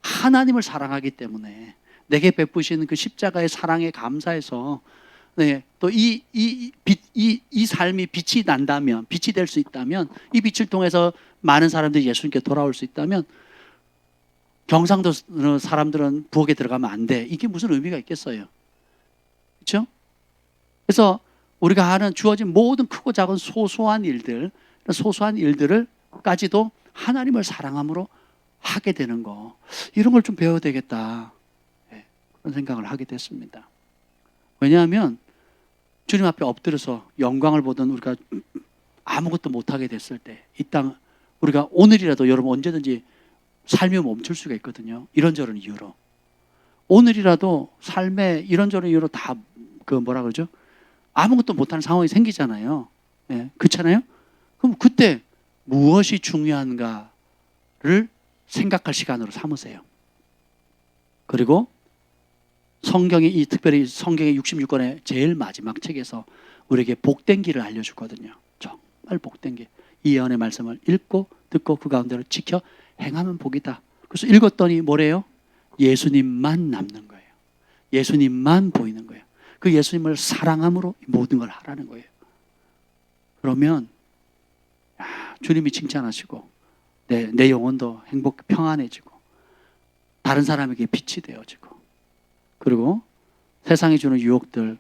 하나님을 사랑하기 때문에 내게 베푸신 그 십자가의 사랑에 감사해서, 네, 또 이 삶이 빛이 난다면, 빛이 될 수 있다면, 이 빛을 통해서 많은 사람들이 예수님께 돌아올 수 있다면, 경상도 사람들은 부엌에 들어가면 안 돼. 이게 무슨 의미가 있겠어요? 그렇죠? 그래서 우리가 하는 주어진 모든 크고 작은 소소한 일들을까지도 하나님을 사랑함으로 하게 되는 거, 이런 걸 좀 배워야 되겠다, 네, 그런 생각을 하게 됐습니다. 왜냐하면 주님 앞에 엎드려서 영광을 보던 우리가 아무것도 못하게 됐을 때, 이 땅 우리가 오늘이라도, 여러분 언제든지 삶이 멈출 수가 있거든요. 이런저런 이유로. 오늘이라도 삶에 이런저런 이유로 다 뭐라 그러죠? 아무것도 못하는 상황이 생기잖아요. 네, 그렇잖아요? 그럼 그때 무엇이 중요한가를 생각할 시간으로 삼으세요. 그리고 성경이, 특별히 성경의 66권의 제일 마지막 책에서 우리에게 복된 길을 알려주거든요. 정말 복된 길. 이 예언의 말씀을 읽고 듣고 그 가운데로 지켜 행하면 복이다. 그래서 읽었더니 뭐래요? 예수님만 남는 거예요. 예수님만 보이는 거예요. 그 예수님을 사랑함으로 모든 걸 하라는 거예요. 그러면 주님이 칭찬하시고 내 영혼도 평안해지고 다른 사람에게 빛이 되어지고, 그리고 세상이 주는 유혹들,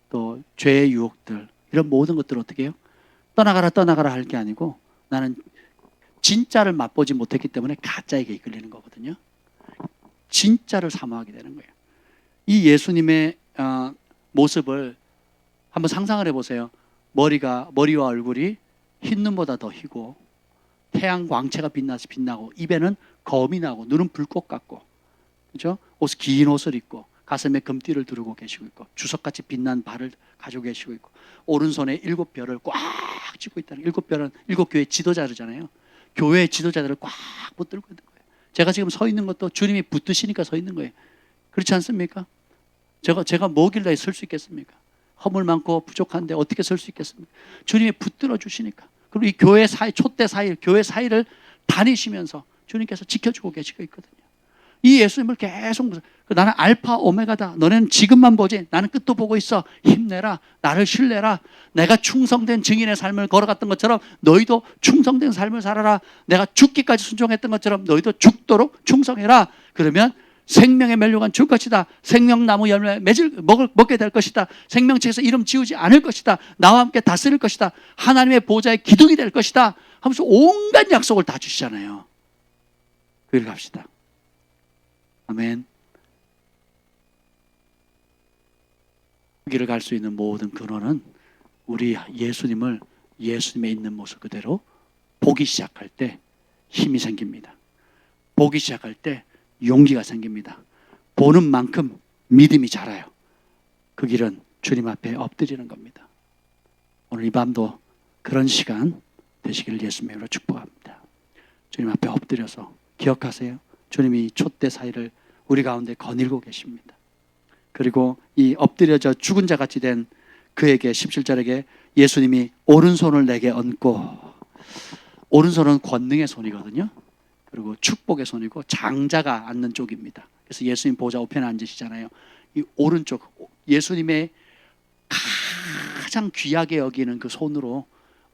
또 죄의 유혹들, 이런 모든 것들을 어떻게 해요? 떠나가라 할 게 아니고, 나는 진짜를 맛보지 못했기 때문에 가짜에게 이끌리는 거거든요. 진짜를 사모하게 되는 거예요. 이 예수님의 모습을 한번 상상을 해보세요. 머리와 얼굴이 흰 눈보다 더 희고, 태양 광채가 빛나고, 입에는 검이 나고, 눈은 불꽃 같고, 그렇죠? 긴 옷을 입고, 가슴에 금띠를 두르고 계시고 있고, 주석같이 빛난 발을 가지고 계시고 있고, 오른손에 7별을 꽉 쥐고 있다는, 7별은 7교회 지도자잖아요. 교회의 지도자들을 꽉 붙들고 있는 거예요. 제가 지금 서 있는 것도 주님이 붙드시니까 서 있는 거예요. 그렇지 않습니까? 제가 뭐길래 설 수 있겠습니까? 허물 많고 부족한데 어떻게 설 수 있겠습니까? 주님이 붙들어 주시니까. 그리고 이 교회 사이, 촛대 사이, 교회 사이를 다니시면서 주님께서 지켜주고 계시고 있거든요. 이 예수님을 계속, 나는 알파 오메가다. 너네는 지금만 보지. 나는 끝도 보고 있어. 힘내라. 나를 신뢰라. 내가 충성된 증인의 삶을 걸어갔던 것처럼 너희도 충성된 삶을 살아라. 내가 죽기까지 순종했던 것처럼 너희도 죽도록 충성해라. 그러면 생명의 멸류관 줄 것이다. 생명나무 열매 먹게 될 것이다. 생명책에서 이름 지우지 않을 것이다. 나와 함께 다스릴 것이다. 하나님의 보좌의 기둥이 될 것이다. 하면서 온갖 약속을 다 주시잖아요. 그 길 갑시다. 아멘. 그 길을 갈 수 있는 모든 근원은 우리 예수님에 있는 모습 그대로 보기 시작할 때 힘이 생깁니다. 보기 시작할 때 용기가 생깁니다. 보는 만큼 믿음이 자라요. 그 길은 주님 앞에 엎드리는 겁니다. 오늘 이 밤도 그런 시간 되시기를 예수님의 이름으로 축복합니다. 주님 앞에 엎드려서 기억하세요. 주님이 촛대 사이를 우리 가운데 거닐고 계십니다. 그리고 이 엎드려져 죽은 자 같이 된 그에게 17절에게 예수님이 오른손을 내게 얹고, 오른손은 권능의 손이거든요. 그리고 축복의 손이고 장자가 앉는 쪽입니다. 그래서 예수님 보좌 우편에 앉으시잖아요. 이 오른쪽 예수님의 가장 귀하게 여기는 그 손으로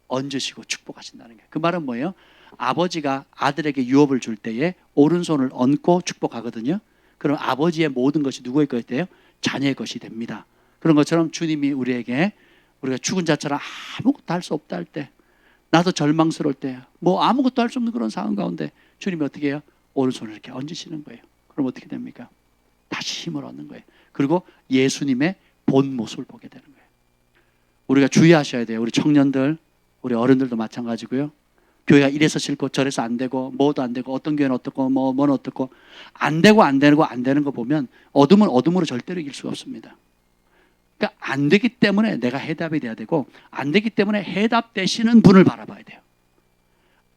얹으시고 축복하신다는 거예요. 그 말은 뭐예요? 아버지가 아들에게 유업을 줄 때에 오른손을 얹고 축복하거든요. 그럼 아버지의 모든 것이 누구의 것이 돼요? 자녀의 것이 됩니다. 그런 것처럼 주님이 우리에게, 우리가 죽은 자처럼 아무것도 할 수 없다 할 때, 나도 절망스러울 때, 뭐 아무것도 할 수 없는 그런 상황 가운데 주님이 어떻게 해요? 오른손을 이렇게 얹으시는 거예요. 그럼 어떻게 됩니까? 다시 힘을 얻는 거예요. 그리고 예수님의 본 모습을 보게 되는 거예요. 우리가 주의하셔야 돼요. 우리 청년들, 우리 어른들도 마찬가지고요. 교회가 이래서 싫고 저래서 안 되고 뭐도 안 되고 어떤 교회는 어떻고 뭐는 어떻고 안 되는 거 보면 어둠은 어둠으로 절대로 이길 수가 없습니다. 그러니까 안 되기 때문에 내가 해답이 돼야 되고, 안 되기 때문에 해답 되시는 분을 바라봐야 돼요.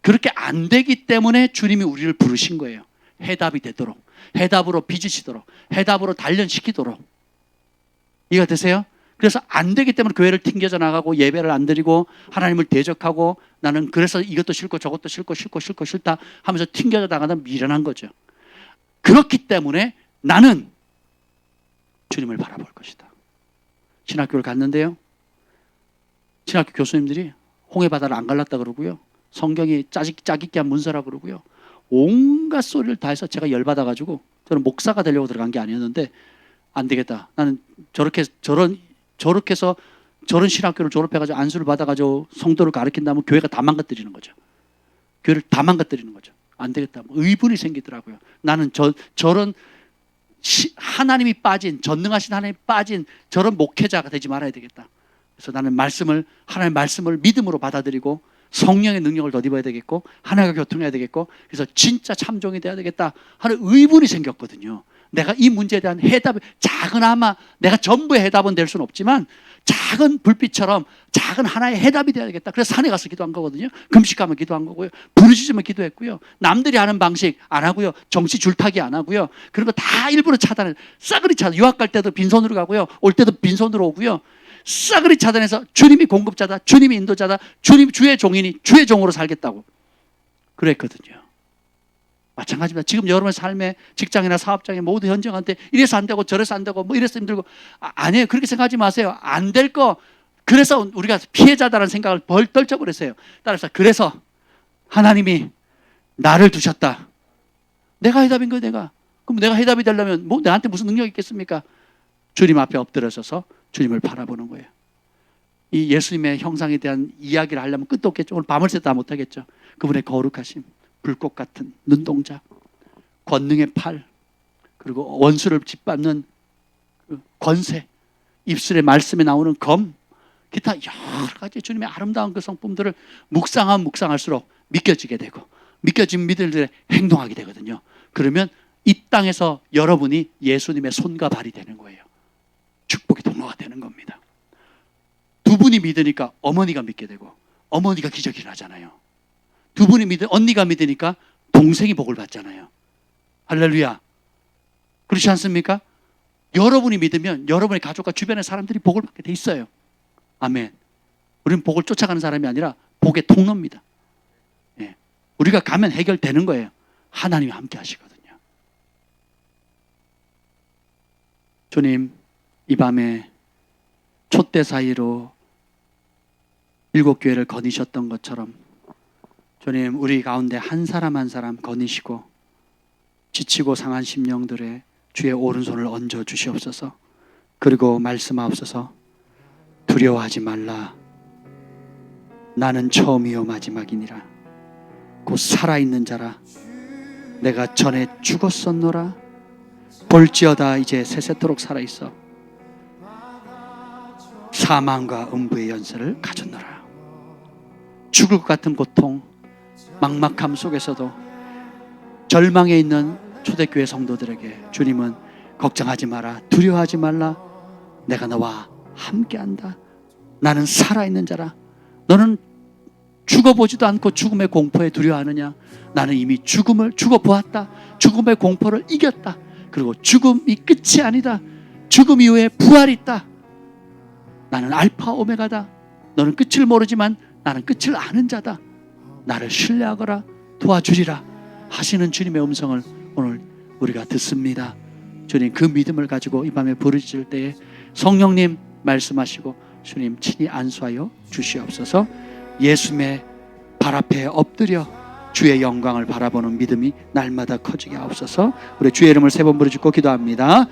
그렇게 안 되기 때문에 주님이 우리를 부르신 거예요. 해답이 되도록, 해답으로 빚으시도록, 해답으로 단련시키도록. 이해가 되세요? 그래서 안 되기 때문에 교회를 튕겨져 나가고 예배를 안 드리고 하나님을 대적하고, 나는 그래서 이것도 싫고 저것도 싫다 하면서 튕겨져 나가다 미련한 거죠. 그렇기 때문에 나는 주님을 바라볼 것이다. 신학교를 갔는데요, 신학교 교수님들이 홍해바다를 안 갈랐다 그러고요, 성경이 짜깁기한 문서라 그러고요, 온갖 소리를 다 해서 제가 열받아가지고, 저는 목사가 되려고 들어간 게 아니었는데 안 되겠다, 나는 저렇게 해서 저런 신학교를 졸업해가지고 안수를 받아가지고 성도를 가르친다면 교회가 다 망가뜨리는 거죠. 교회를 다 망가뜨리는 거죠. 안 되겠다. 의분이 생기더라고요. 나는 저런 하나님이 빠진, 전능하신 하나님이 빠진 저런 목회자가 되지 말아야 되겠다. 그래서 나는 하나님의 말씀을 믿음으로 받아들이고 성령의 능력을 덧입어야 되겠고 하나님과 교통해야 되겠고, 그래서 진짜 참종이 돼야 되겠다 하는 의분이 생겼거든요. 내가 이 문제에 대한 해답이, 작은아마 내가 전부의 해답은 될 수는 없지만 작은 불빛처럼 작은 하나의 해답이 돼야 되겠다. 그래서 산에 가서 기도한 거거든요. 금식하면 기도한 거고요. 부르짖으면 기도했고요. 남들이 하는 방식 안 하고요. 정치 줄타기 안 하고요. 그런 거 다 일부러 차단해. 싸그리 차단. 유학 갈 때도 빈손으로 가고요. 올 때도 빈손으로 오고요. 싸그리 차단해서 주님이 공급자다, 주님이 인도자다, 주님 주의 종이니 주의 종으로 살겠다고 그랬거든요. 마찬가지입니다. 지금 여러분의 삶에, 직장이나 사업장에 모두 현장한테 이래서 안 되고 저래서 안 되고 뭐 이래서 힘들고, 아니에요. 그렇게 생각하지 마세요. 안 될 거, 그래서 우리가 피해자다라는 생각을 벌 떨쳐버렸어요. 따라서 그래서 하나님이 나를 두셨다. 내가 해답인 거예요. 내가. 그럼 내가 해답이 되려면 뭐 내한테 무슨 능력이 있겠습니까? 주님 앞에 엎드려서서 주님을 바라보는 거예요. 이 예수님의 형상에 대한 이야기를 하려면 끝도 없겠죠. 오늘 밤을 새도 다 못하겠죠. 그분의 거룩하심, 불꽃 같은 눈동자, 권능의 팔, 그리고 원수를 짓밟는 그 권세, 입술의 말씀에 나오는 검, 기타 여러 가지 주님의 아름다운 그 성품들을 묵상할수록 믿겨지게 되고, 믿겨진 믿음들에 행동하게 되거든요. 그러면 이 땅에서 여러분이 예수님의 손과 발이 되는 거예요. 축복의 통로가 되는 겁니다. 두 분이 믿으니까 어머니가 믿게 되고, 어머니가 기적이 일어나잖아요. 두 분이 언니가 믿으니까 동생이 복을 받잖아요. 할렐루야. 그렇지 않습니까? 여러분이 믿으면 여러분의 가족과 주변의 사람들이 복을 받게 돼 있어요. 아멘. 우리는 복을 쫓아가는 사람이 아니라 복의 통로입니다. 예. 우리가 가면 해결되는 거예요. 하나님이 함께 하시거든요. 주님, 이 밤에 촛대 사이로 7교회를 거니셨던 것처럼 주님, 우리 가운데 한 사람 한 사람 거니시고 지치고 상한 심령들의 주의 오른손을 얹어 주시옵소서. 그리고 말씀하옵소서. 두려워하지 말라. 나는 처음이요 마지막이니라. 곧 살아있는 자라. 내가 전에 죽었었노라. 볼지어다 이제 세세토록 살아있어. 사망과 음부의 연세를 가졌노라. 죽을 것 같은 고통, 막막함 속에서도 절망에 있는 초대교회 성도들에게 주님은 걱정하지 마라, 두려워하지 말라. 내가 너와 함께한다. 나는 살아있는 자라. 너는 죽어보지도 않고 죽음의 공포에 두려워하느냐? 나는 이미 죽음을 죽어보았다. 죽음의 공포를 이겼다. 그리고 죽음이 끝이 아니다. 죽음 이후에 부활이 있다. 나는 알파 오메가다. 너는 끝을 모르지만 나는 끝을 아는 자다. 나를 신뢰하거라, 도와주리라 하시는 주님의 음성을 오늘 우리가 듣습니다. 주님, 그 믿음을 가지고 이 밤에 부르짖을 때에 성령님 말씀하시고 주님 친히 안수하여 주시옵소서. 예수님의 발 앞에 엎드려 주의 영광을 바라보는 믿음이 날마다 커지게 하옵소서. 우리 주의 이름을 세 번 부르짖고 기도합니다.